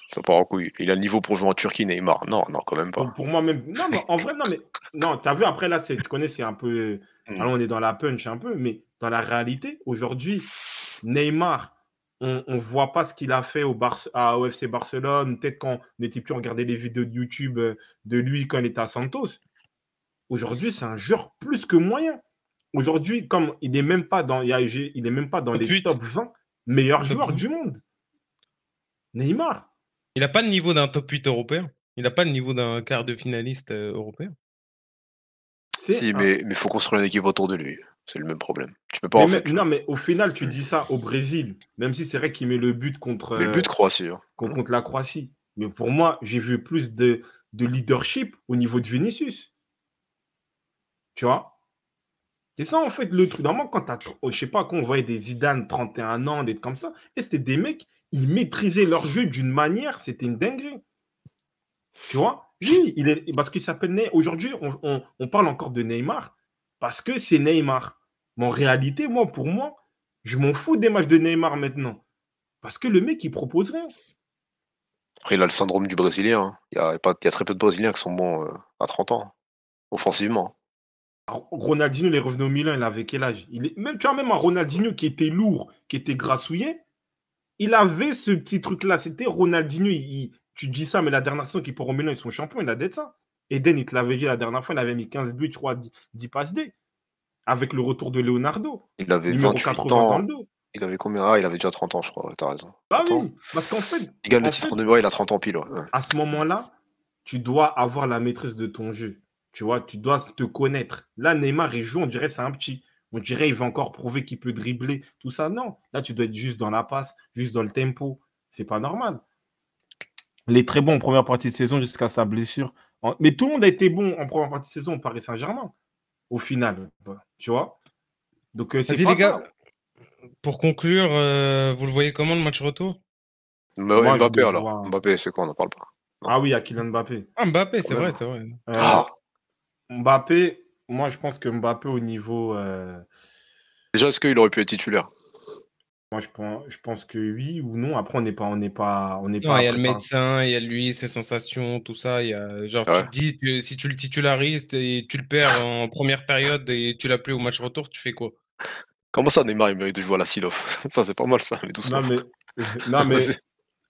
Ça part en couille. Il a le niveau pour jouer en Turquie, Neymar. Non, non, quand même pas. Pour moi, même. Non, mais en vrai, non, mais. Non, tu as vu, après, là, tu connais, c'est un peu. Alors, on est dans la punch un peu, mais dans la réalité, aujourd'hui, Neymar, on ne voit pas ce qu'il a fait au FC Barcelone. Peut-être quand on était plus, on regardait les vidéos de YouTube de lui quand il était à Santos. Aujourd'hui, c'est un joueur plus que moyen. Aujourd'hui, comme il n'est même pas dans, il est même pas dans Top les 8. top 20 meilleurs joueurs Top du monde. Neymar. Il n'a pas le niveau d'un top 8 européen. Il n'a pas le niveau d'un quart de finaliste européen. Si, mais il faut construire une équipe autour de lui. C'est le même problème. Tu peux pas Non, mais au final, tu dis ça au Brésil, même si c'est vrai qu'il met le but contre, le but Croatie. Hein. contre la Croatie. Mais pour moi, j'ai vu plus de leadership au niveau de Vinicius. Tu vois? C'est ça, en fait, le truc. Normalement, quand je sais pas, quand on voyait des Zidane 31 ans, des trucs comme ça, et c'était des mecs, ils maîtrisaient leur jeu d'une manière, c'était une dinguerie. Tu vois? Oui, parce qu'il s'appelle Neymar. Aujourd'hui, on parle encore de Neymar parce que c'est Neymar. Mais en réalité, pour moi, je m'en fous des matchs de Neymar maintenant. Parce que le mec, il propose rien. Après, il a le syndrome du Brésilien, hein. Il y a très peu de Brésiliens qui sont bons à 30 ans, offensivement. Alors, Ronaldinho, il est revenu au Milan, il avait quel âge? Tu vois, même un Ronaldinho qui était lourd, qui était grassouillet, il avait ce petit truc-là. C'était Ronaldinho. Tu dis ça, mais la dernière saison qu'il part au Milan, ils sont champions, il a d'être ça. Eden, il te l'avait dit la dernière fois, il avait mis 15 buts, je crois, 10 passes D. Avec le retour de Leonardo, Il avait numéro 28 80 dans ans. le dos. Il avait combien? Ah, il avait déjà 30 ans, je crois. Ouais, t'as raison. Bah Attends. oui, parce qu'en fait, Il gagne le titre de ouais, il a 30 ans pile. Ouais. à ce moment-là, tu dois avoir la maîtrise de ton jeu. Tu vois, tu dois te connaître. Là, Neymar, il joue, on dirait c'est un petit. On dirait il va encore prouver qu'il peut dribbler, tout ça. Non, là, tu dois être juste dans la passe, juste dans le tempo. C'est pas normal. Il est très bon en première partie de saison jusqu'à sa blessure. Mais tout le monde a été bon en première partie de saison au Paris Saint-Germain, au final. Tu vois. Donc, c'est Vas-y, pas les gars, ça. pour conclure, vous le voyez comment le match retour? Bah, Moi, je Mbappé le alors. vois. Mbappé, c'est quoi? On n'en parle pas. Non. Ah oui, à Kylian Mbappé. Ah, Mbappé, Quand c'est même. vrai, c'est vrai. Euh, Ah, Mbappé, moi, je pense que Mbappé, au niveau. déjà, est-ce qu'il aurait pu être titulaire? Moi, je pense que oui ou non. Après, on n'est pas Non, il y a après le par. médecin, il y a lui, ses sensations, tout ça. Il y a, genre, Ah tu ouais. te dis que si tu le titularises et tu le perds en première période et tu l'as plus au match retour, tu fais quoi? Comment ça, Neymar, il mérite de jouer à la Silof? Ça, c'est pas mal, ça, mais doucement. Non, mais, non, Vas-y. mais,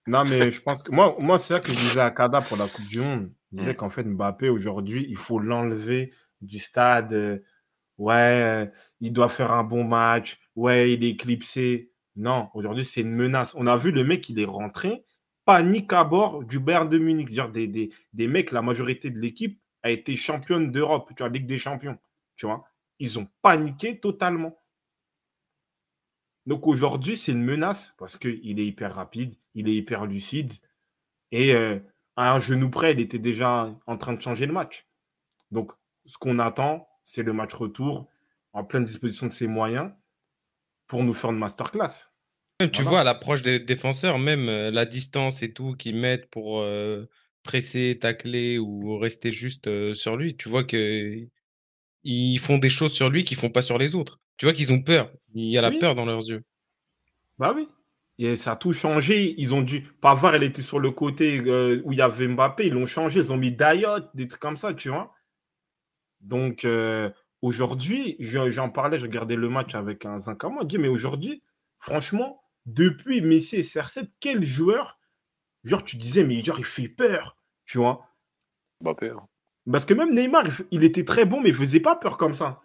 non, mais je pense que. Moi c'est ça que je disais à Kada pour la Coupe du Monde. Je Hmm. disais qu'en fait, Mbappé, aujourd'hui, il faut l'enlever du stade. Ouais, il doit faire un bon match. Ouais, il est éclipsé. Non, aujourd'hui, c'est une menace. On a vu le mec, il est rentré, panique à bord du Bayern de Munich. Genre, des mecs, la majorité de l'équipe a été championne d'Europe, tu vois, Ligue des Champions. Tu vois, ils ont paniqué totalement. Donc aujourd'hui, c'est une menace parce qu'il est hyper rapide, il est hyper lucide. Et à un genou près, il était déjà en train de changer le match. Donc, ce qu'on attend, c'est le match retour en pleine disposition de ses moyens pour nous faire une masterclass. Même, tu vois, Voilà. à l'approche des défenseurs, même la distance et tout qu'ils mettent pour presser, tacler ou rester juste sur lui, tu vois que ils font des choses sur lui qu'ils font pas sur les autres. Tu vois qu'ils ont peur. Il y a la Oui, peur dans leurs yeux. bah oui. Et ça a tout changé. Ils ont dû. Pavard, elle était sur le côté où il y avait Mbappé. Ils l'ont changé. Ils ont mis Dayot, des trucs comme ça, tu vois. Donc, aujourd'hui, j'en parlais, je regardais le match avec un Zinc. dit, mais aujourd'hui, franchement, depuis Messi et CR7, quel joueur, genre, tu disais, mais genre, il fait peur, tu vois. Mbappé, hein. Parce que même Neymar, il était très bon, mais il faisait pas peur comme ça.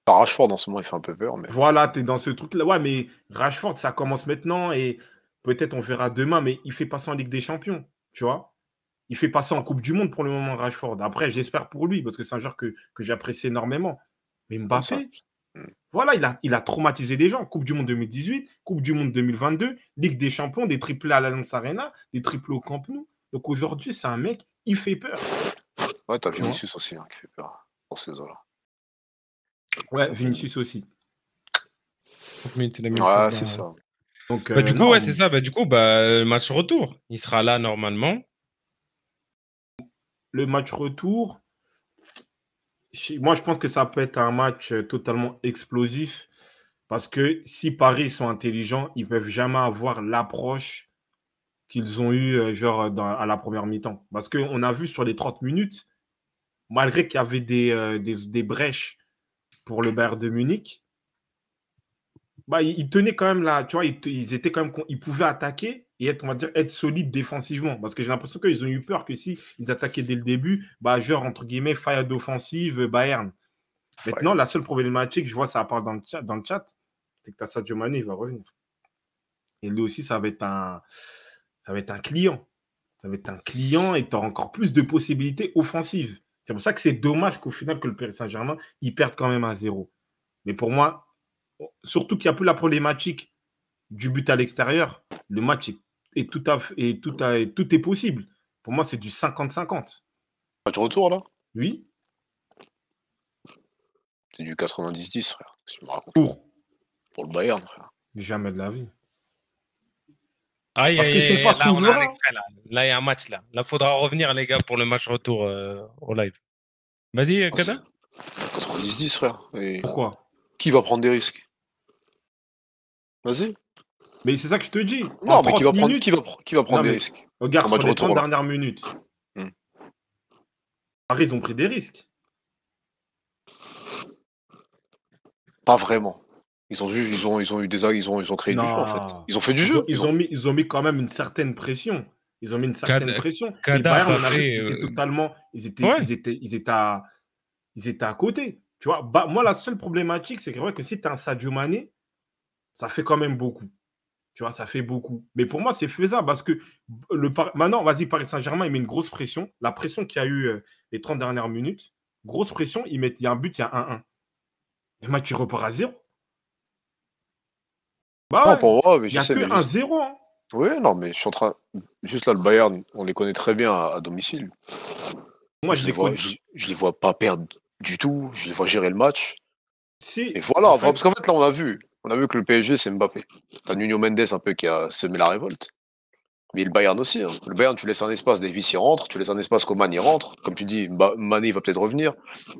Rashford, en ce moment, il fait un peu peur, mais Voilà, tu es dans ce truc-là. Ouais, mais Rashford, ça commence maintenant et peut-être on verra demain, mais il fait pas ça en Ligue des Champions, tu vois. Il fait pas ça en Coupe du Monde pour le moment, Rashford. Après, j'espère pour lui, parce que c'est un joueur que j'apprécie énormément. Mais comme ça. Mbappé, voilà, il a traumatisé les gens. Coupe du Monde 2018, Coupe du Monde 2022, Ligue des Champions, des triplés à l'Allianz Arena, des triplés au Camp Nou. Donc aujourd'hui, c'est un mec, il fait peur. Ouais, t'as Tu vois. Vinicius aussi, hein, qui fait peur pour ces eaux-là. Ouais, Vinicius aussi. 30 minutes, il a mis le feu Ouais, de c'est barre. ça. Donc, Bah, du coup, ouais, c'est non, ça. Bah, du coup, le match retour, il sera là normalement. le match retour, moi, je pense que ça peut être un match totalement explosif parce que si Paris sont intelligents, ils ne peuvent jamais avoir l'approche qu'ils ont eue genre à la première mi-temps. Parce qu'on a vu sur les 30 minutes, malgré qu'il y avait des brèches pour le Bayern de Munich, bah, ils tenaient quand même là, tu vois, ils étaient quand même, ils pouvaient attaquer et être, on va dire, être solides défensivement. Parce que j'ai l'impression qu'ils ont eu peur que si ils attaquaient dès le début, bah, genre, entre guillemets, faille d'offensive, Bayern. Faille. Maintenant, la seule problématique, je vois, ça parle dans le chat, c'est que tu as Sadio Mané, il va revenir. Et lui aussi, ça va être un client. Ça va être un client et tu auras encore plus de possibilités offensives. C'est pour ça que c'est dommage qu'au final, que le Paris Saint-Germain, ils perdent quand même à 0. Mais pour moi, surtout qu'il n'y a plus la problématique du but à l'extérieur, le match tout est possible. Pour moi, c'est du 50-50. Match retour, là? Oui, C'est du 90-10, frère. Si tu me racontes. pour Pour le Bayern, frère. jamais de la vie. Aïe, Parce aïe, qu'ils sont aïe, pas là, on a un souverains. extrait, là. Là, il y a un match, là. Là, faudra revenir, les gars, pour le match retour au live. Vas-y, Ah, Kada. 90-10, frère. Et Pourquoi? qui va prendre des risques? Vas-y. Mais c'est ça que je te dis. En Non, mais 30 minutes. qui va prendre Non, des mais risques regarde, au sur match les 30 retour, là? dernières minutes, Hmm. Paris, ils ont pris des risques. Pas vraiment. Ils ont créé du jeu, en fait. Non. Ils ont fait du jeu. Ils ont mis quand même une certaine pression. Ils ont mis une certaine Kada, pression. Et Kada a Bayern, pas on a vu fait. qu'ils étaient totalement. Ouais. Ils étaient à côté. Tu vois, bah, moi, la seule problématique, c'est que, vrai que si tu as un Sadio Mané, ça fait quand même beaucoup. Tu vois, ça fait beaucoup. Mais pour moi, c'est faisable parce que maintenant, vas-y, Paris Saint-Germain, il met une grosse pression. La pression qu'il y a eu les 30 dernières minutes, grosse pression, il y a un but, il y a 1-1. Le match, il repart à 0. Bah Non, ouais, pour moi, mais il je n'y a sais, que mais 1-0. Hein. ouais, non, mais je suis en train. Juste là, le Bayern, on les connaît très bien à domicile. Moi, Je je les les vois, connais. je les vois pas perdre du tout. Je les vois gérer le match. Si, Et voilà, en enfin, fait, parce qu'en fait, là, on a vu que le PSG, c'est Mbappé. T'as Nuno Mendes un peu qui a semé la révolte. Mais le Bayern aussi. Hein. Le Bayern, tu laisses un espace, Davis il rentre, tu laisses un espace, Coman il rentre. Comme tu dis, Mané il va peut-être revenir.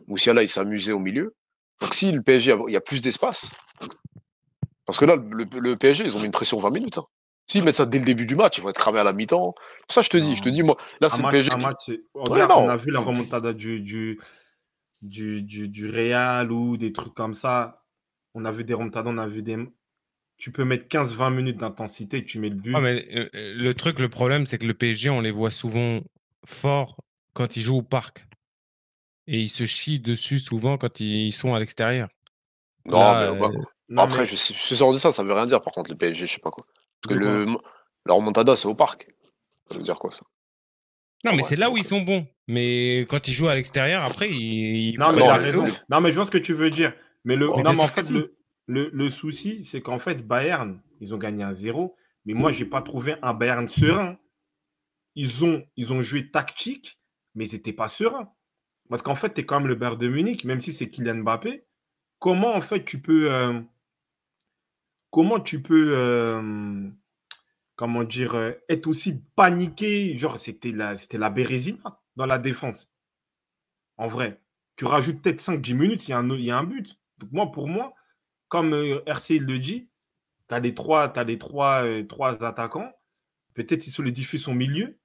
Moussiala il s'est amusé au milieu. Donc si le PSG, il y a plus d'espace. Parce que là, le PSG, ils ont mis une pression 20 minutes. Hein. S'ils mettent ça dès le début du match, ils vont être cramés à la mi-temps. Pour ça, je te non. dis, moi, là, c'est le PSG Un qui. match, Ouais, regarde, on non. a vu la remontada du Real ou des trucs comme ça. On a vu des remontadas, on a vu des. Tu peux mettre 15-20 minutes d'intensité, tu mets le Ah, but. mais le problème, c'est que le PSG, on les voit souvent forts quand ils jouent au parc. Et ils se chient dessus souvent quand ils sont à l'extérieur. Non, mais Là, Non, après, mais je suis sûr de ça, ça veut rien dire, par contre, le PSG, je sais pas quoi. Parce que de quoi? la remontada, c'est au parc. Ça veut dire quoi, ça? non, En mais vrai, c'est là où donc, ils sont bons. Mais quand ils jouent à l'extérieur, après, ils Non, font mais des tu non, as matchs mais de raison. ouf. Non, mais je vois ce que tu veux dire. Mais Mais non, bien mais en sûr que fait, si. le souci, c'est qu'en fait, Bayern, ils ont gagné 1-0. Mais moi, je n'ai pas trouvé un Bayern serein. Ils ont joué tactique, mais ils n'étaient pas sereins. Parce qu'en fait, tu es quand même le Bayern de Munich, même si c'est Kylian Mbappé. Comment, en fait, comment dire, être aussi paniqué? Genre, c'était la Bérésina dans la défense. En vrai, tu rajoutes peut-être 5-10 minutes, il y a un but. Donc moi, pour moi, comme RC le dit, tu as trois attaquants. Peut-être ils solidifient son milieu.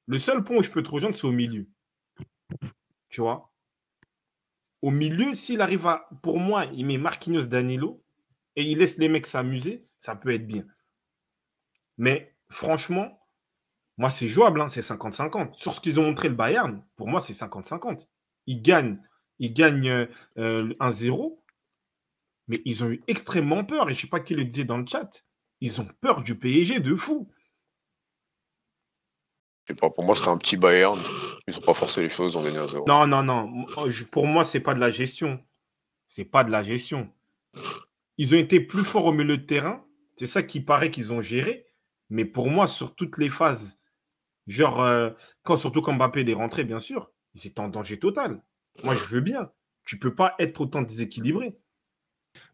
Le seul point où je peux te rejoindre, c'est au milieu. Tu vois? Au milieu, s'il arrive à. Pour moi, il met Marquinhos Danilo et il laisse les mecs s'amuser, ça peut être bien. Mais franchement, moi, c'est jouable, hein, c'est 50-50. Sur ce qu'ils ont montré le Bayern, pour moi, c'est 50-50. Ils gagnent, ils gagnent 1-0, mais ils ont eu extrêmement peur. Et je ne sais pas qui le disait dans le chat. Ils ont peur du PSG de fou. je sais pas, pour moi, c'était un petit Bayern. Ils ont pas forcé les choses, ils ont gagné 1-0. Non, non, non. Pour moi, c'est pas de la gestion. C'est pas de la gestion. Ils ont été plus forts au milieu de terrain. C'est ça qui paraît qu'ils ont géré. Mais pour moi, sur toutes les phases, genre, surtout quand Mbappé est rentré, bien sûr, ils étaient en danger total. Moi, je veux bien. Tu peux pas être autant déséquilibré.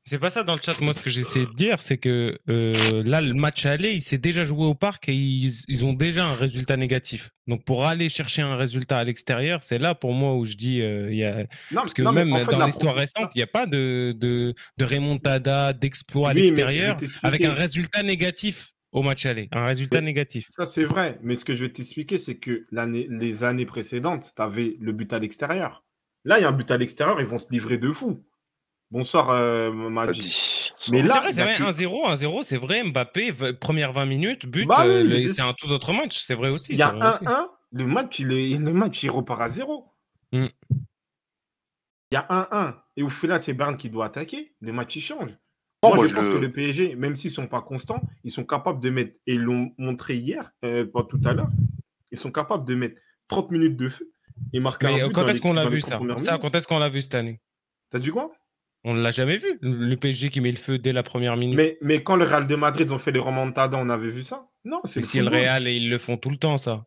C'est pas ça dans le chat. Moi, ce que j'essaie de dire, c'est que là, le match aller, il s'est déjà joué au parc et ils ont déjà un résultat négatif. Donc, pour aller chercher un résultat à l'extérieur, c'est là pour moi où je dis, Non, parce que non mais en même fait, dans l'histoire récente, il n'y a pas de remontada, d'exploit à oui, mais je vais l'extérieur avec un t'expliquer. résultat négatif au match aller. Un résultat Mais négatif. ça, c'est vrai. Mais ce que je vais t'expliquer, c'est que les années précédentes, tu avais le but à l'extérieur. Là, il y a un but à l'extérieur, ils vont se livrer de fou. Bonsoir, Pas Madji. dit. Mais C'est là, vrai, il y a que. 1-0, 1-0, c'est vrai. Mbappé, première 20 minutes, but, Bah oui, mais c'est un tout autre match. C'est vrai aussi, il y c'est a vrai aussi. 1-1, le match, il repart à 0. Mm. Il y a 1-1. Et au final, c'est Berne qui doit attaquer. Le match, il change. Non, Moi, moi, je je pense que le. le PSG, même s'ils ne sont pas constants, ils sont capables de mettre, et ils l'ont montré hier, pas tout à l'heure, ils sont capables de mettre 30 minutes de feu et marquer un Mais but quand est-ce qu'on l'a dans les vu 30 ça? premières Ça, minutes. quand est-ce qu'on l'a vu cette année? T'as dit quoi? On ne l'a jamais vu. Le PSG qui met le feu dès la première minute. Mais quand le Real de Madrid ont fait les remontadas, on avait vu ça? Non, c'est Mais le si le football. Real, et ils le font tout le temps, ça.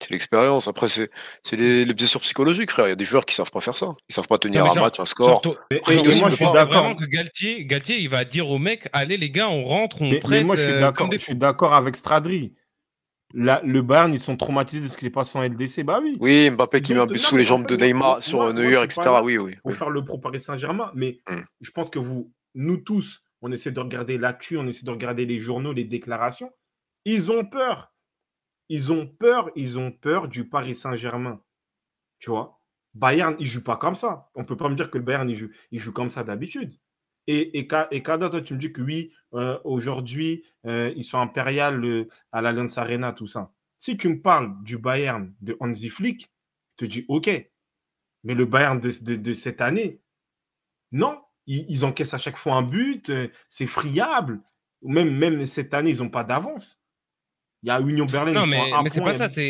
C'est l'expérience. Après, c'est les blessures psychologiques, frère. Il y a des joueurs qui savent pas faire ça. Ils savent pas Non, tenir mais un genre, match, un genre, score. toi, Et, Après, et- genre, et aussi, toi, moi, tu je suis penses d'accord. vraiment que Galtier, il va dire aux mecs, allez les gars, on rentre, on Mais presse moi, je suis comme d'accord. des Je suis fous. d'accord avec Stradri. Le Bayern, ils sont traumatisés de ce qui s'est passé en LDC. Bah oui. Oui, Mbappé qui Ils met ont un but non, sous les mais en jambes fait, de Neymar sur moi, je Neuer, suis pas etc. là Oui, oui, pour oui. faire le pro Paris Saint-Germain, mais Hmm. je pense que nous tous, on essaie de regarder l'actu, on essaie de regarder les journaux, les déclarations. Ils ont peur. Ils ont peur du Paris Saint-Germain. Tu vois, Bayern, il joue pas comme ça. On peut pas me dire que le Bayern, il joue comme ça d'habitude. Et Kada, toi, tu me dis que oui, aujourd'hui, ils sont impériales à l'Allianz Arena, tout ça. Si tu me parles du Bayern de Hansi Flick, je te dis OK. Mais le Bayern de cette année, non. Ils encaissent à chaque fois un but, c'est friable. Même cette année, ils n'ont pas d'avance. Il y a Union Berlin, Non, ils sont à un mais c'est point. pas ça.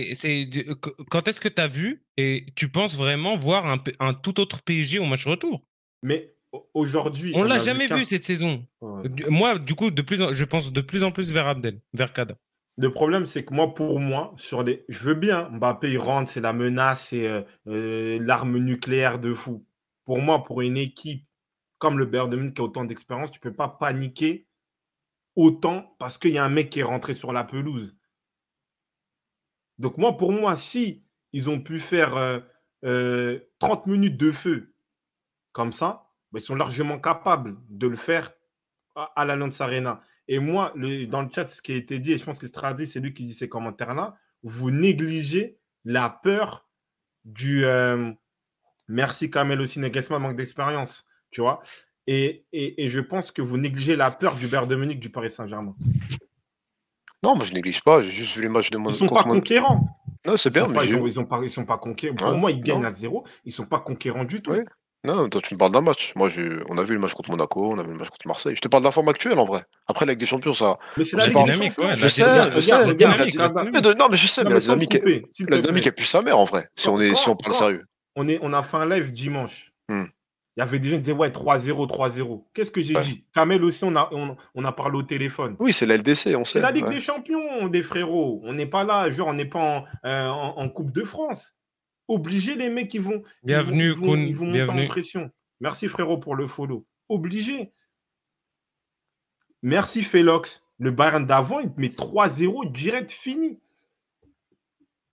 Quand est-ce que tu as vu et tu penses vraiment voir un tout autre PSG au match retour? Mais aujourd'hui, On on l'a a vu jamais vu qu'un. cette saison. Ouais. Moi, du coup, je pense de plus en plus vers Abdel, vers Kada. Le problème, c'est que pour moi, je veux bien, Mbappé, il rentre, c'est la menace, c'est l'arme nucléaire de fou. Pour moi, pour une équipe comme le Bayern de Munich qui a autant d'expérience, tu ne peux pas paniquer autant parce qu'il y a un mec qui est rentré sur la pelouse. Donc moi, pour moi, si ils ont pu faire 30 minutes de feu comme ça, ben, ils sont largement capables de le faire à l'Allianz Arena. Et moi, dans le chat, ce qui a été dit, et je pense que Stradi, c'est lui qui dit ces commentaires-là, vous négligez la peur du merci Kamel aussi, Nagelsmann manque d'expérience, tu vois. Et je pense que vous négligez la peur du Bayern de Munich du Paris Saint-Germain. Non, moi je néglige pas. J'ai juste vu les matchs de Ils ne sont pas conquérants. Non, c'est bien, mais Ils sont pas conquérants. Pour Ouais, moi, ils gagnent non. à 0. Ils ne sont pas conquérants du tout. Oui. Non, toi tu me parles d'un match. Moi, on a vu le match contre Monaco, on a vu le match contre Marseille. Je te parle de la forme actuelle en vrai. Après, la Ligue des Champions, ça. Mais c'est on la sait Ligue pas. des dynamique, Champions. ouais, Je sais, je sais. la dynamique, la Kada. dynamique. Non, mais je sais, Non, mais mais la sans me dynamique, couper, s'il te la dynamique plaît. est plus sa mère en vrai. Si on Quand parle sérieux. on a fait un live dimanche, Hmm. il y avait des gens qui disaient ouais 3-0, 3-0. Qu'est-ce que j'ai Ouais. dit? Kamel aussi, on a parlé au téléphone. Oui, c'est la LDC, on C'est sait. la Ligue Ouais. des Champions, des frérots. On n'est pas là, genre on n'est pas en Coupe de France. Obligé, les mecs, Bienvenue, Koun, ils vont monter en bienvenue. pression. Merci frérot pour le follow. Obligé. Merci Félox. Le Bayern d'avant, il te met 3-0 direct fini.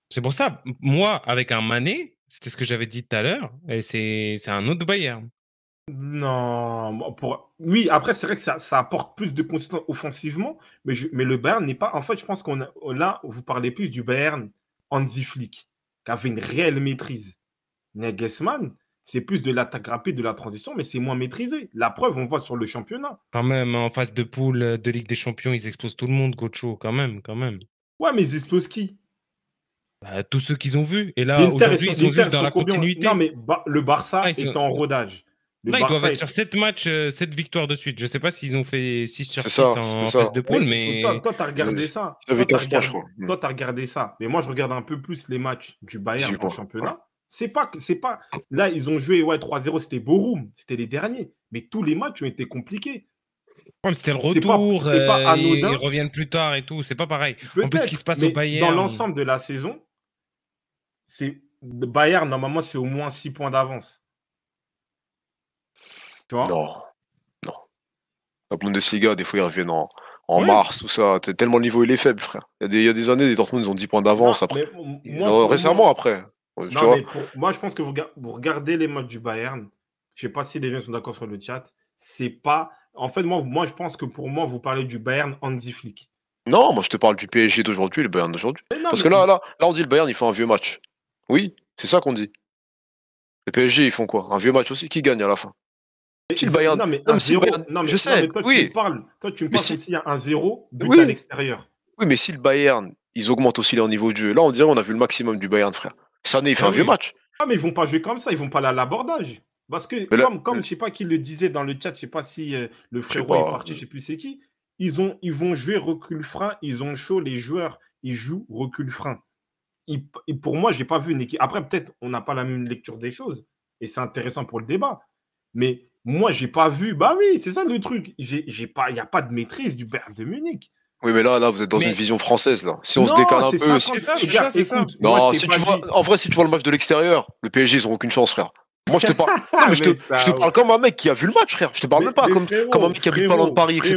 C'est pour ça, moi, avec un Mané, c'était ce que j'avais dit tout à l'heure, et c'est un autre Bayern. Non, oui, après, c'est vrai que ça apporte plus de consistance offensivement, mais le Bayern n'est pas. En fait, je pense là, vous parlez plus du Bayern Hansi Flick, qui avait une réelle maîtrise. Nagelsmann, c'est plus de l'attaque rapide, de la transition, mais c'est moins maîtrisé. La preuve, on voit sur le championnat. Quand même, en phase de poule de Ligue des Champions, ils explosent tout le monde, Gocho, quand même. Ouais, mais ils explosent qui? Bah, tous ceux qu'ils ont vus. Et là, L'Inter, aujourd'hui, ils sont juste dans la combien? continuité. Non, mais le Barça Ah, ils est en rodage. Le Là, ils doivent Barça être sur 7 matchs, 7 victoires de suite. Je sais pas s'ils ont fait 6 sur C'est 6 ça, en c'est ça. phase de poule, Oui, mais toi, tu as regardé ça. Ils avaient Toi, 15 points, je crois. tu as regardé ça. Mais moi, je regarde un peu plus les matchs du Bayern 18 en points. championnat. C'est pas. Là, ils ont joué 3-0, c'était Borum, c'était les derniers. Mais tous les matchs ont été compliqués. ouais, c'était le C'est pas- retour. c'est pas anodin. Ils reviennent plus tard et tout. C'est pas pareil. En plus, ce Peut-être. qui se passe mais au Bayern. dans l'ensemble de la saison, le Bayern, normalement, c'est au moins 6 points d'avance. Tu vois? Non, non. La Bundesliga, des fois, ils reviennent en Ouais. mars, tout ça. Tellement le niveau, il est faible, frère. Il y a des années, les Dortmund, ils ont 10 points d'avance. Non, Après. mais pour Récemment, moi- après. Tu Non, vois. mais moi, je pense que vous regardez les matchs du Bayern. Je ne sais pas si les gens sont d'accord sur le chat. C'est pas. En fait, moi, je pense que pour moi, vous parlez du Bayern Hansi Flick. Non, moi je te parle du PSG d'aujourd'hui, le Bayern d'aujourd'hui. Mais non, Parce mais- que là, on dit le Bayern, il fait un vieux match. Oui, c'est ça qu'on dit. Le PSG, ils font quoi? Un vieux match aussi? Qui gagne à la fin? Si le Bayern. Non, mais Non, un mais si le 0. Bayern. Non, mais, Je non, sais, mais toi, oui. tu me parles Mais comme si- s'il y a un 0, but Oui. à l'extérieur. Oui, mais si le Bayern, ils augmentent aussi leur niveau de jeu. Là, on dirait on a vu le maximum du Bayern, frère. Sané, il fait Ah un vieux oui. match. Ah, mais ils vont pas jouer comme ça, ils vont pas aller à l'abordage. Parce que, Mais là- comme je sais pas qui le disait dans le chat, je sais pas si le frérot pas. est parti, je sais plus c'est qui, ils vont jouer recul frein, ils ont chaud, les joueurs, ils jouent recul frein. Pour moi, j'ai pas vu une équipe. Après, peut-être, on n'a pas la même lecture des choses, et c'est intéressant pour le débat. Mais moi, j'ai pas vu. Bah oui, c'est ça le truc. Il n'y a pas de maîtrise du Bayern de Munich. Oui, mais là, vous êtes dans Mais- une vision française, là. Si on se Non, décale un c'est peu... 50. c'est ça, Regarde, c'est ça. écoute, moi, Non, je t'ai si pas tu vois... dit- En vrai, si tu vois le match de l'extérieur, le PSG, ils ont aucune chance, frère. Moi, je te parle... Non, mais je Mec, te parle comme un mec qui a vu le match, frère. Je te parle même pas comme un mec qui habite pas loin de Paris, etc.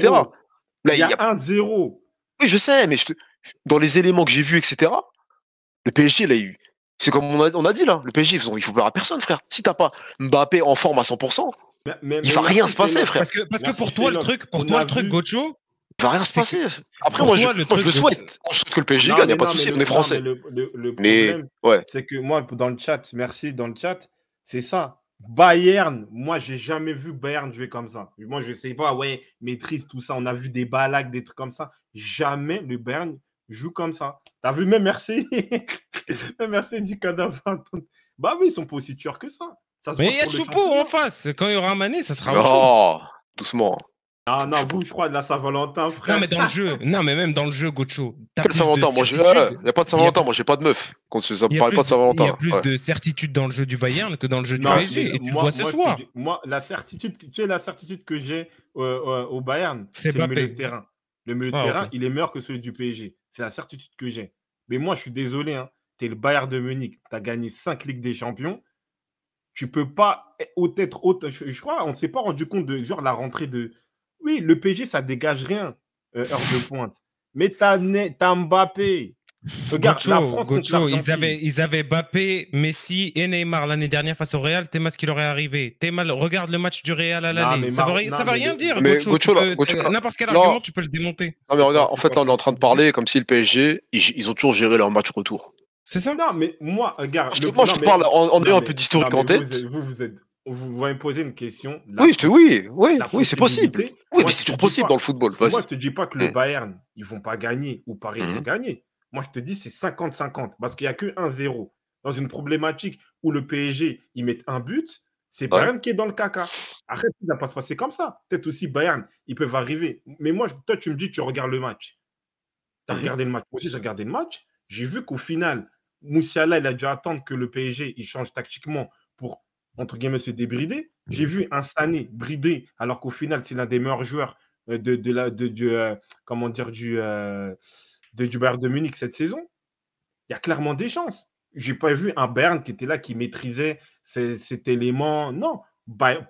Là, Il y a 1-0. Oui, je sais, mais dans les éléments que j'ai vus, etc., le PSG, là, c'est comme on a dit, là. Le PSG, il faut peur à personne, frère. Si t'as pas Mbappé en forme à 100%, il va rien se passer, frère. Parce que pour toi, le truc, Gocho, Il va rien se C'est passer. Après, pour moi, toi, je le le truc de- souhaite. Je souhaite que le PSG Non, gagne, y mais a pas de non, souci, mais on est français. non, mais le Mais, problème, ouais. c'est que moi, dans le chat, merci, dans le chat, c'est ça. Bayern, moi, j'ai jamais vu Bayern jouer comme ça. Moi, je sais pas, ouais, maîtrise, tout ça. On a vu des balagues, des trucs comme ça. Jamais le Bayern joue comme ça. T'as vu, même merci. Même merci dit Kadava. Bah oui, ils sont pas aussi tueurs que ça. Ça se mais voit il y a sur le Choupo championnat. en face. Quand il y aura Mané, ça sera autre chose. Non, doucement. Ah non, vous, je crois, de la Saint-Valentin, frère. Non, mais dans le jeu, non, mais même dans le jeu, Gocho, t'as Quel plus de Saint-Valentin? Moi, certitude. y a pas de Saint-Valentin, moi, j'ai pas de meuf. Ça Il me y a parle plus pas de Saint-Valentin. il y a plus Ouais. de certitude dans le jeu du Bayern que dans le jeu du Non, PSG. mais Et tu le vois ce je te soir. dis, moi, la certitude, tu sais, la certitude que j'ai au Bayern, C'est c'est le milieu Mbappé. de terrain. Le milieu de Ah, terrain, ok. il est meilleur que celui du PSG. C'est la certitude que j'ai. Mais moi, je suis désolé, hein, tu es le Bayern de Munich, tu as gagné 5 Ligues des Champions. Tu peux pas être haute. Je crois, on ne s'est pas rendu compte de genre la rentrée de. Oui, le PSG, ça dégage rien, heure de pointe. Mais t'as Mbappé. Regarde, la France contre Gocho, l'Argentine. ils avaient Mbappé, Messi et Neymar l'année dernière face au Real. T'es mal ce qui leur est arrivé. Regarde le match du Real à Non, l'aller. mais Ça veut non, ça veut mais rien dire, Mais Gocho. Gocho, là, N'importe quel non. argument, tu peux le démonter. Non, mais regarde, en C'est fait, pas là, on est en train de possible. parler comme si le PSG, ils ont toujours géré leur match retour. C'est ça? Non, mais moi, regarde. Moi, je te parle en ayant un peu d'historique en tête. Vous m'avez posé une question. Oui, La c'est possible. possibilité. Oui, Moi, mais je c'est te toujours dis possible pas- dans le football. Moi, Vas-y. je te dis pas que le Bayern, ils vont pas gagner ou Paris vont gagner. Moi, je te dis c'est 50-50 parce qu'il n'y a que 1-0. Dans une problématique où le PSG, ils mettent un but, c'est Ouais. Bayern qui est dans le caca. Arrête, ça ne va pas se passer comme ça. Peut-être aussi Bayern, ils peuvent arriver. Mais moi, toi, tu me dis que tu regardes le match. Tu as regardé le match. Moi aussi, j'ai regardé le match. J'ai vu qu'au final, Moussiala, il a dû attendre que le PSG il change tactiquement pour, entre guillemets, se débrider. J'ai vu un Sané bridé, alors qu'au final, c'est l'un des meilleurs joueurs comment dire, du Bayern de Munich cette saison. Il y a clairement des chances. Je n'ai pas vu un Bayern qui était là, qui maîtrisait cet élément. Non,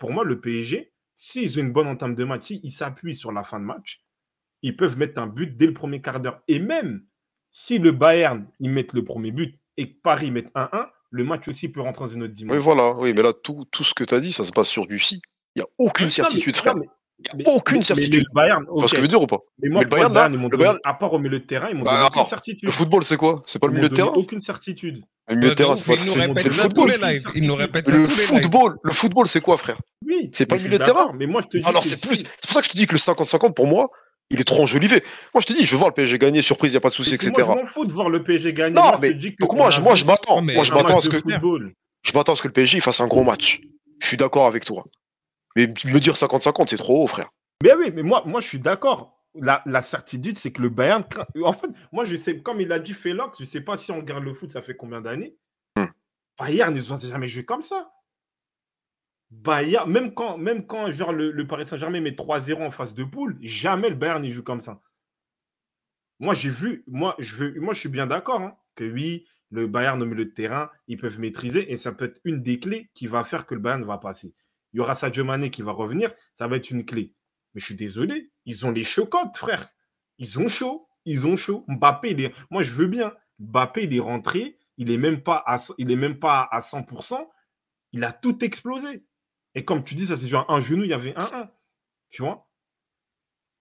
pour moi, le PSG, s'ils ont une bonne entame de match, s'ils s'appuient sur la fin de match, ils peuvent mettre un but dès le premier quart d'heure. Et même si le Bayern, ils mettent le premier but et que Paris mette 1-1, le match aussi peut rentrer dans une autre dimension. Oui, voilà. Oui, mais là, tout ce que tu as dit, ça se passe sur du si. Il n'y a aucune certitude, frère. Il n'y a aucune certitude. Mais le Bayern, Tu vois ce que je veux dire ou pas? Mais moi, le Bayern, ils m'ont le donné, Bayern- à part au milieu de terrain, ils m'ont Bah, donné aucune attends, certitude. Le football, c'est quoi? C'est pas le Ils m'ont milieu de donné terrain? aucune certitude. Le milieu de terrain, Il nous c'est répète le ça tous football. les lives. Il nous répète ça Le tous les lives. football, c'est quoi, frère? Oui. C'est pas mais le je milieu de suis terrain. d'accord, Mais moi, je te dis Alors, que c'est pour ça que je te dis que le 50-50, pour moi, il est trop enjolivé. Moi, je te dis, je vois le PSG gagner, surprise, il n'y a pas de souci, etc. Moi, je m'en fous de voir le PSG gagner. Non, Moi, je mais te dis que donc moi, je m'attends. mais Moi, je un m'attends à match ce de que football. le PSG fasse un gros match. Je suis d'accord avec toi. Mais me dire 50-50, c'est trop haut, frère. Mais oui, mais moi, je suis d'accord. La certitude, c'est que le Bayern. En fait, moi, je sais, comme il a dit Félox, je ne sais pas si on regarde le foot, ça fait combien d'années. Bayern, ils n'ont jamais joué comme ça. Bayern, même quand genre, le Paris Saint-Germain met 3-0 en phase de poule, jamais le Bayern n'y joue comme ça. Moi, je suis bien d'accord hein, que oui, le Bayern au milieu de terrain, ils peuvent maîtriser et ça peut être une des clés qui va faire que le Bayern va passer. Il y aura Sadio Mané qui va revenir, ça va être une clé. Mais je suis désolé, ils ont les chocottes, frère. Ils ont chaud. Mbappé, moi, je veux bien. Mbappé, il est rentré, il n'est même pas à 100%. Il a tout explosé. Et comme tu dis, ça c'est genre un genou, il y avait 1-1. Tu vois?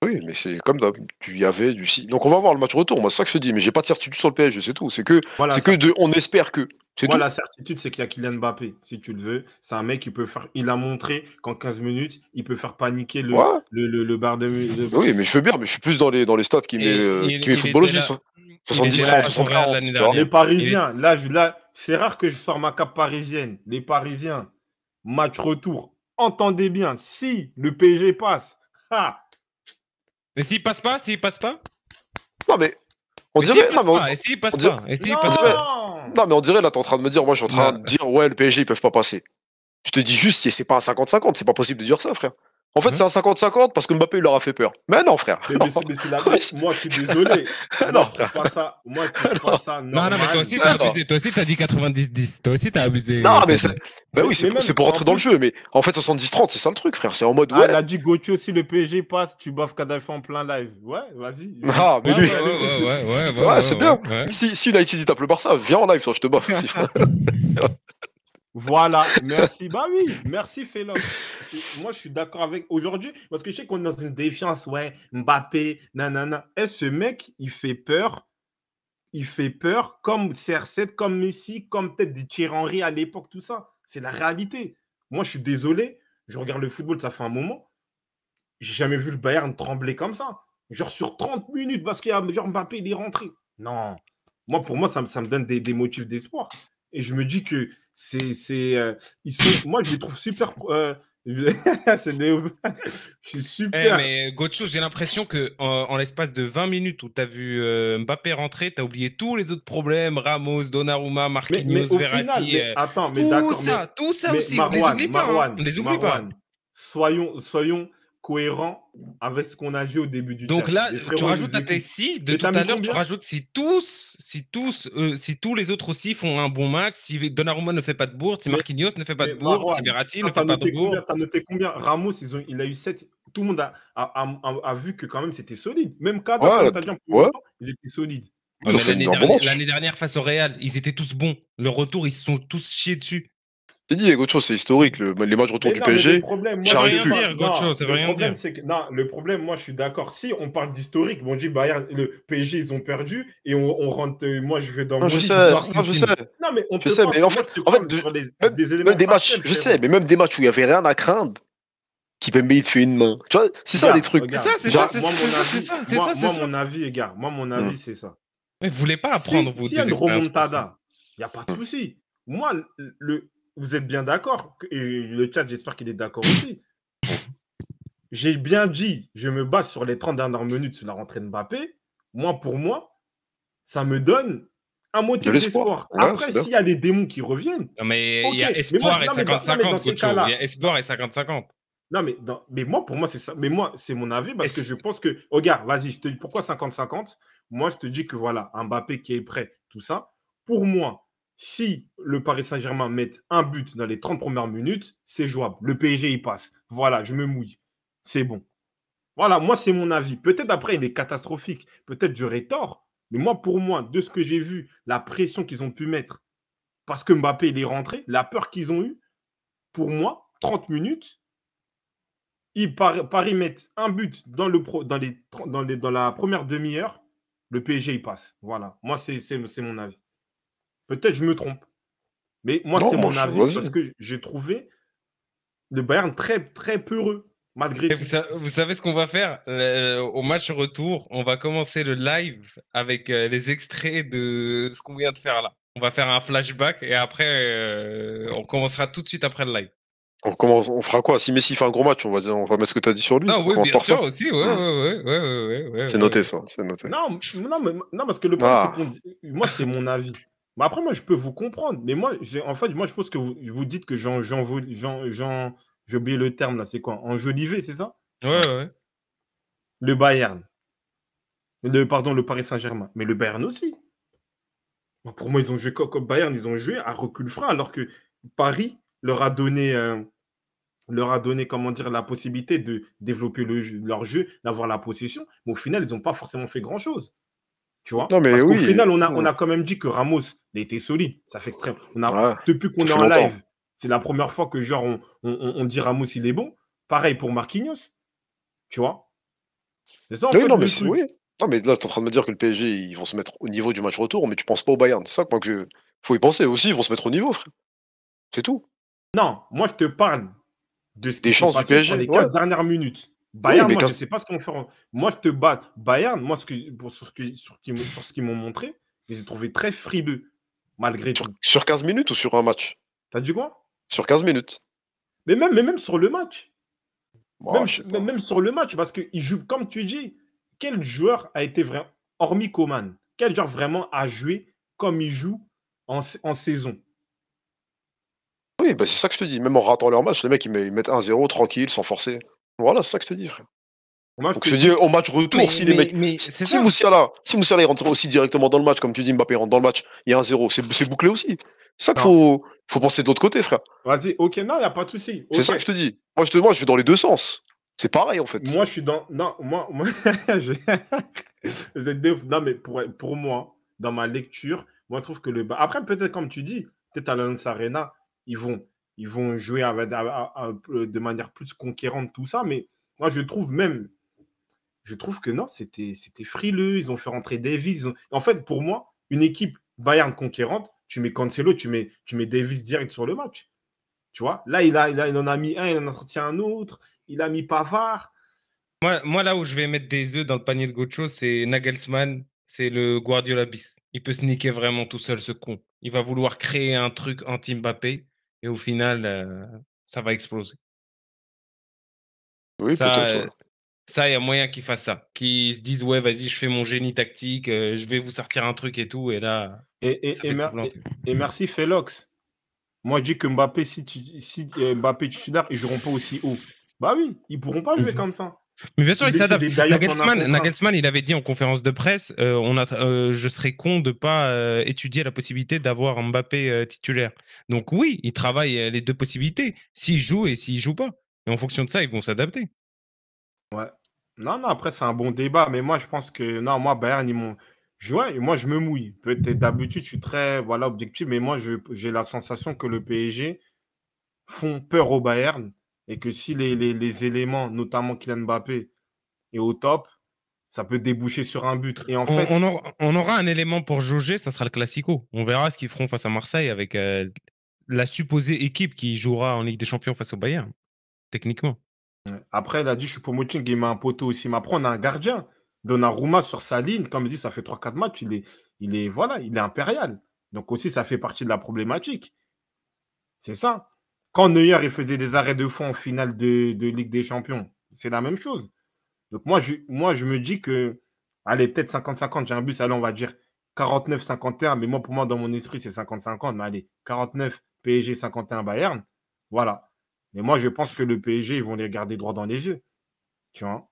Oui, mais c'est comme d'hab. Il y avait du si. Donc on va voir le match retour. Moi, c'est ça que je te dis. Mais j'ai pas de certitude sur le PSG, c'est tout. Voilà, On espère que. C'est Moi, tout. la certitude, c'est qu'il y a Kylian Mbappé, si tu le veux. C'est un mec qui peut faire. Il a montré qu'en 15 minutes, il peut faire paniquer le bar de. Oui, mais je veux bien, mais je suis plus dans les stats qui met footballogiste. 70-30, 60-40. Les Parisiens, là, c'est rare que je sors ma cape parisienne. Les Parisiens, match retour. Entendez bien, si le PSG passe, Mais s'il passe pas? Non, mais on dirait. Et s'il passe pas? Non, mais on dirait, là, t'es en train de me dire, moi, je suis en train de dire, ouais, le PSG, ils peuvent pas passer. Je te dis juste, c'est pas un 50-50, c'est pas possible de dire ça, frère. En fait, c'est un 50-50 parce que Mbappé il leur a fait peur. Mais non, frère. Mais c'est la Moi, je suis désolé. Non, Moi, je trouve pas ça. Moi, je trouve pas ça Non, normal. mais toi aussi, Non, t'as non. abusé. Toi aussi, t'as dit 90-10. Toi aussi, t'as abusé. Non, mais t'as c'est. dit. Bah oui, Mais c'est même, c'est pour en rentrer dans le plus- jeu. Mais en fait, 70-30, c'est ça le truc, frère. C'est en mode, Ah, ouais. elle a dit Gauthier aussi, le PSG passe, tu baffes Kadhafi en plein live. Ouais, vas-y. Ah, mais Ouais, lui. ouais, c'est bien. ouais. Si United il tape le Barça, viens en live, toi, je te baffe. Voilà, merci. Bah oui, merci Félox. Moi, je suis d'accord avec aujourd'hui, parce que je sais qu'on est dans une défiance, ouais, Mbappé, nanana. Et ce mec, il fait peur. Il fait peur comme CR7, comme Messi, comme peut-être des Thierry Henry à l'époque, tout ça. C'est la réalité. Moi, je suis désolé. Je regarde le football, ça fait un moment. J'ai jamais vu le Bayern trembler comme ça. Genre sur 30 minutes, parce qu'il y a genre Mbappé, il est rentré. Non. Pour moi, ça me donne des motifs d'espoir. Et je me dis que moi, je les trouve super. C'est Léo. Je suis super. Mais Gocho, j'ai l'impression que en l'espace de 20 minutes où tu as vu Mbappé rentrer, tu as oublié tous les autres problèmes, Ramos, Donnarumma, Mais Marquinhos, au Verratti. final, attends, mais tout d'accord. ça, tout ça mais aussi, on les oublie pas. Marwan, On les oublie pas. soyons cohérents avec ce qu'on a dit au début du Donc chat. là, Les tu frérots rajoutes nous à tes écoutent. si de Mais tout t'as mis à l'heure, tu combien rajoutes si tous les autres aussi font un bon match, si Donnarumma ne fait pas de bourde, si Mais- Marquinhos ne fait pas de Mais bourde, si Marwan, Verratti toi, ne fait pas de bourde. T'as noté combien? Ramos, il a eu 7. Tout le monde a vu que quand même c'était solide. Même Kada, Ouais, comme tu as dit en premier ouais. temps, ils étaient solides. Ils ont fait un bon match. L'année dernière face au Real, ils étaient tous bons. Le retour, ils se sont tous chiés dessus. T'es dit, Gocho, c'est historique. Les matchs retour Mais du non, mais PSG. le problème, moi, j'arrive je plus. parle- Dire, Gocho, non, ça veut le rien problème, dire. c'est que non, le problème, moi, je suis d'accord. Si on parle d'historique, bon, on dit Bayern, le PSG, ils ont perdu et on rentre. Moi, je vais dans Non, mon je lit, sais, l'histoire, non, je sais. Non, mais on Je peut sais, pas. mais en Moi, fait, je te parle sur des éléments même des matchs, factuels, je sais, frérot. mais même des matchs où il y avait rien à craindre, Kimpembe il te fait une main. Tu vois, c'est ça Regarde, des trucs. regarde. C'est ça, Moi, c'est ça. mon avis, les gars, mon avis, c'est ça. Mais vous voulez pas apprendre vous S'il y a des une expériences passées. remontada, il n'y a pas de souci. Moi, vous êtes bien d'accord, et le chat, j'espère qu'il est d'accord aussi. J'ai bien dit, je me base sur les 30 dernières minutes sur la rentrée de Mbappé. Pour moi, ça me donne un motif De l'espoir. d'espoir. Ouais, Après, c'est bien. s'il y a des démons qui reviennent, Non, mais ok. il y a Mais espoir moi, et non, mais dans 50-50, ces Gocho. cas-là, Il y a espoir et 50-50. non, mais moi, pour moi, c'est ça. Mais moi, c'est mon avis parce que je pense que. Regarde, vas-y, je te dis pourquoi 50-50. Moi, je te dis que voilà, un Mbappé qui est prêt, tout ça. Pour moi, si le Paris Saint-Germain met un but dans les 30 premières minutes, c'est jouable. Le PSG, il passe. Voilà, je me mouille. C'est bon. Voilà, moi, c'est mon avis. Peut-être après, il est catastrophique. Peut-être j'aurais tort. Mais moi, pour moi, de ce que j'ai vu, la pression qu'ils ont pu mettre parce que Mbappé, il est rentré, la peur qu'ils ont eue, pour moi, 30 minutes, Paris met un but dans la première demi-heure, le PSG, il passe. Voilà. Moi, c'est mon avis. Peut-être je me trompe. Mais moi, Non, c'est mon moi, avis vas-y. parce que j'ai trouvé le Bayern très, très peureux, malgré Et tout. vous savez ce qu'on va faire au match retour, on va commencer le live avec les extraits de ce qu'on vient de faire là. On va faire un flashback et après, on commencera tout de suite après le live. On fera quoi? Si Messi fait un gros match, on va mettre ce que tu as dit sur lui. Ah On oui, commence bien par sûr ça. aussi, ouais. C'est noté ça, c'est noté. Non, parce que le problème, Ah. moi, c'est mon avis. Mais après, moi, je peux vous comprendre. Mais moi, je pense que vous dites que j'ai oublié le terme là, c'est quoi? Enjolivé, c'est ça? Ouais. Le Bayern. Pardon, le Paris Saint-Germain. Mais le Bayern aussi. Pour moi, ils ont joué comme Bayern, ils ont joué à recul frein, alors que Paris leur a donné, comment dire, la possibilité de développer leur jeu, d'avoir la possession. Mais au final, ils n'ont pas forcément fait grand-chose. Tu vois? Non, mais Parce qu'au oui. final, on a quand même dit que Ramos, il a été solide. Ça fait extrême. Ouais, depuis qu'on ça est fait en longtemps. live, c'est la première fois que genre on dit Ramos, il est bon. Pareil pour Marquinhos. Tu vois? C'est ça, en Oui, fait, non, le mais truc. oui. Non, mais là, tu es en train de me dire que le PSG, ils vont se mettre au niveau du match retour, mais tu penses pas au Bayern. C'est ça que moi, faut y penser aussi, ils vont se mettre au niveau, frère. C'est tout. Non, moi, je te parle de ce Des qui s'est chances du passé sur PSG, les ouais. 15 dernières minutes. Bayern, mais moi, je 15 ne sais pas ce qu'on fait. Moi, je te bats. Bayern, moi, sur ce qu'ils m'ont montré, je les ai trouvés très frileux, malgré tout. Sur 15 minutes ou sur un match? T'as dit quoi? Sur 15 minutes. Mais même sur le match. Bah, je sais pas. Même sur le match, parce qu'il joue, comme tu dis, quel joueur a été vraiment, hormis Coman, quel joueur vraiment a joué comme il joue en saison? Oui, bah, c'est ça que je te dis. Même en ratant leur match, les mecs, ils mettent 1-0 tranquille, sans forcer. Voilà, c'est ça que je te dis, frère. Moi, je Donc te je te dis, dis, au match retour, si les mecs. mais Si, c'est si ça. Moussiala, si Moussiala il rentre aussi directement dans le match, comme tu dis, Mbappé rentre dans le match, il y a un 0, c'est bouclé aussi. C'est ça qu'il non, faut penser de l'autre côté, frère. vas-y, ok, non, il n'y a pas de souci. C'est Ok, ça que je te dis. Moi, je vais dans les deux sens. C'est pareil, en fait. moi, je suis dans. Non, moi je- vous êtes non, mais pour moi, dans ma lecture, moi, je trouve que le. Après, peut-être, comme tu dis, peut-être à l'Allianz Arena, ils vont, ils vont jouer de manière plus conquérante, tout ça, mais moi, je trouve que non, c'était frileux. Ils ont fait rentrer Davis. En fait, pour moi, une équipe Bayern conquérante, tu mets Cancelo, tu mets Davis direct sur le match. Tu vois, là, il en a mis un, il en a sorti un autre. Il a mis Pavard. Moi, là où je vais mettre des œufs dans le panier de Gocho, c'est Nagelsmann. C'est le Guardiola bis. Il peut se niquer vraiment tout seul, ce con. Il va vouloir créer un truc anti-Mbappé. Et au final, ça va exploser. Oui, Ça, peut-être, ouais. ça, il y a moyen qu'ils fassent ça. Qu'ils se disent, ouais, vas-y, je fais mon génie tactique, je vais vous sortir un truc et tout. Et là, ça fait tout planter. Et merci, Felox. Moi, je dis que Mbappé, si Mbappé titulaire, ils ne joueront pas aussi haut. Bah oui, ils ne pourront pas jouer comme ça. Mais bien sûr, il s'adapte. D'ailleurs, ton contrat. Nagelsmann, il avait dit en conférence de presse, je serais con de pas étudier la possibilité d'avoir Mbappé titulaire. Donc oui, il travaille les deux possibilités. S'il joue et s'il joue pas. Et en fonction de ça, ils vont s'adapter. Ouais. Non, non, après, c'est un bon débat, mais moi, je pense que, non, moi, Bayern, ils m'ont. Ouais, moi, je me mouille. Peut-être d'habitude, je suis très voilà, objectif, mais moi, j'ai la sensation que le PSG font peur au Bayern et que si les éléments, notamment Kylian Mbappé, est au top, ça peut déboucher sur un but. Et en fait, On aura un élément pour jauger, ça sera le Classico. On verra ce qu'ils feront face à Marseille avec la supposée équipe qui jouera en Ligue des Champions face au Bayern, techniquement. après, il a dit Choupo-Moting, il met un poteau aussi. Mais après, on a un gardien. Donnarumma sur sa ligne, comme il dit, ça fait 3-4 matchs, voilà, il est impérial. Donc aussi, ça fait partie de la problématique. C'est ça. Quand Neuer il faisait des arrêts de fond en finale de Ligue des Champions, c'est la même chose. Donc moi, je me dis que, allez, peut-être 50-50, j'ai un bus, allez, on va dire 49-51, mais moi, pour moi, dans mon esprit, c'est 50-50, mais allez, 49 PSG, 51 Bayern, voilà. Mais moi, je pense que le PSG, ils vont les regarder droit dans les yeux, tu vois.